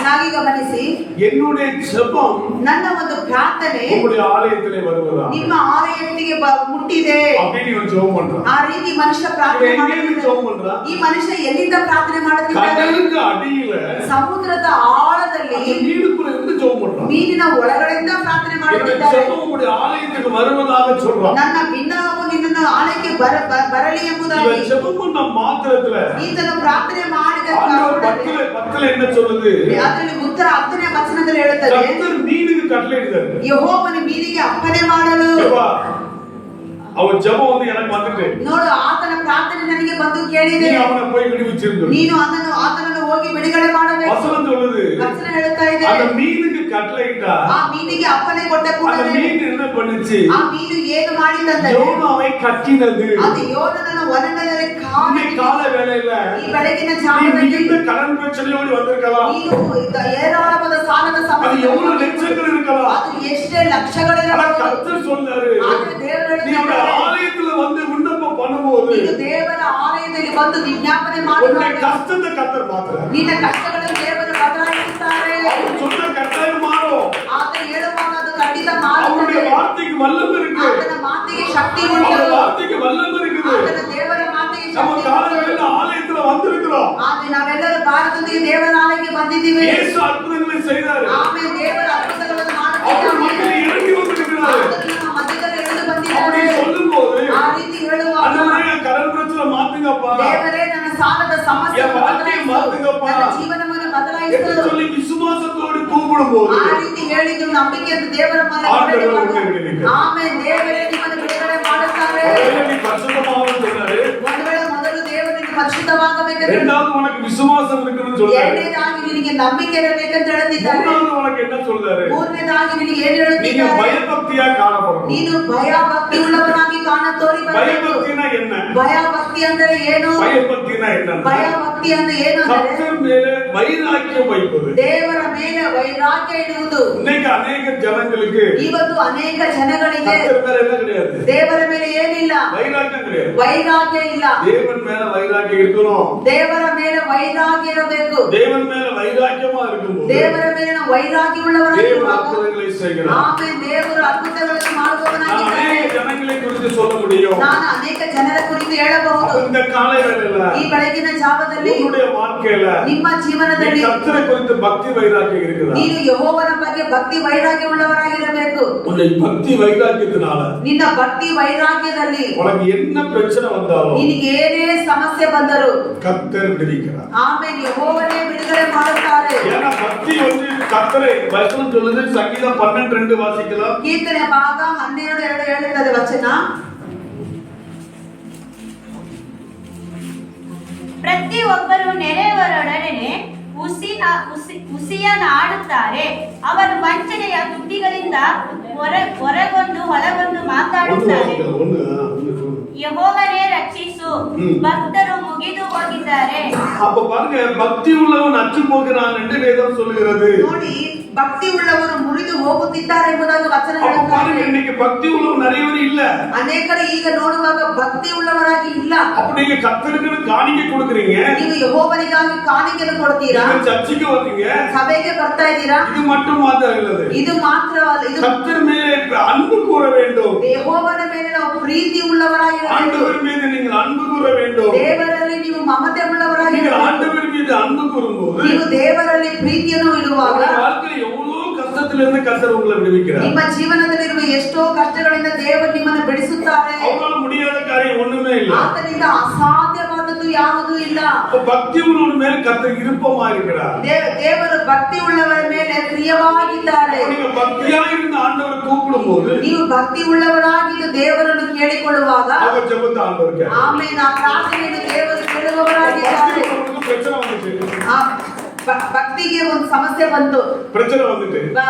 ನಾವೀಗ ಗಮನಿಸಿ, என்னுடைய ஜெபம் ನನ್ನ ಒಂದು ಪ್ರಾರ್ಥನೆ உங்களுடைய ஆலயத்திலே வருவதா, ನಿಮ್ಮ ಆಲಯಕ್ಕೆ ಮುಟ್ಟಿದೆ அப்படி நீ ஜெபம் பண்ற. ಆ ರೀತಿ ಮನುಷ್ಯ ಪ್ರಾರ್ಥನೆ ಮಾಡ್ತಿದ್ದಾನೆ. ಈ ಮನುಷ್ಯ ಎಲ್ಲಿಂದ ಪ್ರಾರ್ಥನೆ ಮಾಡುತ್ತಿದ್ದಾನೆ? கடலுக்கு அடியில ಸಮುದ್ರದ ಆಳದಲ್ಲಿ ನೀರುக்குள்ள இருந்து ஜெபம் பண்ற. ನೀರಿನ ಒಳಗಡೆಯಿಂದ ಪ್ರಾರ್ಥನೆ ಮಾಡುತ್ತಿದ್ದಾನೆ. ஜெபம் உங்களுடைய ஆலயத்துக்கு வருவதாக சொல்றான். ನನ್ನ ಬಿನ್ನಹವು ನಿನ್ನನ್ನು ಆಲಯಕ್ಕೆ ಬರಲಿ ಎಂಬುದಾಗಿ ஜெபம் பண்ண ಮಾತ್ರத்துல ಈತನು ಪ್ರಾರ್ಥನೆ ಮಾಡಿದ பத்துல என்ன சொல்லுது? ಅದರಲ್ಲಿ ಉತ್ತರ 10ನೇ ವಚನದಲ್ಲಿ ಹೇಳುತ್ತದೆ, கர்த்தர் மீனுக்கு கட்டளையிட்டார். ಯೆಹೋವನು ಮೀನಿಗೆ ಅಪ್ಪಣೆ ಮಾಡಲು. அவன் ஜெபம் வந்து எனக்கு வந்துட்டு, ನೋಡು ಆತನ ಪ್ರಾರ್ಥನೆ ನನಗೆ ಬಂದು ಕೇಳಿದೆ, நீ அவனை போய் விடுவிச்சிருந்து, ನೀನು ಆತನನ್ನು ಹೋಗಿ ಬಿಡುಗಡೆ ಮಾಡಬೇಕು. வசனம் சொல்லுது, ವಚನ ಹೇಳುತ್ತಾ ಇದೆ, அந்த மீனுக்கு கட்டளையிட்டா, ಆ ಮೀನಿಗೆ ಅಪ್ಪಣೆ ಕೊಟ್ಟ அந்த ಕೂಡಲೇ மீன் என்ன பண்ணுச்சு? ಆ ಮೀನು ಏನು ಮಾಡಿದಂತೆ, யோனாவை கட்டினது. ಅದು ಯೋನನನ್ನು ಒಣಗಲಲ್ಲಿ கால வேளையில ಈ ಬೆಳಗಿನ நீ ಜಾವದಲ್ಲಿ மிகுந்த கடன் பிரச்சனையோடு வந்திருக்கலாம். ನೀನು ಏರಾಳವಾದ ಸಾಲದ அது ಸಮಸ್ಯೆ, எவ்வளவு லட்சங்கள் இருக்கலாம். ಅದು ಎಷ್ಟೇ ಲಕ್ಷಗಳಿರಬಹುದು. ஆனா கர்த்தர் சொன்னாரு, ಆದ್ರೆ ದೇವರು நீ ಹೇಳಿದ್ದಾರೆ, ஆலயத்துல வந்து விண்ணப்பம் பண்ணும்போது ನೀನು ದೇವರ ಆಲಯದಲ್ಲಿ ಬಂದು ವಿಜ್ಞಾಪನೆ உன்னுடைய ಮಾಡುವಾಗ கஷ்டத்தை கர்த்தர் மாத்துறார். ನಿನ್ನ ಕಷ್ಟಗಳನ್ನು ದೇವರು ಬದಲಾಯಿಸುತ್ತಾರೆ. அவர் சொன்ன கட்டாயம் மாறும். ಆತ ಹೇಳುವಾಗ ಅದು ಖಂಡಿತ அவருடைய ಮಾಡುತ್ತದೆ. வார்த்தைக்கு வல்லமை இருக்கு. ಆತನ ಮಾತಿಗೆ ಶಕ್ತಿ ಉಂಟು. அவருடைய வார்த்தைக்கு வல்லமை இருக்குது. ಆತನ ದೇವರ ಮಾತಿಗೆ நம்ம ಶಕ್ತಿ காலையில ಉಂಟು. ஆலயத்துல வந்திருக்கிறோம். ಆದ್ರೆ ನಾವೆಲ್ಲರೂ ಭಾರತದೊಂದಿಗೆ ದೇವರ ಆಲಯಕ್ಕೆ ಬಂದಿದ್ದೀವಿ. இயேசு அற்புதங்களை செய்தாரு. ಆಮೇಲೆ ದೇವರ ಅದ್ಭುತಗಳನ್ನು அவர் ಮಾಡುತ್ತಿದ್ದಾನೆ. மத்தியில் இறங்கி வந்திருக்கிறாரு. ಆತನು ನಮ್ಮ ಮಧ್ಯದಲ್ಲಿ ಇಳಿದು அப்படி ಬಂದಿದ್ದಾನೆ. சொல்லும்போது ಆ ರೀತಿ ಹೇಳುವಾಗ, அண்ணனே கடன் பிரச்சனை மாத்துங்கப்பா, ದೇವರೇ ನನ್ನ ಸಾಲದ ಸಮಸ್ಯೆ என் வாழ்க்கையை மாத்துங்கப்பா, ನನ್ನ ಜೀವನವನ್ನು என்று ಬದಲಾಯಿಸು. சொல்லி விசுவாசத்தோடு கூப்பிடும் போது ಆ ರೀತಿ ಹೇಳಿದ್ದು ನಂಬಿಕೆಯಿಂದ ದೇವರ ಮೇಲೆ ಆண்டವರು ಬಿಡುಗಡೆ ಬಿಡುಗಡೆ ಮಾಡು. ಆಮೇಲೆ ದೇವರೇ ನಿಮ್ಮನ್ನು ಬಿಡುಗಡೆ ಮಾಡುತ್ತಾರೆ. நீ பரிசுத்தமாகணும் சொன்னாரு. ಒಂದು ವೇಳೆ ಮೊದಲು ದೇವರಿಗೆ ಪರಿಶುದ್ಧವಾಗಬೇಕೆಂದು, இரண்டாவது உனக்கு விசுவாசம் இருக்குன்னு சொல்றாரு. ಎರಡನೇದಾಗಿ ನಿನಗೆ ನಂಬಿಕೆ ಇರಬೇಕೆಂದು ಹೇಳುತ್ತಿದ್ದಾರೆ. மூணாவது உனக்கு என்ன சொல்றாரு? ಮೂರನೇದಾಗಿ ನಿನಗೆ ಏನು நீங்க ಹೇಳುತ್ತಿದ್ದಾರೆ? பயபக்தியா காணப்படணும். ನೀನು ಭಯ ಭಕ್ತಿ ಉಳ್ಳವನಾಗಿ ಕಾಣ ತೋರಿ ಬರಬೇಕು. பயபக்தினா என்ன? ಭಯ ಭಕ್ತಿ ಅಂದ್ರೆ ಏನು? பயபக்தினா என்ன? ಭಯ ಭಕ್ತಿ ಅಂದ್ರೆ ಏನು ಅಂದ್ರೆ கர்த்தர் மேலே வைராக்கியம் வைப்பது. ದೇವರ ಮೇಲೆ ವೈರಾಗ್ಯ ಇಡುವುದು. இன்னைக்கு அநேக ஜனங்களுக்கு ಇವತ್ತು ಅನೇಕ ಜನಗಳಿಗೆ கர்த்தர் மேல என்ன கிடையாது? ದೇವರ ಮೇಲೆ ಏನಿಲ್ಲ, வைராக்கியம் கிடையாது. ವೈರಾಗ್ಯ ಇಲ್ಲ. தேவன் மேல வைராக்கியம் இருக்கணும். ದೇವರ ಮೇಲೆ ವೈರಾಗ್ಯ ಇರಬೇಕು. தேவன் மேல வைராக்கியமா இருக்கும்போது ದೇವರ ಮೇಲೆ ನಾವು ವೈರಾಗ್ಯ ಉಳ್ಳವರಾಗಿ தேவன் அற்புதங்களை செய்கிறார். ಆಮೇಲೆ ದೇವರು ಅದ್ಭುತಗಳನ್ನು நான் ಮಾಡುವವನಾಗಿದ್ದಾನೆ. அநேக ஜனங்களை குறித்து சொல்ல முடியும். ನಾನು ಅನೇಕ ಜನರ ಕುರಿತು ಹೇಳಬಹುದು. இந்த காலை வேளையில ಈ ಬೆಳಗಿನ ಜಾವದಲ್ಲಿ உன்னுடைய வாழ்க்கையில ನಿಮ್ಮ ಜೀವನದಲ್ಲಿ கர்த்தரை குறித்து பக்தி வைராக்கியம் இருக்குதா? ನೀನು ಯೆಹೋವನ ಬಗ್ಗೆ ಭಕ್ತಿ ವೈರಾಗ್ಯ ಉಳ್ಳವರಾಗಿರಬೇಕು. உன்னை பக்தி வைராக்கியத்தினால ನಿನ್ನ ಭಕ್ತಿ ವೈರಾಗ್ಯದಲ್ಲಿ உனக்கு என்ன பிரச்சனை வந்தாலும் ನಿನಗೆ ಏನೇ ಸಮಸ್ಯೆ ಬಂದರೂ கர்த்தர் விடுவிக்கிறார். ಆಮೇಲೆ ಯೆಹೋವನೇ ಬಿಡುಗಡೆ ಮಾಡುತ್ತಾರೆ. ஏன்னா பக்தி வந்து கர்த்தரை வசனம் சொல்லுது. சங்கீதம் 12:2 வாசிக்கலாம். ಕೀರ್ತನೆ ಭಾಗ 12:2 ಹೇಳುತ್ತದೆ ವಚನ. ಪ್ರತಿಯೊಬ್ಬರು ನೆರೆಯವರೊಡನೆ ಉಸಿಯನಾಡುತ್ತಾರೆ. ಅವರು ವಂಚನೆಯ ತುಟಿಗಳಿಂದ ಹೊರಗೊಂದು ಒಳಗೊಂದು ಮಾತಾಡುತ್ತಾರೆ. ಯೆಹೋವನೇ ರಕ್ಷಿಸು, ಭಕ್ತರು ಮುಗಿದು ಹೋಗಿದ್ದಾರೆ. அப்ப பாருங்க, பக்தி உள்ளவன் அற்று போகிறான் என்று வேதம் சொல்லுகிறது. ನೋಡಿ, ಭಕ್ತಿ ಉಳ್ಳವರು ಮುರಿದು ಹೋಗುತ್ತಿದ್ದಾರೆ ಎಂಬುದಾಗಿ ವಚನ அப்ப பாருங்க, ಹೇಳುತ್ತಾರೆ. இன்னைக்கு பக்தி உள்ளவன் நிறைய பேர் இல்ல. ಅನೇಕರು ಈಗ ನೋಡುವಾಗ ಭಕ್ತಿ ಉಳ್ಳವರಾಗಿ ಇಲ್ಲ. அப்ப நீங்க கர்த்தருக்கு காணிக்கை கொடுக்குறீங்க, ನೀವು ಯೆಹೋವನಿಗಾಗಿ ಕಾಣಿಕೆಯನ್ನು ಕೊಡ್ತೀರಾ, நீங்க சர்ச்சுக்கு வர்றீங்க, ಸಭೆಗೆ ಬರ್ತಾ ಇದ್ದೀರಾ. இது மட்டும் மாத்திரம் இல்லது. ಇದು ಮಾತ್ರವಲ್ಲ, ಇದು கர்த்தர் மேலே அன்பு கூற வேண்டும். ಯೆಹೋವನ ಮೇಲೆ ನಾವು ಪ್ರೀತಿ ಉಳ್ಳವರಾಗಿರಬೇಕು. ஆண்டவர் மீது நீங்கள் அன்பு கூற வேண்டும். ದೇವರಲ್ಲಿ ನೀವು ಮಮತೆ நீங்கள் ಉಳ್ಳವರಾಗಿರಬೇಕು. ஆண்டவர் மீது அன்பு கூறும்போது ನೀವು ದೇವರಲ್ಲಿ ಪ್ರೀತಿಯನ್ನು ಇಡುವಾಗ உங்கள் வாழ்க்கையில் எவ்வளவு கஷ்டத்திலிருந்து கர்த்தர் உங்களை விடுவிக்கிறார். ನಿಮ್ಮ ಜೀವನದಲ್ಲಿರುವ ಎಷ್ಟೋ ಕಷ್ಟಗಳಿಂದ ದೇವರು ನಿಮ್ಮನ್ನು ಬಿಡಿಸುತ್ತಾರೆ. அவரால முடியாத காரியம் ஒண்ணுமே இல்ல. ಆತನಿಂದ ಅಸಾಧ್ಯವಾದದ್ದು ಯಾವುದೂ ಇಲ್ಲ. பக்தி உள்ளவன் மேல் கர்த்தர் விருப்பமா இருக்கிறார். ದೇವರು ಭಕ್ತಿ ಉಳ್ಳವರ ಮೇಲೆ ಪ್ರಿಯವಾಗಿದ್ದಾರೆ. நீங்க பக்தியா இருந்த ஆண்டவரை கூப்பிடும்போது ನೀವು ಭಕ್ತಿ ಉಳ್ಳವರಾಗಿದ್ದು ದೇವರನ್ನು ಕೇಳಿಕೊಳ್ಳುವಾಗ அவர் ஜெபத்தை ஆண்டவர் கேட்கிறார். ಆಮೇಲೆ ಆ ಪ್ರಾರ್ಥನೆಯನ್ನು ದೇವರು ಕೇಳುವವರಾಗಿದ್ದಾರೆ. பிரச்சனை வந்துச்சு. ಭಕ್ತಿಗೆ ಒಂದು ಸಮಸ್ಯೆ ಬಂತು. பிரச்சனை வந்துட்டு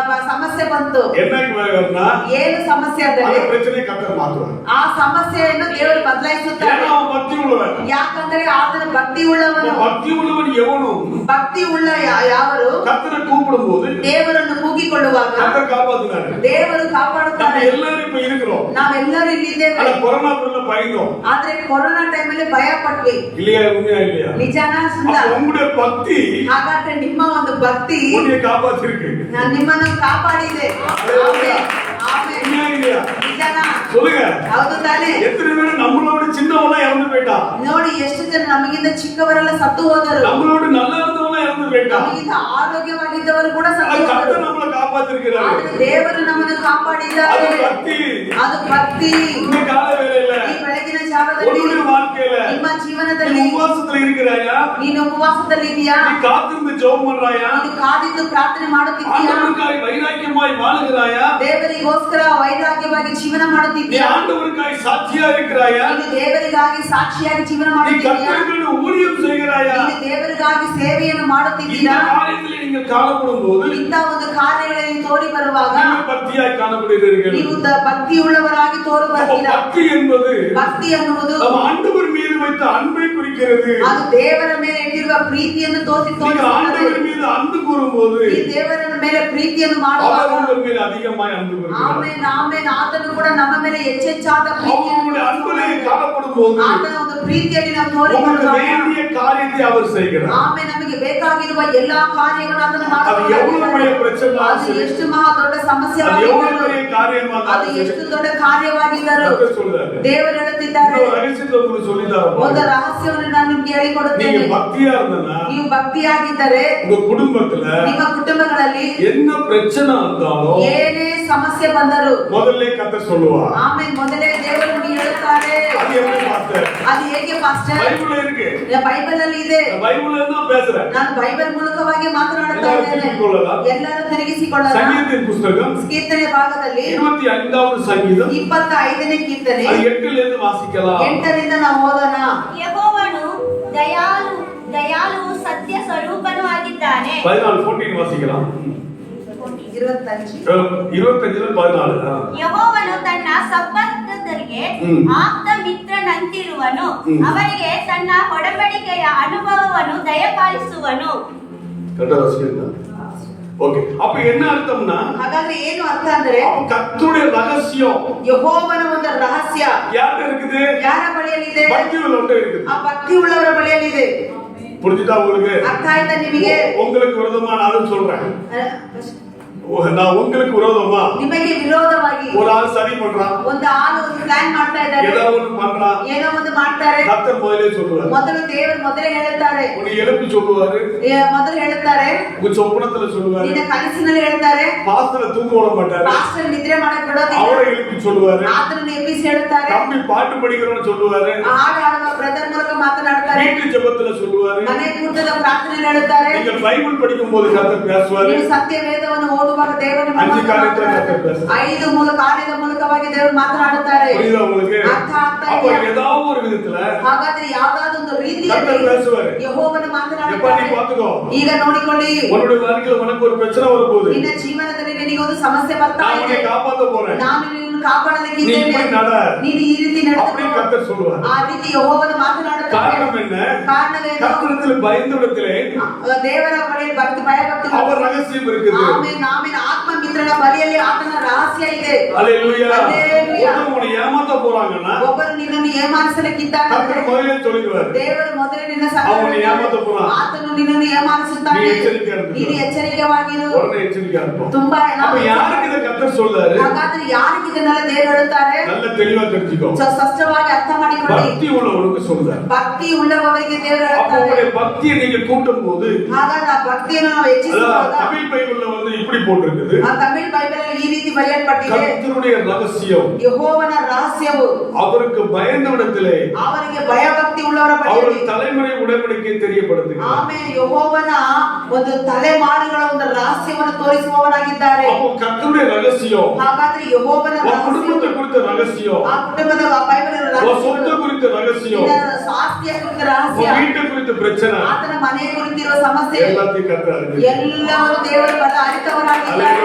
ಸಮಸ್ಯೆ ಬಂತು. என்னன்னா ಏನು ಸಮಸ್ಯೆ ಅಂದರೆ அந்த பிரச்சனை கர்த்தர் மாத்துவார். ಆ ಸಮಸ್ಯೆಯನ್ನು ದೇವರು ಬದಲಾಯಿಸುತ್ತಾರೆ. ஏன்னா அவன் பக்தி உள்ளவன். ಯಾಕಂದ್ರೆ ಆತನ ಭಕ್ತಿ ಉಳ್ಳವನು. பக்தி உள்ளவன் எவனோ ಭಕ್ತಿ ಉಳ್ಳ ಯಾವರು கர்த்தரை கூப்பிடும்போது ದೇವರನ್ನು ಕೂಗಿಕೊಳ್ಳುವಾಗ கர்த்தர் காப்பாத்துனாரு. ದೇವರು ಕಾಪಾಡುತ್ತಾರೆ. நம்ம எல்லாரும் இப்ப இருக்கிறோம். ನಾವೆಲ್ಲರೂ ಇಲ್ಲಿದ್ದೇವೆ. ஆனா கொரோனா பீரியட்ல பயந்தோம். ಆದ್ರೆ ಕೊರೋನಾ ಟೈಮಲ್ಲಿ ಭಯ ಪಟ್ವಿ. இல்லையா? உண்மையா இல்லையா? ನಿಜಾನಾ ಸುಂದರ? உங்களுடைய பக்தி ಹಾಗಾದ್ರೆ ನಿಮ್ಮ ಒಂದು ಭಕ್ತಿ உன்னை காப்பாத்திருக்கு. ನಿಮ್ಮನ್ನು ಕಾಪಾಡಿದೆ. ಆಮೆನ್. ಆಮೆನ್. உண்மையா இல்லையா? ನಿಜಾನಾ? சொல்லுங்க. ಹೌದು ತಾನೇ? எத்தனை பேர் நம்மளோட சின்னவனா இறந்து போயிட்டா? ನೋಡಿ ಎಷ್ಟು ಜನ ನಮಗಿಂತ ಚಿಕ್ಕವರೆಲ್ಲ ಸತ್ತು ಹೋದರು. நம்மளோட நல்லா இருந்தவனா ಇறந்து போயிட்டா? ನಮಗಿಂತ ಆರೋಗ್ಯವಾಗಿದ್ದವರು ಕೂಡ ಸತ್ತು ಹೋದರು. கர்த்தர் நம்மளை காப்பாத்திருக்கிறார். ಆದ್ರೆ ದೇವರು ನಮ್ಮನ್ನು ಕಾಪಾಡಿದ್ದಾರೆ. அது பக்தி. ಅದು ಭಕ್ತಿ. இந்த கால வேளையில ಈ ಬೆಳಗಿನ ಜಾವದಲ್ಲಿ உன்னுடைய வாழ்க்கையில ನಿಮ್ಮ நீ ಜೀವನದಲ್ಲಿ உபவாசத்துல இருக்கிறாயா? ನೀನು ಉಪವಾಸದಲ್ಲಿ ಇದೆಯಾ? நீ காத்திருந்து ஜெபம் பண்றாயா? ನೀನು ಕಾದಿದ್ದು ಪ್ರಾರ್ಥನೆ ಮಾಡುತ್ತಿದ್ದೀಯಾ? ஆண்டவருக்காய் வைராக்கியமாய் வாழுகிறாயா? ದೇವರಿಗೋಸ್ಕರ ವೈರಾಗ್ಯವಾಗಿ ಜೀವನ நீ ಮಾಡುತ್ತಿದ್ದೀಯಾ? ஆண்டவருக்காய் சாட்சியா இருக்கிறாயா? ನೀನು ದೇವರಿಗಾಗಿ ಸಾಕ್ಷಿಯಾಗಿ ಜೀವನ நீ ಮಾಡುತ್ತಿದ್ದೀಯಾ? கர்த்தருக்கு ஊழியம் செய்கிறாயா? ನೀನು ದೇವರಿಗಾಗಿ ಸೇವೆಯನ್ನು இந்த ಮಾಡುತ್ತಿದ್ದೀರಾ? காரியத்தில் நீங்கள் காணப்படும் போது ಇಂಥ ಒಂದು ಕಾರ್ಯಗಳಲ್ಲಿ ತೋರಿ ಬರುವಾಗ நீங்கள் பக்தியாய் காணப்படுகிறீர்கள். ನೀವು ಭಕ್ತಿ ಉಳ್ಳವರಾಗಿ ತೋರು அப்ப ಬರ್ತೀರಾ. பக்தி என்பது ಭಕ್ತಿ ಅನ್ನುವುದು நம்ம ஆண்டவர் மீது வைத்த அன்பை குறிக்கிறது. ಅದು ದೇವರ ಮೇಲೆ ಇಟ್ಟಿರುವ ಪ್ರೀತಿಯನ್ನು நீங்கள் ತೋರಿಸುತ್ತದೆ. ஆண்டவர் மீது அன்பு கூறும்போது ಈ ದೇವರ ಮೇಲೆ ಪ್ರೀತಿಯನ್ನು அவர் ಮಾಡುವಾಗ உங்கள் மீது அதிகமாய் அன்பு கூறுகிறார். ಆಮೇಲೆ ಆಮೇಲೆ ಆತನು ಕೂಡ ನಮ್ಮ ಮೇಲೆ ಹೆಚ್ಚೆಚ್ಚಾದ ಪ್ರೀತಿಯನ್ನು அவருடைய அன்பிலே காணப்படும் போது ಆತನ ಒಂದು ಪ್ರೀತಿಯಲ್ಲಿ ನಾವು ತೋರಿ உங்களுக்கு ಬರುವಾಗ வேண்டிய காரியத்தை அவர் செய்கிறார். ಆಮೇಲೆ ನಮಗೆ ಬೇಕಾಗಿರುವ ಎಲ್ಲಾ ಕಾರ್ಯಗಳನ್ನು ಆತನು அது எவ்வளவு பெரிய ಮಾಡುತ್ತಾನೆ. பிரச்சனை ಅದು ಎಷ್ಟು ಮಹಾ ದೊಡ್ಡ ಸಮಸ್ಯೆ அது எவ்வளவு பெரிய காரியமா ಅದು ಎಷ್ಟು ದೊಡ್ಡ ಕಾರ್ಯವಾಗಿದ್ದರು கர்த்தர் சொல்றாரு. ದೇವರು ಹೇಳುತ್ತಿದ್ದಾರೆ. இந்த ரகசியத்தை உங்களுக்கு சொல்லி ಒಂದು தரேன். ರಹಸ್ಯವನ್ನು ನಾನು ನಿಮ್ಗೆ ಹೇಳಿಕೊಡುತ್ತೇನೆ. நீங்க பக்தியா இருந்தனா ನೀವು ಭಕ್ತಿಯಾಗಿದ್ದರೆ உங்க குடும்பத்துல ನಿಮ್ಮ ಕುಟುಂಬಗಳಲ್ಲಿ என்ன பிரச்சனை வந்தாலும் ಏನೇ ಸಮಸ್ಯೆ ಬಂದರು முதல்ல கர்த்தர் சொல்லுவார். ಆಮೇಲೆ ಮೊದಲೇ ದೇವರು ನಮಗೆ ಹೇಳುತ್ತಾರೆ. அது எப்படி பாஸ்டர்? ಅದು ಹೇಗೆ ಪಾಸ್ಟರ್? பைபிள்ல இருக்கு. ಬೈಬಲ್ ಅಲ್ಲಿ ಇದೆ. பைபிள்ல தான் பேசுறேன். ನಾನು ಬೈಬಲ್ ಮೂಲಕವಾಗಿ ಮಾತನಾಡುತ್ತಾ எல்லாரும் ಇದ್ದೇನೆ. ತಿಳ್ಕೊಳ್ಳೋಣ. ಎಲ್ಲರೂ ತಿರುಗಿಸಿಕೊಳ್ಳೋಣ. சங்கீதத்தின் புஸ்தகம் ಕೀರ್ತನೆ ಭಾಗದಲ್ಲಿ 25வது சங்கீதம் 25ನೇ ಕೀರ್ತನೆ அது 8ல இருந்து வாசிக்கலாம். 8ರಿಂದ ನಾವು ಓದೋಣ. ಯೆಹೋವನು ದಯಾಳುವು ಸತ್ಯ ಸ್ವರೂಪನೂ ಆಗಿದ್ದಾನೆ. 14 வாசிக்கலாம். 25ல 14. ಯೆಹೋವನು ತನ್ನ ಸಬ್ಬತ್ತರಿಗೆ ಆಪ್ತ ಮಿತ್ರನಂತಿರುವನು. ಅವರಿಗೆ ತನ್ನ ಒಡಂಬಡಿಕೆಯ ಅನುಭವವನ್ನು ದಯಪಾಲಿಸುವನು. கரெக்டா வாசிக்கிறீங்களா? ஓகே. அப்ப என்ன அர்த்தம்னா ಹಾಗಾದ್ರೆ ಏನು ಅರ್ಥ ಅಂದ್ರೆ கர்த்தருடைய ரகசியம் ಯೆಹೋವನ ಒಂದು ರಹಸ್ಯ யார்கிட்ட இருக்குது? ಯಾರ ಬಳಿಯಲ್ಲಿದೆ? பக்தி உள்ளவங்க இருக்குது. ಆ ಭಕ್ತಿ ಉಳ್ಳವರ ಬಳಿಯಲ್ಲಿದೆ. புரிஞ்சுதா உங்களுக்கு? ಅರ್ಥ ಆಯ್ತಾ ನಿಮಗೆ? உங்களுக்கு விரோதமா நான் சொல்றேன். நான் உங்களுக்கு விரோதமா ನಿಮಗೆ ವಿರೋಧವಾಗಿ ஒரு ஆள் சரி பண்றான். ಒಂದು ಆಳು ಒಂದು ಪ್ಲಾನ್ ಮಾಡ್ತಾ ಇದ್ದಾರೆ. ஏதோ ஒண்ணு பண்றான். ಏನೋ ಒಂದು ಮಾಡ್ತಾರೆ. கர்த்தர் முதல்ல சொல்லுவார். ಮೊದಲು ದೇವರು ಮೊದಲೇ ಹೇಳುತ್ತಾರೆ. உன்னை எழுப்பி சொல்லுவாரு. ಮೊದಲು ಹೇಳುತ್ತಾರೆ. உங்க சொப்பனத்துல சொல்லுவாரு. ನಿನ್ನ ಕನಸಿನಲ್ಲಿ ಹೇಳ್ತಾರೆ. பாஸ்டர் தூங்க விட மாட்டாரு. ಪಾಸ್ಟರ್ ನಿದ್ರೆ ಮಾಡಕ್ ಬಿಡೋದಿಲ್ಲ. அவரை எழுப்பி சொல்லுவாரு. ಆತನನ್ನು ಎಬ್ಬಿಸಿ ಹೇಳ್ತಾರೆ. தம்பி பாட்டு படிக்கிறவன்னு சொல்லுவாரு. ಹಾಡು ಹಾಡುವ ಬ್ರದರ್ ಮೂಲಕ ಮಾತನಾಡ್ತಾರೆ. வீட்டு ஜெபத்துல சொல்லுவாரு. ಮನೆ ಕೂಟದ ಪ್ರಾರ್ಥನೆಯಲ್ಲಿ ಹೇಳುತ್ತಾರೆ. நீங்க பைபிள் படிக்கும் போது கர்த்தர் பேசுவாரு. ನೀವು ಸತ್ಯ ವೇದವನ್ನು ಓದುವಾಗ ದೇವರು ನಿಮ್ಮ 5 காரியத்துல கர்த்தர் பேசுவாரு. 5 ಮೂಲ ಕಾರ್ಯದ ಮೂಲಕವಾಗಿ ದೇವರು ಮಾತನಾಡುತ್ತಾರೆ. புரியுதா உங்களுக்கு? ಅರ್ಥ ಆಗ್ತಾ அப்ப ಇದೆಯಾ? ஏதாவது ஒரு விதத்துல ಹಾಗಾದ್ರೆ ಯಾವ್ದಾದ್ರು ಒಂದು ರೀತಿಯಲ್ಲಿ கர்த்தர் பேசுவாரு. ಯೆಹೋವನು எப்ப ಮಾತನಾಡುತ್ತಾರೆ. நீ பாத்துக்கோ. ಈಗ ನೋಡಿಕೊಳ್ಳಿ. உன்னுடைய வாழ்க்கையில உனக்கு ஒரு பிரச்சனை வரப்போகுது. ನಿನ್ನ ಜೀವನದಲ್ಲಿ ನಿನಗೆ ಒಂದು ಸಮಸ್ಯೆ ಬರ್ತಾ நான் ಇದೆ. உன்னை காப்பாத்த போறேன். ನಾನು ನಿನ್ನನ್ನು நீ ಕಾಪಾಡಲಿಕ್ಕಿದ್ದೇನೆ. இப்படி நட. ನೀನು ಈ ರೀತಿ அப்படி ನಡೆದು கர்த்தர் சொல்லுவார். ಆ ರೀತಿ ಯೆಹೋವನು ಮಾತನಾಡುತ್ತಾರೆ. காரணம் என்ன? ಕಾರಣವೇನು? கர்த்தரிடத்தில் பயந்தவிடத்திலே ದೇವರ ಬಳಿಯಲ್ಲಿ ಭಕ್ತಿ ಭಯಭಕ್ತಿ அவர் ரகசியம் இருக்குது. ಆಮೇಲೆ ಆತ್ಮ ಮಿತ್ರನ ಬಳಿಯಲ್ಲಿ ಆತನ ರಹಸ್ಯ ಇದೆ. அல்லேலூயா. அல்லேலூயா. ஒருத்தர் உன்னை ஏமாத்த போறாங்கன்னா ಒಬ್ಬರು ನಿನ್ನನ್ನು ಏಮಾರಿಸಲಿಕ್ಕಿದ್ದಾನೆ. கர்த்தர் முதல்ல சொல்லிடுவார். ದೇವರು ಮೊದಲೇ ನಿನ್ನ ಅವನು ಏಮಾತ ಪುನಃ. ಆತನು ನಿನ್ನನ್ನು ಏಮಾರಿಸುತ್ತಾನೆ. ನೀ ಎಚ್ಚರಿಕೆ ಇರು. ನೀನು ಎಚ್ಚರಿಕೆವಾಗಿರು. உடனே எச்சரிக்கையா இருப்போம். ತುಂಬಾ அப்ப யாருக்கு இத கர்த்தர் சொல்றாரு? ಹಾಗಾದ್ರೆ ಯಾರಿಗೆ ಇದನ್ನ ಇದನ್ನೆಲ್ಲ ದೇವರು ಹೇಳುತ್ತಾರೆ. நல்ல தெளிவா தெரிஞ்சுக்கோ. ಸ್ಪಷ್ಟವಾಗಿ ಅರ್ಥ ಮಾಡಿಕೊಳ್ಳಿ. பக்தி உள்ளவனுக்கு சொல்றார். ಭಕ್ತಿ ಉಳ್ಳವರಿಗೆ ದೇವರು அப்ப ಹೇಳುತ್ತಾರೆ. உங்களுடைய பக்தியை நீங்க கூட்டும் போது ಹಾಗಾದ್ರೆ ಆ ಭಕ್ತಿಯನ್ನು ನಾವು ಹೆಚ್ಚಿಸುವಾಗ தமிழ் பைபிள்ல வந்து இப்படி போட்டிருக்குது. ಆ ತಮಿಳ್ ಬೈಬಲ್ ಅಲ್ಲಿ ಈ ರೀತಿ ಬರೆಯಲ್ಪಟ್ಟಿದೆ. கர்த்தருடைய ரகசியம் ಯೆಹೋವನ ರಹಸ್ಯವು அவருக்கு பயந்தவனிடத்திலே ಅವರಿಗೆ ಭಯಭಕ್ತಿ ಉಳ್ಳವರ அவர் ಬಳಿಯಲ್ಲಿ தலைமுறை ಉಡன்பಡಿಕೆ தெரியப்படுத்துகிறார். ಆಮೇಲೆ ಯೆಹೋವನ ಒಂದು ತಲೆಮಾರುಗಳ ಒಂದು ರಹಸ್ಯವನ್ನು ತೋರಿಸುವವನಾಗಿದ್ದಾರೆ. அப்போ கர்த்தருடைய ரகசியம் ಹಾಗಾದ್ರೆ ಯೆಹೋವನ உன் குடும்பத்தை குறித்த ரகசியம், ಆ ಕುಟುಂಬದ ಬೈಬಲ್ உன் சொந்த குறித்த ரகசியம், ಆಸ್ತಿಯ ಕುರಿತ ರಹಸ್ಯ, உன் வீட்டை குறித்த பிரச்சனை ಆತನ ಮನೆಯ ಕುರಿತಿರುವ ಸಮಸ್ಯೆ எல்லாத்தையும் கர்த்தர் அறிந்திருக்கிறார். ಎಲ್ಲರೂ ದೇವರ ಬಲ ಅರಿತವರಾಗಿದ್ದಾರೆ.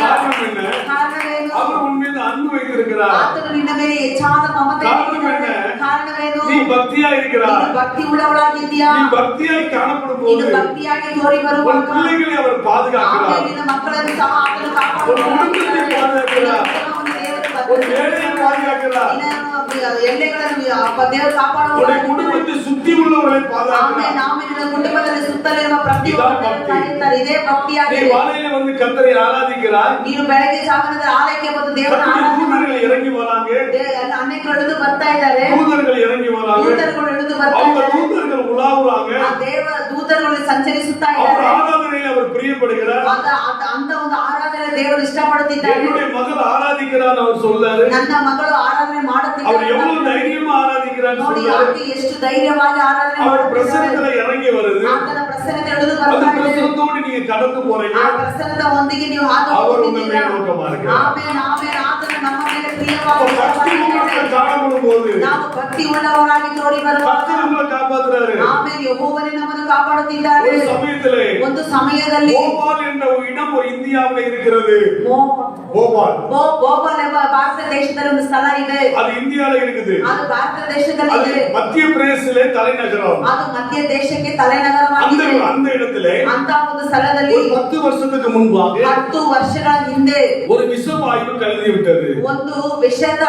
காரணம் என்ன? ಕಾರಣವೇನು? அவர் உன் மீது அன்பு வைத்திருக்கிறார். ಆತನು ನಿನ್ನ ಮೇಲೆ ಹೆಚ್ಚಾದ ಮಮತೆ ಕಾರಣವೇನು? ಕಾರಣವೇನು? நீ பக்தியா இருக்கிறார். ನೀನು ಭಕ್ತಿ ಉಳ್ಳವಳಾಗಿದ್ದೀಯಾ? நீ பக்தியாய் காணப்படும் ನೀನು போது ಭಕ್ತಿಯಾಗಿ ತೋರಿ உன் ಬರುವಾಗ பிள்ளைகளை அவர் பாதுகாக்கிறார். ಆಮೇಲೆ ನಿನ್ನ ಮಕ್ಕಳನ್ನು ಸಹ ಆತನು உன் ಕಾಪಾಡುತ್ತಾನೆ. குடும்பத்தை பாதுகாக்கிறார். உன் வேலையை பாதுகாக்கிறார். ಎಲ್ಲೆಗಳನ್ನು ದೇವರು ಕಾಪಾಡುವ உன்னுடைய குடும்பத்தை சுத்தி உள்ளவர்களை பாதுகாக்கிறார். ನಿನ್ನ ಕುಟುಂಬದಲ್ಲಿ ಸುತ್ತಲಿರುವ ಪ್ರತಿಯೊಬ್ಬರನ್ನು ಕಾಯುತ್ತಾರೆ. ಇದೇ நீ ಭಕ್ತಿಯಾಗಿದೆ. வாழையில வந்து கர்த்தரை ஆராதிக்கிறாய். ನೀನು ಬೆಳಗ್ಗೆ ಜಾವನದ ಆಲಯಕ್ಕೆ ಬಂದು ದೇವರ தூதர்கள் இறங்கி வராங்க. ಅನೇಕರು ಇಳಿದು ಬರ್ತಾ ಇದ್ದಾರೆ. தூதர்கள் இறங்கி வராங்க. ದೂತರುಗಳು ಇಳಿದು ಬರ್ತಾ அவங்க ಇದ್ದಾರೆ. தூதர்கள் உலாவுறாங்க. ಆ ದೇವರ ದೂತರುಗಳು ಸಂಚರಿಸುತ್ತಾ அவர் ಇದ್ದಾರೆ. ஆராதனையில் அவர் பிரியப்படுகிறார். ಅಂತ ಒಂದು ಆರಾಧನೆ ದೇವರು ಇಷ್ಟಪಡುತ್ತಿದ್ದಾರೆ. என்னுடைய மகள் ஆராதிக்கிறார் அவர் சொல்றாரு. ನನ್ನ ಮಗಳು ಆರಾಧನೆ அவர் ಮಾಡುತ್ತಿದ್ದಾರೆ. எவ்வளவு தைரியமா ஆராதிக்கிறார் ನೋಡಿ சொல்றாரு. ಆಕೆ ಎಷ್ಟು ಧೈರ್ಯವಾಗಿ ಆರಾಧನೆ அவர் ಮಾಡುತ್ತಿದ್ದಾರೆ. பிரசன்னத்துல இறங்கி வருது. ಆತನ ಪ್ರಸನ್ನತೆ ಇಳಿದು அந்த ಬರ್ತಾ ಇದೆ. பிரசன்னத்தோடு நீங்க கடந்து போறீங்க. ಆ ಪ್ರಸನ್ನದ ಒಂದಿಗೆ ನೀವು ಹಾದು அவர் உங்க ಹೋಗುತ್ತೀರಾ. மேல் நோக்கமா இருக்கிறார். ಆಮೇಲೆ ಆತನ ನಮ್ಮ ಮೇಲೆ அப்ப ಪ್ರಿಯವಾಗಿ பக்தி உள்ளவர்களை காணப்படும் போது ನಾವು ಭಕ್ತಿ ಉಳ್ಳವರಾಗಿ ತೋರಿ ಬರುವಾಗ கர்த்தர் உங்களை காப்பாத்துறாரு. ಆಮೇಲೆ ಯೆಹೋವನೇ ನಮ್ಮನ್ನು ಕಾಪಾಡುತ್ತಿದ್ದಾರೆ. ஒரு சமயத்திலே ಒಂದು ಸಮಯದಲ್ಲಿ போபால் என்ற ஒரு இடம் ஒரு இந்தியாவில் இருக்கிறது. போபால் ಬೋಬಲ್ ಎಂಬ ಭಾರತ ದೇಶದಲ್ಲಿ ಒಂದು ಸ್ಥಳ ಇದೆ. அது இந்தியால இருக்குது. ಅದು ಭಾರತ ದೇಶದಲ್ಲಿ அது ಇದೆ. மத்திய பிரதேசத்திலே தலைநகரம். ಅದು ಮಧ್ಯ ದೇಶಕ್ಕೆ ತಲೆನಗರವಾಗಿದೆ. அந்த இடத்திலே ಅಂತ ಒಂದು ಸ್ಥಳದಲ್ಲಿ ஒரு 10 வருஷத்துக்கு முன்பாக 10 ವರ್ಷಗಳ ಹಿಂದೆ ஒரு விஷவாயு கலந்து விட்டது. ಒಂದು ವಿಷದ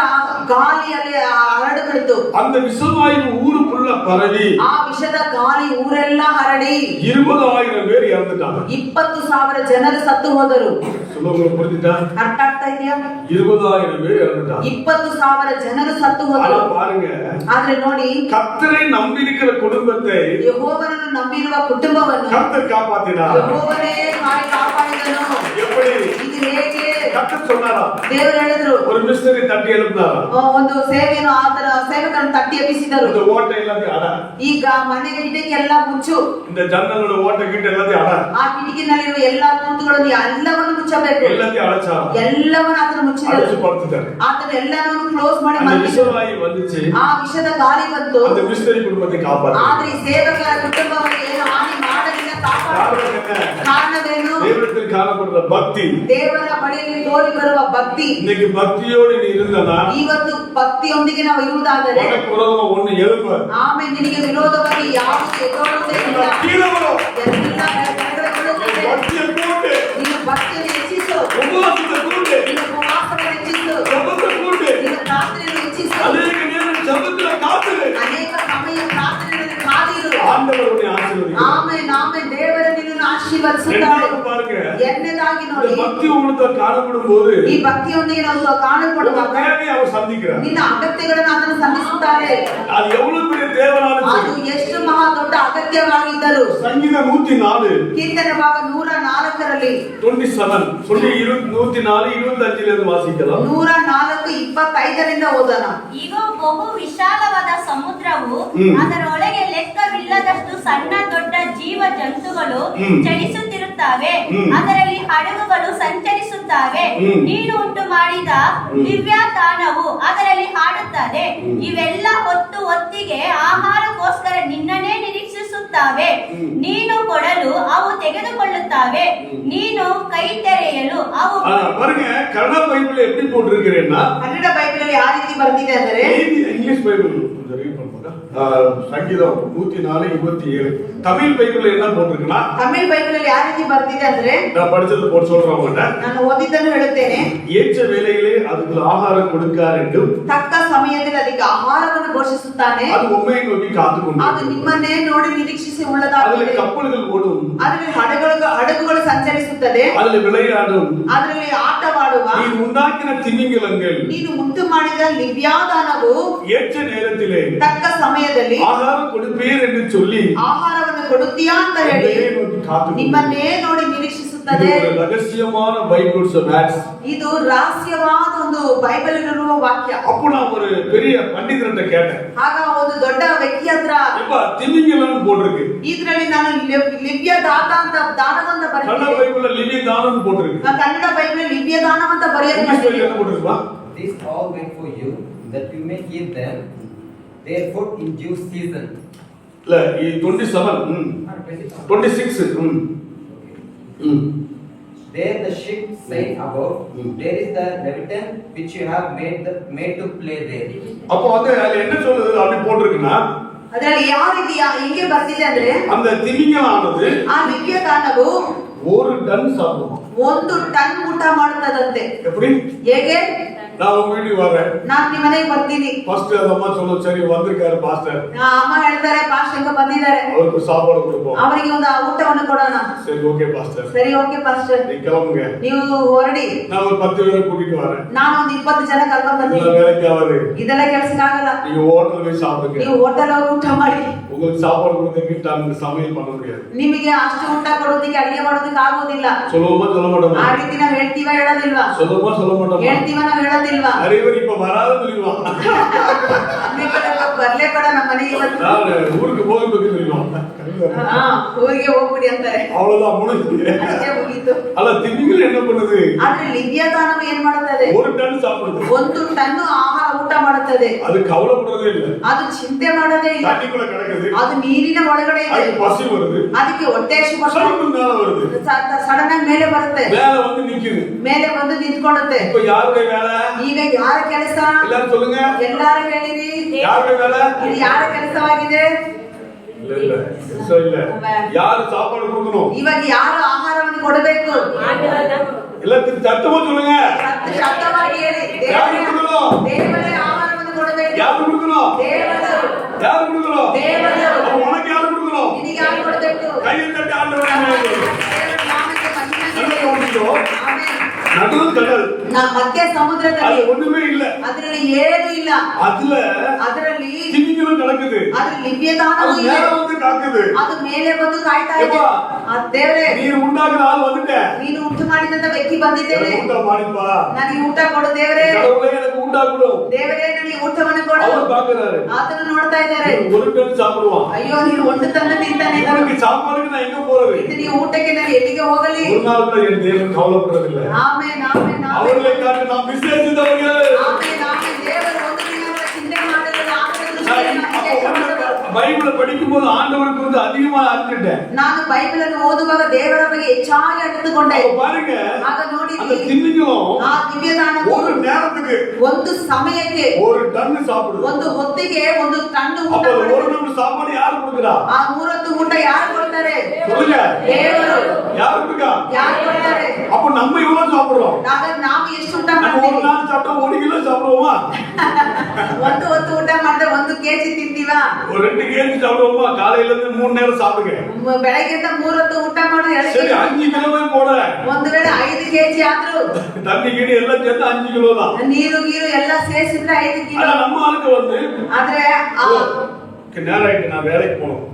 ಗಾಳಿಯಲ್ಲಿ ಹರಡಿಬಿಡ್ತು. அந்த விஷவாயு ஊருக்குள்ள பரவி ಆ ವಿಷದ ಗಾಳಿ ಊರೆಲ್ಲ ಹರಡಿ 20,000 பேர் இறந்துட்டாங்க. 20,000 ಜನರು ಸತ್ತು ಹೋದರು. சொல்லுங்க புரிஞ்சுதா? ಅರ್ಥ ಆಗ್ತಾ ಇದೆಯಾ? 20,000 பேர் இறந்துட்டாங்க. 20,000 ಜನರು ಸತ್ತು ஆனா ಹೋದರು. பாருங்க, ಆದ್ರೆ ನೋಡಿ கர்த்தரை நம்பி இருக்கிற குடும்பத்தை ಯೆಹೋವನನ್ನು ನಂಬಿರುವ ಕುಟುಂಬವನ್ನು கர்த்தர் காப்பாத்தினார். ಯೆಹೋವನೇ ಕಾಪಾಡಿದನು. எப்படி? ಇದು ಹೇಗೆ? கர்த்தர் சொன்னாரா? ದೇವರು ಹೇಳಿದ್ರು. ஒரு மிஸ்டரி தட்டி எழுப்பினாரா? ಒಂದು ಸೇವೆಯನ್ನು ಆತನ ಸೇವಕರನ್ನು ತಟ್ಟಿ ಎಬ್ಬಿಸಿದರು. இந்த ஓட்டை எல்லாத்தையும் அட, ಈಗ ಮನೆ ಕಿಟಕಿಯೆಲ್ಲ ಮುಚ್ಚು. இந்த ஜன்னலோட ஓட்டை கிட்ட எல்லாத்தையும் அட, ಆ ಕಿಟಕಿನಲ್ಲಿರುವ ಎಲ್ಲಾ ತೂತುಗಳನ್ನು ಎಲ್ಲವನ್ನು ಮುಚ್ಚಬೇಕು. எல்லாத்தையும் அடைச்சாரா? ಎಲ್ಲವನ್ನು ಆತನ ಮುಚ್ಚಿದರು. அடைச்சு படுத்துட்டாரு. ಆತನ ಎಲ್ಲವನ್ನು ಕ್ಲೋಸ್ ಮಾಡಿ அந்த ಮಲಗಿಸಿದರು. விஷவாயு வந்துச்சு. ಆ ವಿಷದ ಗಾಳಿ ಬಂತು. அந்த மிஸ்டரி குடும்பத்தை காப்பாத்து. ಆದ್ರೆ ಈ ಸೇವಕರ ಕುಟುಂಬವನ್ನು ಏನು ಹಾನಿ ಮಾಡಲಿಲ್ಲ, ಕಾಪಾಡಿದರು. ಕಾರಣವೇನು? தேவனிடத்தில் காணப்படுற பக்தி. ದೇವರ ಬಳಿಯಲ್ಲಿ ತೋರಿ ಬರುವ ಭಕ್ತಿ. இன்னைக்கு பக்தியோடு நீ இருந்தனா ಇವತ್ತು ಭಕ್ತಿಯೊಂದಿಗೆ ನಾವು ಇರುವುದಾದರೆ உனக்கு விரோதமா ஒண்ணு எழுப்ப ಆಮೇಲೆ ನಿನಗೆ ವಿರೋಧವಾಗಿ ಯಾವುದು ಎದುರುವುದೇ ಇಲ್ಲ. கீழே வரும். ಎಲ್ಲ ಕೆಳಗಡೆ ಬೀಳುತ್ತದೆ. பக்தியை போட்டு ನೀನು ಭಕ್ತಿಯನ್ನು ಹೆಚ್ಚಿಸು. உபவாசத்தை கூட்டு, ನೀನು ಉಪವಾಸವನ್ನು ಹೆಚ್ಚಿಸು. ஜெபத்தை கூட்டு, ನೀನು ಪ್ರಾರ್ಥನೆಯನ್ನು ಹೆಚ್ಚಿಸು. அநேக நேரம் ஜெபத்துல காத்துரு. ಅನೇಕ ಸಮಯ ಪ್ರಾರ್ಥನೆಯಲ್ಲಿ ಕಾದಿರು. ஆண்டவர் உன்னை ஆசீர்வதிக்கிறார். ಆಮೇಲೆ ದೇವರ ನಿನ್ನನ್ನು ಆಶೀರ್ವದಿಸುತ್ತಾರೆ. ரெண்டாவது பாருங்க, ಎರಡನೇದಾಗಿ இந்த ನೋಡಿ, பக்தி உங்களுக்கு காணப்படும் போது ಈ ಭಕ್ತಿಯೊಂದಿಗೆ ನಾವು உங்க ಕಾಣப்படுವಾಗ தேவையை அவர் சந்திக்கிறார். ನಿನ್ನ ಅಗತ್ಯಗಳನ್ನು ಅದನ್ನು ಸಂಧಿಸುತ್ತಾರೆ. அது எவ்வளவு பெரிய தேவனாலும் ಅದು சரி. ಎಷ್ಟು ಮಹಾ ದೊಡ್ಡ ಅಗತ್ಯವಾಗಿದ್ದರು. சங்கீதம் 104 ಕೀರ್ತನೆ ಭಾಗ 104ರಲ್ಲಿ 27 சொல்லி 104 25 இருந்து வாசிக்கலாம். 104 25ರಿಂದ ಓದೋಣ. ಈಗ ಬಹು ವಿಶಾಲವಾದ ಸಮುದ್ರವು ಅದರೊಳಗೆ ಲೆಕ್ಕವಿಲ್ಲದಷ್ಟು ಸಣ್ಣ ದೊಡ್ಡ ಜೀವ ಜಂತುಗಳು ಚಲಿಸುತ್ತಿರುತ್ತವೆ. ಅದರಲ್ಲಿ ಹಡಗುಗಳು ಸಂಚರಿಸುತ್ತವೆ. ನೀನು ಉಂಟು ಮಾಡಿದ ದಿವ್ಯಾತಾಣವು ಅದರಲ್ಲಿ ಹಾಡುತ್ತದೆ. ಇವೆಲ್ಲ ಹೊತ್ತಿಗೆ ಆಹಾರಕ್ಕೋಸ್ಕರ ನಿನ್ನನ್ನೇ ನಿರೀಕ್ಷಿಸುತ್ತವೆ. ನೀನು ಕೊಡಲು ಅವು ತೆಗೆದುಕೊಳ್ಳುತ್ತವೆ. ನೀನು ಕೈ ತೆರೆಯಲು ಅವು. பாருங்க, கன்னட பைபிள் எப்படி போட்டிருக்கிறேன்னா ಕನ್ನಡ ಬೈಬಲ್ ಅಲ್ಲಿ ಯಾವ ರೀತಿ ಬರ್ತಿದೆ ಅಂದರೆ இங்கிலீஷ் பைபிள் கொஞ்சம் ரீட் பண்ணுங்க. சங்கீதம் 104:27. தமிழ் பைபிள்ல என்ன போட்டிருக்குன்னா, ತಮಿಳ್ ಬೈಬಲ್ ಯಾವ ರೀತಿ ಬರ್ತಿದೆ ಅಂದ್ರೆ, நான் படிச்சது போட்டு சொல்றேன் உங்கள்ட்ட. ನಾನು ಓದಿದ್ದನ್ನು ಹೇಳುತ್ತೇನೆ. ஏற்ற வேளையிலே அதுக்கு ஆகாரம் கொடுக்கார் என்றும், ತಕ್ಕ ಸಮಯದಲ್ಲಿ ಅದಕ್ಕೆ ಆಹಾರವನ್ನು ಘೋಷಿಸುತ್ತಾನೆ. அது உண்மையை நோக்கி ಅದು காத்துக்கொண்டு, ನಿಮ್ಮನ್ನೇ ನೋಡಿ ನಿರೀಕ್ಷಿಸಿ அதுல ಉಳ್ಳದಾಗಿದೆ. கப்பல்கள் ஓடும், ಅದರಲ್ಲಿ ಹಡಗುಗಳು ಸಂಚರಿಸುತ್ತದೆ, அதுல விளையாடும். ಅದರಲ್ಲಿ ಆಟವಾಡುವ, நீ உண்டாக்கின திமிங்கலங்கள் ನೀನು ಉಂಟು ಮಾಡಿದ ಲಿವ್ಯಾದಾನವು ஏற்ற நேரத்திலே ತಕ್ಕ ಸಮಯದಲ್ಲಿ ஆகாரம் கொடுப்பீர் என்று சொல்லி ಆಹಾರವನ್ನು ಕೊಡುತ್ತೀಯಾ ಅಂತ ಹೇಳಿ உண்மையை நோக்கி காத்துக்கொண்டு. ನಿಮ್ಮನ್ನೇ ನೋಡಿ இது ನಿರೀಕ್ಷಿಸುತ್ತದೆ. ஒரு ரகசியமான பைபிள் வேர்ட்ஸ். ಇದು ರಹಸ್ಯವಾದ ಒಂದು ಬೈಬಲ್ ಇರುವ ವಾಕ್ಯ. அப்போ நான் ஒரு பெரிய பண்டிதர்கிட்ட கேட்டேன், ಆಗ ಒಂದು ದೊಡ್ಡ ವ್ಯಕ್ತಿ ಹತ್ರ இப்ப திமிங்கலம் போட்டிருக்கு, ಇದ್ರಲ್ಲಿ ನಾನು ಲಿವ್ಯ ದಾತ ಅಂತ ದಾನವಂತ கன்னட ಬರೆದಿದ್ದೇನೆ. பைபிள்ல லிவி தானம் போட்டிருக்கு, ಕನ್ನಡ ಬೈಬಲ್ ಲಿವ್ಯ ದಾನ ಅಂತ ಬರೆಯೋದು இங்கிலீஷ் பைபிள்ல என்ன போட்டிருக்குப்பா? This all meant for you, that you may give them their food in due season. இல்ல 27 26 There the ship sail above. There is the leviathan which you have made to play there. அப்போ வந்து அதுல என்ன சொல்லுது அப்படி போட்டிருக்குன்னா, ಅದರಲ್ಲಿ ಯಾವ ರೀತಿ ಹೆಂಗೆ ಬರ್ತಿದೆ ಅಂದ್ರೆ, அந்த திமிங்கலானது ಆ ಲಿವ್ಯ ದಾನವು 1 டன் சாப்பிடுமா. 1 ಟನ್ ಊಟ ಮಾಡುತ್ತದಂತೆ. எப்படி? ಹೇಗೆ? நான் உங்க வீட்டுக்கு வரேன், ನಾನು ನಿಮ್ಮ ಮನೆಗೆ ಬರ್ತೀನಿ. ஃபர்ஸ்ட் அந்த அம்மா சொல்லும், சரி வந்திருக்காரு பாஸ்டர், ಅಮ್ಮ ಹೇಳ್ತಾರೆ, ಪಾಸ್ಟ್ ಹೆಂಗ ಬಂದಿದ್ದಾರೆ, அவருக்கு சாப்பாடு கொடுப்போம். ಅವರಿಗೆ ಒಂದು ಊಟವನ್ನು ಕೊಡೋಣ. சரி ஓகே பாஸ்டர், ಸರಿ, ಓಕೆ ಪಾಸ್ಟರ್, நீ கிளம்புங்க, ನೀವು ಹೊರಡಿ, நான் ஒரு 10 பேரை கூட்டிட்டு வரேன். ನಾನು ಒಂದು 20 ಜನ ಕರ್ಕೊಂಡ್ இந்த ಬರ್ತೀನಿ. வேலைக்கு ஆகாது, ಇದೆಲ್ಲ ಕೆಲ್ಸಕ್ಕಾಗಲ್ಲ. நீங்க ஹோட்டல் போய் சாப்பிடுங்க. ನೀವು ಹೋಟೆಲ್ ಹೋಗಿ ಊಟ ಮಾಡಿ. உங்களுக்கு சாப்பாடு கொடுத்ததுக்கு டன் சமையல் பண்ண முடியாது. ನಿಮಗೆ ಅಷ್ಟು ಊಟ ಕೊಡೋದಕ್ಕೆ, ಅಡಿಗೆ ಮಾಡೋದಕ್ಕೆ ಆಗೋದಿಲ್ಲ. சொல்லுவோமா சொல்ல மாட்டோமா? ಆ ರೀತಿ ನಾವ್ ಹೇಳ್ತೀವ ಹೇಳೋದಿಲ್ವಾ? சொல்லுவோமா சொல்ல மாட்டோமா? ಹೇಳ್ತೀವ ನಾವ್ ಹೇಳೋದಿಲ್ವಾ? நிறைய பேர் இப்ப வராதுன்னு சொல்லிடுவான். ಬರ್ಲೇ ಬೇಡ ನಮ್ಮ ಮನೆಗೆ ಇವತ್ತು. நான் ஊருக்கு போகிறதுக்கு சொல்லிடுவான். ಊರಿಗೆ ಹೋಗ್ಬಿಡಿ ಅಂತಾರೆ. அவ்வளவுதான் முடிஞ்சு. ಅಷ್ಟೇ ಮುಗೀತು. ಅಲ್ಲ திமிங்கல் என்ன பண்ணுது? ಆದ್ರೆ ಲಿವ್ಯ ದಾನವು ಏನ್ ಮಾಡುತ್ತದೆ? 1 டன் சாப்பிடுது. 1 ಟನ್ ಆಹಾರ ಊಟ ಮಾಡುತ್ತದೆ. அது கவலைப்படுறதே இல்ல. ಅದು ಚಿಂತೆ ಮಾಡೋದೇ ಇಲ್ಲ. தண்ணிக்குள்ள கிடக்குது, ಅದು ನೀರಿನ ಒಳಗಡೆ ಇದೆ. அதுக்கு பசி வருது, ಅದಕ್ಕೆ ಹೊಟ್ಟೆ ಹಸಿವು சடுக்கு மேல வருது, ಸಡನ್ ಆಗಿ ಮೇಲೆ ಬರುತ್ತೆ, மேல வந்து நிக்குது. ಮೇಲೆ ಬಂದು ನಿಂತ್ಕೊಳ್ಳುತ್ತೆ. இப்ப யாருடைய வேலை? ಈಗ ಯಾರ ಕೆಲಸ? எல்லாரும் சொல்லுங்க, ಎಲ್ಲಾರು ಹೇಳಿರಿ, யாருடைய வேலை? ಇದು ಯಾರ ಕೆಲಸವಾಗಿದೆ? இல்ல இல்ல ಕೆಲಸ இல்ல. யாரு சாப்பாடு கொடுக்கணும்? ಇವಾಗ ಯಾರು ಆಹಾರವನ್ನು ಕೊಡಬೇಕು? எல்லாத்துக்கும் சத்தமா சொல்லுங்க, ಶಬ್ದವಾಗಿ ಹೇಳಿ. ಯಾರು கொடுக்கணும்? ದೇವರೇ ಆಹಾರವನ್ನು ಕೊಡಬೇಕು. யாரு கொடுக்கணும்? ದೇವರು. யாரு கொடுக்கணும்? ದೇವರು. அப்ப உனக்கு யாரு கொடுக்கணும்? ನಿನಗೆ ಯಾರು ಕೊಡಬೇಕು? கையை தட்டி ஆண்டவரே ದೇವರ ನಾಮಕ್ಕೆ ಮಹಿಮೆ நல்ல ಕೊಡು. ஓடிட்டோம். ಆಮೆನ್. நடுவு கடல், ಮಧ್ಯ அது ಸಮುದ್ರದಲ್ಲಿ ஒண்ணுமே இல்ல, ಅದರಲ್ಲಿ ಏನು ಇಲ್ಲ. அதுல ಅದರಲ್ಲಿ திமிங்கலம் கிடக்குது, ಅದ್ರ ಲಿವ್ಯದಾನವೂ அது ಇದೆ. மேல வந்து காக்குது. ಅದು ಮೇಲೆ ಬಂದು ಕಾಯ್ತಾ ಇದೆ. ಯಪ್ಪಾ. ದೇವರೇ, நீர் உண்டாக்குற ஆள் வந்துட்டேன், ನೀನು ಉಂಟು ಮಾಡಿದಂತ ವ್ಯಕ್ತಿ ಬಂದಿದ್ದೇನೆ, எனக்கு ஊட்ட ಮಾಡಿப்பா, ನನಗೆ ಊಟ ಕೊಡು ದೇವರೇ. கடவுளே எனக்கு உண்டாக்கணும். ದೇವರೇ, ನನಗೆ ಊಟವನ್ನು ಕೊಡು. அவர் பாக்குறாரு, ಆತನು ನೋಡ್ತಾ ಇದ್ದಾರೆ. நீ 1 டன் சாப்பிடுவான், ಅಯ್ಯೋ, ನೀನು ಒಂದು ತಂದು ತಿಂತಾನೆ. உனக்கு சாப்பாடுக்கு நான் எங்க போறது? ಇದು ನೀವು ಊಟಕ್ಕೆ ನಾನು ಎಲ್ಲಿಗೆ ಹೋಗಲಿ? ஒரு நாள் கூட என் தேவன் கவலைப்படுறதில்லை. Amen, amen, amen. அவர்களை காட்டு நாம் விசேஷித்தவர்கள். Amen, amen. ದೇವರು ಒಂದು ದಿನ ಚಿಂತೆ ಮಾಡಿದರೆ ಆತನ நான் ದೃಷ್ಟಿಯಲ್ಲಿ ನಾವು அப்போ ವಿಶೇಷ வந்து ಮಾಡೋದು. பைபிளை படிக்கும் போது ஆண்டவருக்கு வந்து அதிகமா அறிஞ்சிட்டேன். ನಾನು ಬೈಬಲ್ ಅನ್ನು ಓದುವಾಗ ದೇವರ ಬಗ್ಗೆ ಹೆಚ್ಚಾಗಿ ಅರಿತುಕೊಂಡೆ. அப்ப பாருங்க, ಆಗ அந்த ನೋಡಿದ್ವಿ, திமிங்கலம் ಆ ದಿವ್ಯದಾನವು ஒரு நேரத்துக்கு ಒಂದು ಸಮಯಕ್ಕೆ, 1 டன் சாப்பிடுது. ಒಂದು ಹೊತ್ತಿಗೆ 1 ಟನ್ ಊಟ அப்ப ಮಾಡುತ್ತೆ. 1 டன் சாப்பாடு யாரு கொடுக்குறா? ಆ 3 ಹೊತ್ತು ಊಟ ಯಾರು ಕೊಡ್ತಾರೆ? சொல்லுங்க, ದೇವರು. யாரு கொடுக்கா? ಯಾರು ಕೊಡ್ತಾರೆ? அப்ப நம்ம எவ்வளவு சாப்பிடுறோம்? ಹಾಗಾದ್ರೆ ನಾವು ಎಷ್ಟು ಊಟ நம்ம ஒரு ಮಾಡ್ತೀವಿ? நாள் சாப்பிட்டா 1 கிலோ சாப்பிடுவோமா? ಒಂದು ಹೊತ್ತು ಊಟ ಮಾಡಿದ್ರೆ 1 kg ತಿಂತೀವಾ? ஒரு 2 கேஜி சாப்பிடுவோமா? காலையில இருந்து 3 நேரம் சாப்பிடுங்க. ಬೆಳಗ್ಗೆಯಿಂದ 3 ಹೊತ್ತು ಊಟ ಮಾಡಿ சரி 5 கிலோவே போட, ಒಂದು ವೇಳೆ 5 kg ಆದ್ರೂ தண்ணி கிணி எல்லாம் சேர்த்து 5 கிலோ தான். ನೀರು ಗೀರು ಎಲ್ಲ ಸೇರಿಸಿದ್ರೆ 5 ஆனா ಕಿಲೋ. நம்ம ஆளுக்கு வந்து ಆದ್ರೆ நேரம் ஆயிட்டு, நான் வேலைக்கு போகணும்,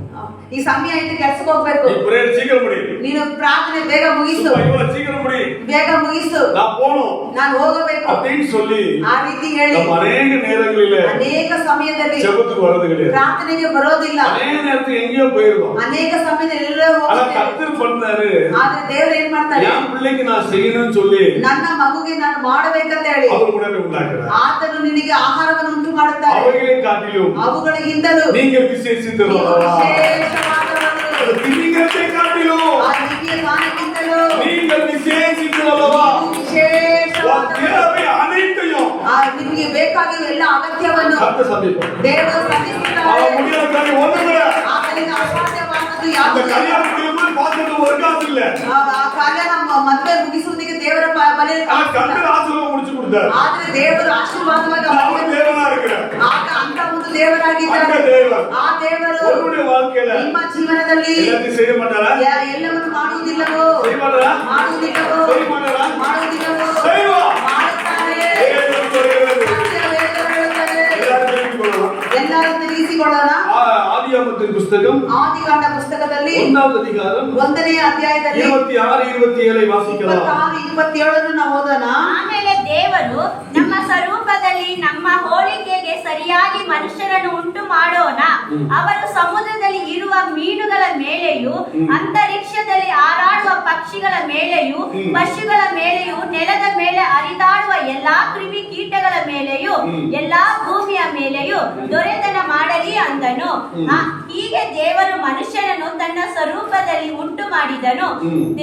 ಈ ಸಮಯ ಆಯ್ತು, ಕೆಲ್ಸಕ್ಕೆ ಹೋಗ್ಬೇಕು, நீ பிரேயர் சீக்கிரம் முடி, ನೀನು ಪ್ರಾರ್ಥನೆ ಬೇಗ ಮುಗಿಸು, இவ்வளவு சீக்கிரம் முடி, ಬೇಗ ಮುಗಿಸು, நான் போகணும் ನಾನು ಹೋಗಬೇಕು அப்படின்னு சொல்லி ಆ ರೀತಿ ಹೇಳಿ நம்ம ಅನೇಕ நேரங்களில ಅನೇಕ ಸಮಯದಲ್ಲಿ ஜெபத்துக்கு வர்றது கிடையாது. ಪ್ರಾರ್ಥನೆಗೆ ಬರೋದಿಲ್ಲ. அநேக நேரத்துக்கு எங்கேயோ போயிருக்கோம். ಅನೇಕ ಸಮಯದಲ್ಲಿ ಎಲ್ಲರೂ ஆனா ಹೋಗ್ತಾರೆ. கர்த்தர் பண்ணாரு, ಆದ್ರೆ ದೇವರು ಏನ್ ಮಾಡ್ತಾರೆ? என் பிள்ளைக்கு நான் செய்யணும்னு சொல்லி ನನ್ನ ಮಗುಗೆ ನಾನು ಮಾಡಬೇಕಂತ ಹೇಳಿ அவர் கூட உண்டாக்குறார். ಆತನು ನಿನಗೆ ಆಹಾರವನ್ನು ಉಂಟು ಮಾಡುತ್ತಾರೆ. அவைகளை காட்டிலும் ಅವುಗಳಿಗಿಂತಲೂ நீங்கள் விசேஷித்தரோ, ವಿಶೇಷವಾದವರು. திமிங்கலத்தை காட்டிலும் ಆ ದಿವ್ಯ ದಾನಕ್ಕಿಂತಲೂ நீங்கள் விசேஷித்தரல்லவா? ವಿಶೇಷವಾದವರು. தேவை அனைத்தையும் ಆ ನಿಮಗೆ ಬೇಕಾಗಿರುವ ಎಲ್ಲ ಅಗತ್ಯವನ್ನು கர்த்தர் சந்திப்பார். ದೇವರು அவன் ಸಲ್ಲಿಸುತ್ತಾರೆ. முடியாத காரியம் ஒண்ணுமில்ல. ಆತನಿಗೆ ಅಸಾಧ್ಯವಾದದ್ದು அந்த ಯಾವುದೂ கல்யாணத்துக்கு போய் பார்த்துட்டு ஒரு காசு இல்ல. ಆ ಕಾರ್ಯ ನಮ್ಮ ಮದುವೆ ಮುಗಿಸುವುದಕ್ಕೆ ದೇವರ ಬಳಿಯಲ್ಲಿ ஆனா கர்த்தர் ஆசீர்வாதம் முடிச்சு கொடுத்தார். ಆದ್ರೆ ದೇವರು ಆಶೀರ್ವಾದವಾಗಿ அவர் தேவனா இருக்கிறார். ಅಂತ ಒಂದು ದೇವರಾಗಿದ್ದಾರೆ. அந்த தேவன் ಆ ದೇವರು உன்னுடைய வாழ்க்கையில ನಿಮ್ಮ ಜೀವನದಲ್ಲಿ எல்லாத்தையும் செய்ய மாட்டாரா? ಎಲ್ಲವನ್ನು ಮಾಡುವುದಿಲ್ಲವೋ செய்ய மாட்டாரா? ಮಾಡುವುದಿಲ್ಲವೋ செய்ய மாட்டாரா? ಮಾಡುವುದಿಲ್ಲವೋ செய்வா. ಮಾಡುತ್ತಾರೆ. தேவன் சொல்கிறது. ವೇದಗಳು ಹೇಳುತ್ತದೆ. எல்லாரும் தெரிஞ்சுக்கொள்ளலாம். ಎಲ್ಲರೂ ತಿಳಿಸಿಕೊಳ್ಳೋಣ. ஆதியாகமத்தின் புஸ்தகம் ಆದಿಕಾಂಡ ಪುಸ್ತಕದಲ್ಲಿ 1வது அதிகாரம் 1ನೇ ಅಧ್ಯಾಯದಲ್ಲಿ 26 27 ವಾಸಿக்கலாம். 26 27 ನಾವು ಓದೋಣ. ಆಮೇಲೆ ದೇವರು ನಮ್ಮ ಸ್ವರೂಪದಲ್ಲಿ ನಮ್ಮ ಹೋಲಿಕೆಗೆ ಸರಿಯಾಗಿ ಮನುಷ್ಯರನ್ನು ಉಂಟು ಮಾಡೋಣ. ಅವರು ಸಮುದ್ರದಲ್ಲಿ ಇರುವ ಮೀನುಗಳ ಮೇಲೆಯೂ ಅಂತರಿಕ್ಷದಲ್ಲಿ ಹಾರಾಡುವ ಪಕ್ಷಿಗಳ ಮೇಲೆಯೂ ಪಶುಗಳ ಮೇಲೆಯೂ ನೆಲದ ಮೇಲೆ ಹರಿದಾಡುವ ಎಲ್ಲಾ ಕ್ರಿಮಿ ಕೀಟಗಳ ಮೇಲೆಯೂ ಎಲ್ಲಾ ಭೂಮಿಯ ಮೇಲೆಯೂ ದೊರೆತನ ಮಾಡಲಿ ಅಂದನು. ಹೀಗೆ ದೇವರು ಮನುಷ್ಯನನ್ನು ತನ್ನ ಸ್ವರೂಪದಲ್ಲಿ ಉಂಟು ಮಾಡಿದನು.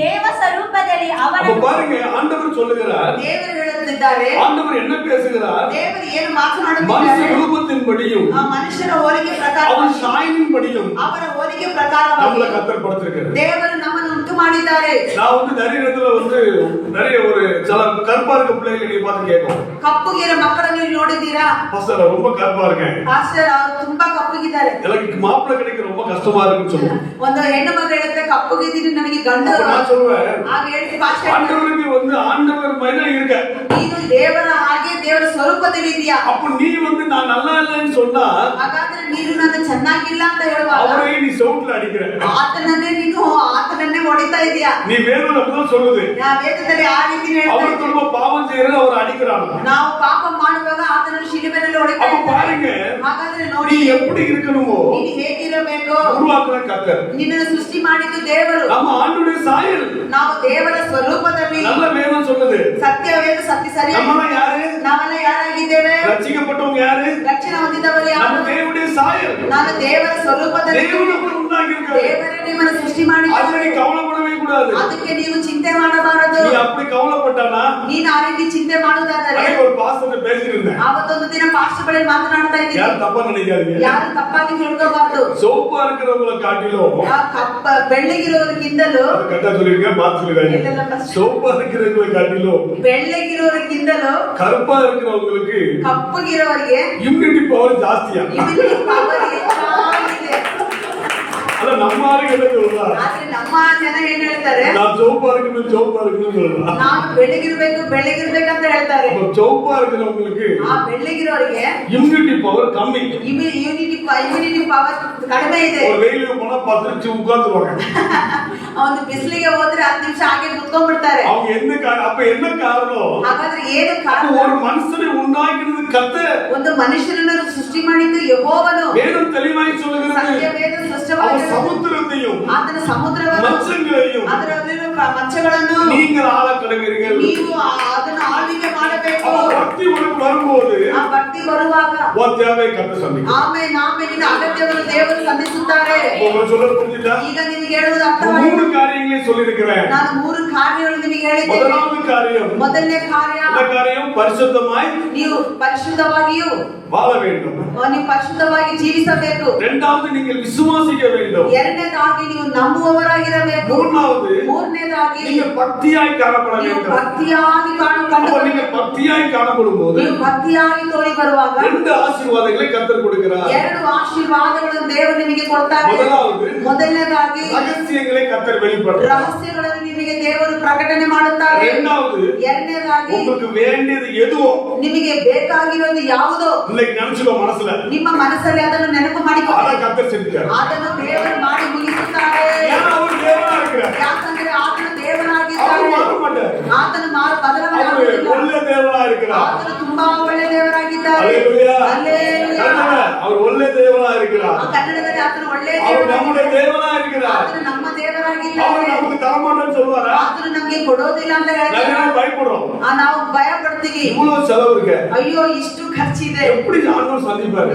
ದೇವ ಸ್ವರೂಪದಲ್ಲಿ அப்ப ಅವರನ್ನು பாருங்க, ஆண்டவர் சொல்லுகிறார். ದೇವರು ಹೇಳುತ್ತಿದ್ದಾರೆ. ஆண்டவர் என்ன பேசுகிறார்? ದೇವರು ಏನು மனுஷ ಮಾತನಾಡುತ್ತಿದ್ದಾರೆ? ரூபத்தின்படியும் ಆ ಮನುಷ್ಯನ ಹೋಲಿಕೆ ಪ್ರಕಾರ அவன் சாயலின்படியும் ಅವರ ಹೋಲಿಕೆ நம்மள ಪ್ರಕಾರವಾಗಿ கர்த்தர் படுத்திருக்கிறார். ದೇವರು ನಮ್ಮನ್ನು ಉಂಟು ಮಾಡಿದ್ದಾರೆ. நான் நிறைய இடத்துல நிறைய ஒரு சில கருப்பா இருக்க பிள்ளைகளை நீ பார்த்து கேட்கும். ಕಪ್ಪುಗಿರ ಮಕ್ಕಳನ್ನು ನೀವು ನೋಡಿದ್ದೀರಾ? பாஸ்டர் ரொம்ப கருப்பா இருக்கேன், ಪಾಸ್ಟರ್ ಅವರು ತುಂಬಾ ಕಪ್ಪುಗಿದ್ದಾರೆ. எனக்கு மாப்பிள்ளை கிடைக்க ரொம்ப கஷ்டமா இருக்குன்னு சொல்லுவோம். ಒಂದು ಹೆಣ್ಣು ಮಗ ಹೇಳುತ್ತೆ ಕಪ್ಪುಗಿದ್ದೀನಿ ನನಗೆ ಗಂಡ. அப்ப நான் சொல்லுவேன், ಆಗ ಹೇಳ್ತಿ ಪಾಸ್ಟರ್ ஆண்டவருக்கு ஆண்டவர் மைனா இருக்க, ನೀನು ದೇವರ ಹಾಗೆ ದೇವರ ಸ್ವರೂಪದಲ್ಲಿ ಇದೆಯಾ? அப்ப நீ நான் நல்லா இல்லைன்னு சொன்னா ಹಾಗಾದ್ರೆ ನೀನು ನನ್ನ ಚೆನ್ನಾಗಿಲ್ಲ ಅಂತ ಹೇಳುವಾಗ அவரே நீ சவுட்ல அடிக்கிற. ಆತನನ್ನೇ ಹೊಡಿತಾ ಇದೆಯಾ? நீ வேதம் அப்படிதான் சொல்லுது. ವೇದದಲ್ಲಿ ಆ ರೀತಿ ಹೇಳ್ತಾ அவர் ಇದೆ. ரொம்ப பாவம் செய்யறது அவர் அடிக்கிறாங்க. ನಾವು ಪಾಪ ಮಾಡುವಾಗ ಆತನನ್ನು ಶಿಲುಬೆಯಲ್ಲಿ ಹೊಡಿತಾ அப்ப ಇದ್ದಾರೆ. பாருங்க, ಹಾಗಾದ್ರೆ நீ ನೋಡಿ எப்படி இருக்கணுமோ ನೀನು ಹೇಗಿರಬೇಕು? உருவாக்குற கர்த்தர். ನಿನ್ನನ್ನು ಸೃಷ್ಟಿ ಮಾಡಿದ್ದು ದೇವರು. நம்ம ஆண்டுடைய சாயல். ನಾವು ದೇವರ ಸ್ವರೂಪದಲ್ಲಿ நல்ல வேதம் சொல்லுது. ಸತ್ಯವೇದ ಸತ್ಯ ಸರಿ. நம்மலாம் யாரு? ನಾವೆಲ್ಲ ಯಾರಾಗಿದ್ದೇವೆ? ரட்சிக்கப்பட்டவங்க யாரு? ರಕ್ಷಣೆ ಹೊಂದಿದವರು ಯಾರು? நம்ம தேவனுடைய சாயல். ನಾನು ದೇವರ ಸ್ವರೂಪದಲ್ಲಿ தேவன் நம்மளை உண்டாக்கி இருக்காரு. ದೇವರೇ ನಿಮ್ಮನ್ನು ಸೃಷ್ಟಿ அதுல ಮಾಡಿದ್ದಾರೆ. நீ கவலைப்படவே கூடாது. ಅದಕ್ಕೆ ನೀವು ಚಿಂತೆ ಮಾಡಬಾರದು. நீ அப்படி கவலைப்பட்டானா, ನೀನು ಆ ರೀತಿ ಚಿಂತೆ ಮಾಡುವುದಾದರೆ அன்னைக்கு ஒரு பாஸ்டர் பேசியிருந்தேன். ಆವತ್ತೊಂದು ದಿನ ಪಾಸ್ಟರ್ ಬಳಿ ಮಾತನಾಡ್ತಾ ಇದ್ದೀನಿ. யாரும் தப்பா நினைக்காதீங்க. ಯಾರು ತಪ್ಪಾಗಿ ತಿಳ್ಕೋಬಾರ್ದು. சோப்பா இருக்கிறவங்களை காட்டிலும் ಆ ಬೆಳ್ಳಗಿರೋರಿಗಿಂತಲೂ அது கரெக்டா சொல்லிருக்கேன், பார்த்து சொல்லிருக்காங்க. இல்ல, first. சோப்பா இருக்கிறவங்களை காட்டிலும் ಬೆಳ್ಳಗಿರೋರಿಗಿಂತಲೂ கருப்பா இருக்கிறவங்களுக்கு ಕಪ್ಪಗಿರೋರಿಗೆ இம்யூனிಟಿ பவர் ஜாஸ்தியா. immunity power ಹೆಚ್ಚಾಗಿದೆ. அத நம்ம ஆளுங்க என்ன சொல்றா? ಆದ್ರೆ ನಮ್ಮ ಜನ ಏನ್ ಹೇಳ್ತಾರೆ? நான் சோப்பா இருக்கணும் சொல்றா. ನಾವು ಬೆಳ್ಳಗಿರ್ಬೇಕಂತ ಹೇಳ್ತಾರೆ. அப்ப சோப்பா இருக்கிறவங்களுக்கு ಆ ಬೆಳ್ಳಗಿರೋರಿಗೆ இம்யூனிಟಿ பவர் கம்மி. ಇಮ್ಯುನಿಟಿ ಪವರ್ ಕಡಿಮೆ ಇದೆ. ஒரு வெயிலுக்கு போனா 10 நிமிஷம் உட்கார்ந்துருவாங்க. ಒಂದು ಬಿಸಿಲಿಗೆ ಹೋದ್ರೆ 10 ನಿಮಿಷ ಹಾಗೆ ಕುತ್ಕೊಂಡ್ಬಿಡ್ತಾರೆ. அவங்க அப்ப என்ன காரணம்? ಹಾಗಾದ್ರೆ ಏನು அப்ப ಕಾರಣ? ஒரு மனுஷனை உண்டாக்கினது கர்த்தர். ಒಂದು ಮನುಷ್ಯನನ್ನು ಸೃಷ್ಟಿ ಮಾಡಿದ್ದು ಯೆಹೋವನು. வேதம் தெளிவாய் சொல்லுகிறது. ಸತ್ಯವೇದ அவர் ಸ್ಪಷ್ಟವಾಗಿ சமுத்திரத்தையும் ಆತನ ಸಮುದ್ರವನ್ನು மச்சங்களையும் ಅದರಲ್ಲಿರುವ ಮಚ್ಚಗಳನ್ನು நீங்கள் ஆள கடவீர்கள். ನೀವು ಅದನ್ನು ಆಳ್ವಿಕೆ ಮಾಡಬೇಕು. அப்ப பக்தி உனக்கு வரும்போது ಆ ಭಕ್ತಿ ಬರುವಾಗ உன் தேவை கர்த்தர் சந்திக்கும். ಆಮೇಲೆ ನಿನ್ನ ಅಗತ್ಯವನ್ನು ದೇವರು ಸಂಧಿಸುತ್ತಾರೆ. உங்களுக்கு சொல்ல புரிஞ்சுதா? ಈಗ ನಿಮಗೆ ಹೇಳುವುದು ಅರ್ಥವಾಯಿತು. 3 காரியங்களை சொல்லியிருக்கிறேன். ನಾನು 3 ಕಾರ್ಯಗಳು ನಿಮಗೆ ಹೇಳಿದ್ದೇನೆ. முதலாவது காரியம், ಮೊದಲನೇ ಕಾರ್ಯ, இந்த காரியம் பரிசுத்தமாய் ನೀವು ಪರಿಶುದ್ಧವಾಗಿಯೂ வாழ வேண்டும். ನೀವು ಪರಿಶುದ್ಧವಾಗಿ ಜೀವಿಸಬೇಕು. இரண்டாவது, நீங்கள் விசுவாசிக்க வேண்டும். ಎರಡನೇದಾಗಿ ನೀವು ನಂಬುವವರಾಗಿರಬೇಕು. ಮೂರನೇದಾಗಿ நீங்க பக்தியாய் காணப்பட ನೀವು வேண்டும். ಭಕ್ತಿಯಾಗಿ அப்ப நீங்க பக்தியாய் காணப்படும் போது ನೀವು ಭಕ್ತಿಯಾಗಿ ತೋರಿ ಬರುವಾಗ 2 ஆசீர்வாதங்களை கர்த்தர் கொடுக்கிறார். 2 ಆಶೀರ್ವಾದಗಳನ್ನು ದೇವರು ನಿಮಗೆ ಕೊಡ್ತಾರೆ. ಮೊದಲನೇದಾಗಿ ரகசியங்களை கர்த்தர் வெளிப்படுத்துகிறார். ರಹಸ್ಯಗಳನ್ನು ನಿಮಗೆ ದೇವರು ಪ್ರಕಟಣೆ ಮಾಡುತ್ತಾರೆ. ಎರಡನೇದಾಗಿ உங்களுக்கு வேண்டியது எதுவோ, ನಿಮಗೆ ಬೇಕಾಗಿರೋದು ಯಾವುದೋ இன்னைக்கு நினைச்சுக்கோ மனசுல, ನಿಮ್ಮ ಮನಸ್ಸಲ್ಲಿ ಅದನ್ನು ನೆನಪು அத ಮಾಡಿಕೊಳ್ಳಿ. கர்த்தர் செஞ்சார். ಅದನ್ನು ದೇವರು ಮಾಡಿ ಮುಗಿಸುತ್ತಾರೆ. ஏன்னா அவர் தேவனா இருக்கிறார். ಯಾಕಂದ್ರೆ ಆತನು அவர் ದೇವರಾಗಿದ್ದಾನೆ. மாற மாட்டார். ಆತನು அவர் ಬದಲಾವಣೆ ஒல்ல தேவனா இருக்கிறார். ಆತನು ತುಂಬಾ ಒಳ್ಳೆ ದೇವರಾಗಿದ್ದಾರೆ. அல்லேலூயா. அல்லேಲೂಯಾ. அவர் ஒல்ல தேவனா இருக்கிறார். ಕನ್ನಡದಲ್ಲಿ ಆತನು ಒಳ್ಳೆ அவர் நம்முடைய ದೇವರಾಗಿದ್ದಾನೆ. தேவனா இருக்கிறார். ಆತನು ನಮ್ಮ ದೇವರಾಗಿದ್ದಾನೆ. ದೇವರಾಗಿದ್ದಾರೆ. நமக்கு தரமாட்டேன்னு சொல்லுவாரா? ಆದ್ರೂ ನಮ್ಗೆ ಕೊಡೋದಿಲ್ಲ ಅಂತ ಹೇಳ್ತಾರೆ. நிறைய பயப்படுறோம். ನಾವು ಭಯ ಪಡ್ತೀವಿ. இவ்வளவு செலவு இருக்கு. ಅಯ್ಯೋ ಇಷ್ಟು ಖರ್ಚಿದೆ. எப்படி ஆண்டவர் சந்திப்பாரு?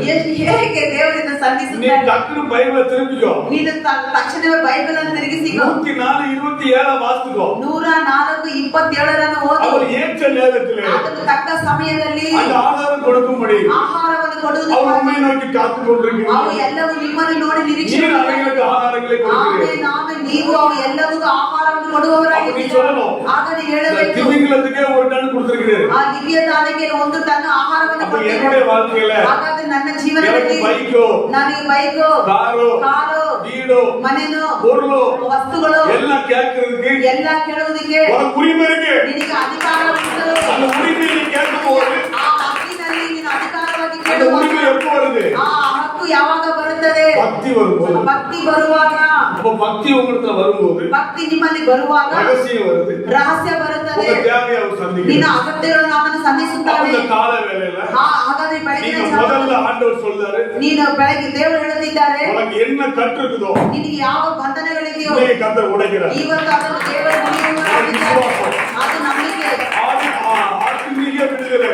ಹೇಗೆ ದೇವರಿಂದ நீ ಸಂಧಿಸುತ್ತಾರೆ? டக்குனு பைபிளை திருப்பிக்கோ. ನೀನು ತಕ್ಷಣವೇ ಬೈಬಲ್ ಅನ್ನು ತಿರುಗಿಸಿಕೋ. 104:27 வாசித்துக்கோ. 104:27 ಓದು. அவர் ஏற்ற நேரத்திலே ಅದಕ್ಕೆ ತಕ್ಕ ಸಮಯದಲ್ಲಿ அந்த ஆகாரம் கொடுக்கும்படி ಆಹಾರವನ್ನು ಕೊಡುವುದು. அவர் உண்மை நோக்கி காத்துக் கொண்டிருக்கிறார். ಅವು ಎಲ್ಲವೂ ನಿಮ್ಮನ್ನು ನೋಡಿ ನಿರೀಕ್ಷೆ நீர் அவைகளுக்கு ஆகாரங்களை கொடுக்கிறீர். ನೀವು ಅವು ಎಲ್ಲರಿಗೂ ಆಹಾರವನ್ನು ಕೊಡುವವರಾಗಿದ್ದೀರಾ. ಆಗ ನೀವು ಹೇಳಬೇಕು, திமிங்கலத்துக்கே ஒரு டன் கொடுத்திருக்கிறீர். ಆ ದಿವ್ಯ ದಾನಕ್ಕೆ 1 ಟನ್ ಆಹಾರವನ್ನು அப்ப ಕೊಟ್ಟಿದ್ದೀರಾ. என்னுடைய வாழ்க்கையில ಹಾಗಾದ್ರೆ ನನ್ನ எனக்கு ಜೀವನದಲ್ಲಿ ಬೈಕೋ, ನನಗೆ ಬೈಕು, ಕಾರು, வீடோ, ಮನೆನೋ, பொருளோ ವಸ್ತುಗಳು எல்லாம் கேட்கிறதுக்கு ಎಲ್ಲ ಕೇಳುವುದಕ್ಕೆ உனக்கு உரிமை இருக்கு. ನಿನಗೆ ಅಧಿಕಾರ ಉಂಟು. அந்த உரிமையை நீ கேட்கும்போது ಆ ಹಕ್ಕಿನಲ್ಲಿ ನೀನು ಅಧಿಕಾರವಾಗಿ அந்த ಕೇಳುವಾಗ உரிமை எப்போ வருது? ಆ ಹಕ್ಕು ಯಾವಾಗ ಬರುತ್ತದೆ? பக்தி வரும்போது. ಭಕ್ತಿ ಬರುವಾಗ. அப்ப பக்தி உங்களிடத்துல வரும்போது ಭಕ್ತಿ ನಿಮ್ಮಲ್ಲಿ ಬರುವಾಗ ரகசியம் வருது. ರಹಸ್ಯ ಬರುತ್ತದೆ. உங்க தேவையை அவர் ನಿನ್ನ சந்திக்கிறார். ಅಗತ್ಯಗಳನ್ನು ಅವನು ಸಂಧಿಸುತ್ತಾನೆ. அந்த கால வேளையில ಹಾಗಾದ್ರೆ ಬೆಳಗಿನ நீங்க ಜಾವ முதல்ல ஆண்டவர் சொல்றாரு, ನೀನು ಬೆಳಗ್ಗೆ ದೇವರು ಹೇಳುತ್ತಿದ್ದಾರೆ, உனக்கு என்ன கற்றுக்குதோ ನಿನಗೆ ಯಾವ ಬಂಧನಗಳಿದೆಯೋ இன்னைக்கு கர்த்தர் உடைக்கிறார். ಇವತ್ತು ಅದನ್ನು ದೇವರು ಮುರಿಯುವವರಾಗಿದ್ದಾರೆ. ಅದು ನಂಬಿಕೆ. ஆத்மீக விடுதலை,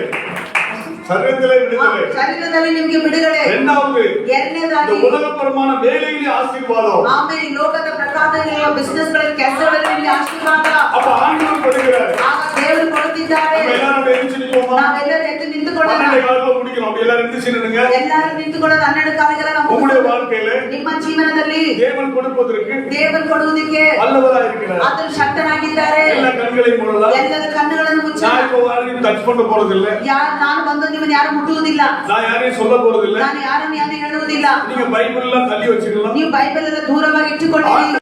சரீரத்திலே விடுதலை. ಶರೀರದಲ್ಲಿ ನಿಮಗೆ ಬಿಡುಗಡೆ. இரண்டாவது, இந்த ಎರಡನೇದಾಗಿ உலகபரமான வேலையிலே ஆசீர்வாதம். ಆಮೇಲೆ ಈ ಲೋಕದ ಪ್ರಕಾರದಲ್ಲಿರುವ ಬಿಸಿನೆಸ್ ಗಳಲ್ಲಿ ಕೆಲಸಗಳಲ್ಲಿ ನಿಮಗೆ ಆಶೀರ್ವಾದ. அப்ப ஆண்டவர் கொடுக்கிறார். ಆಗ ದೇವರು ಕೊಡುತ್ತಿದ್ದಾರೆ. நம்ம எல்லாரும் எழுந்து நிற்போமா? ನಾವೆಲ್ಲರೂ ಎದ್ದು ನಿಂತುಕೊಳ್ಳೋಣ. 12 காலத்துல முடிக்கணும். அப்படி எல்லாரும் எழுந்து நின்னுங்க. ಎಲ್ಲರೂ ನಿಂತುಕೊಳ್ಳೋದು 12 ಕಾಲಗಳ உங்களுடைய வாழ்க்கையில ನಿಮ್ಮ ಜೀವನದಲ್ಲಿ தேவன் கொடுப்பதற்கு ದೇವರು ಕೊಡುವುದಕ್ಕೆ வல்லவராய் இருக்கிறார். ಆತನು ಶಕ್ತನಾಗಿದ್ದಾರೆ. எல்லா கண்களையும் மூடலாம். ಎಲ್ಲರ ಕಣ್ಣುಗಳನ್ನು ಮುಚ್ಚ. நான் இப்போ யாரையும் டச் பண்ண போறது இல்ல. ನಾನು ಬಂದು ನಿಮ್ಮನ್ನು ಯಾರು ಮುಟ್ಟುವುದಿಲ್ಲ. நான் ಯಾரையும் சொல்ல போறது இல்ல. ನಾನು ಯಾರನ್ನು ಹೇಳುವುದಿಲ್ಲ. நீங்க பைபிள் எல்லாம் தள்ளி வச்சுக்கலாம். ನೀವು ಬೈಬಲ್ ಎಲ್ಲ ದೂರವಾಗಿ ಇಟ್ಟುಕೊಳ್ಳಿ.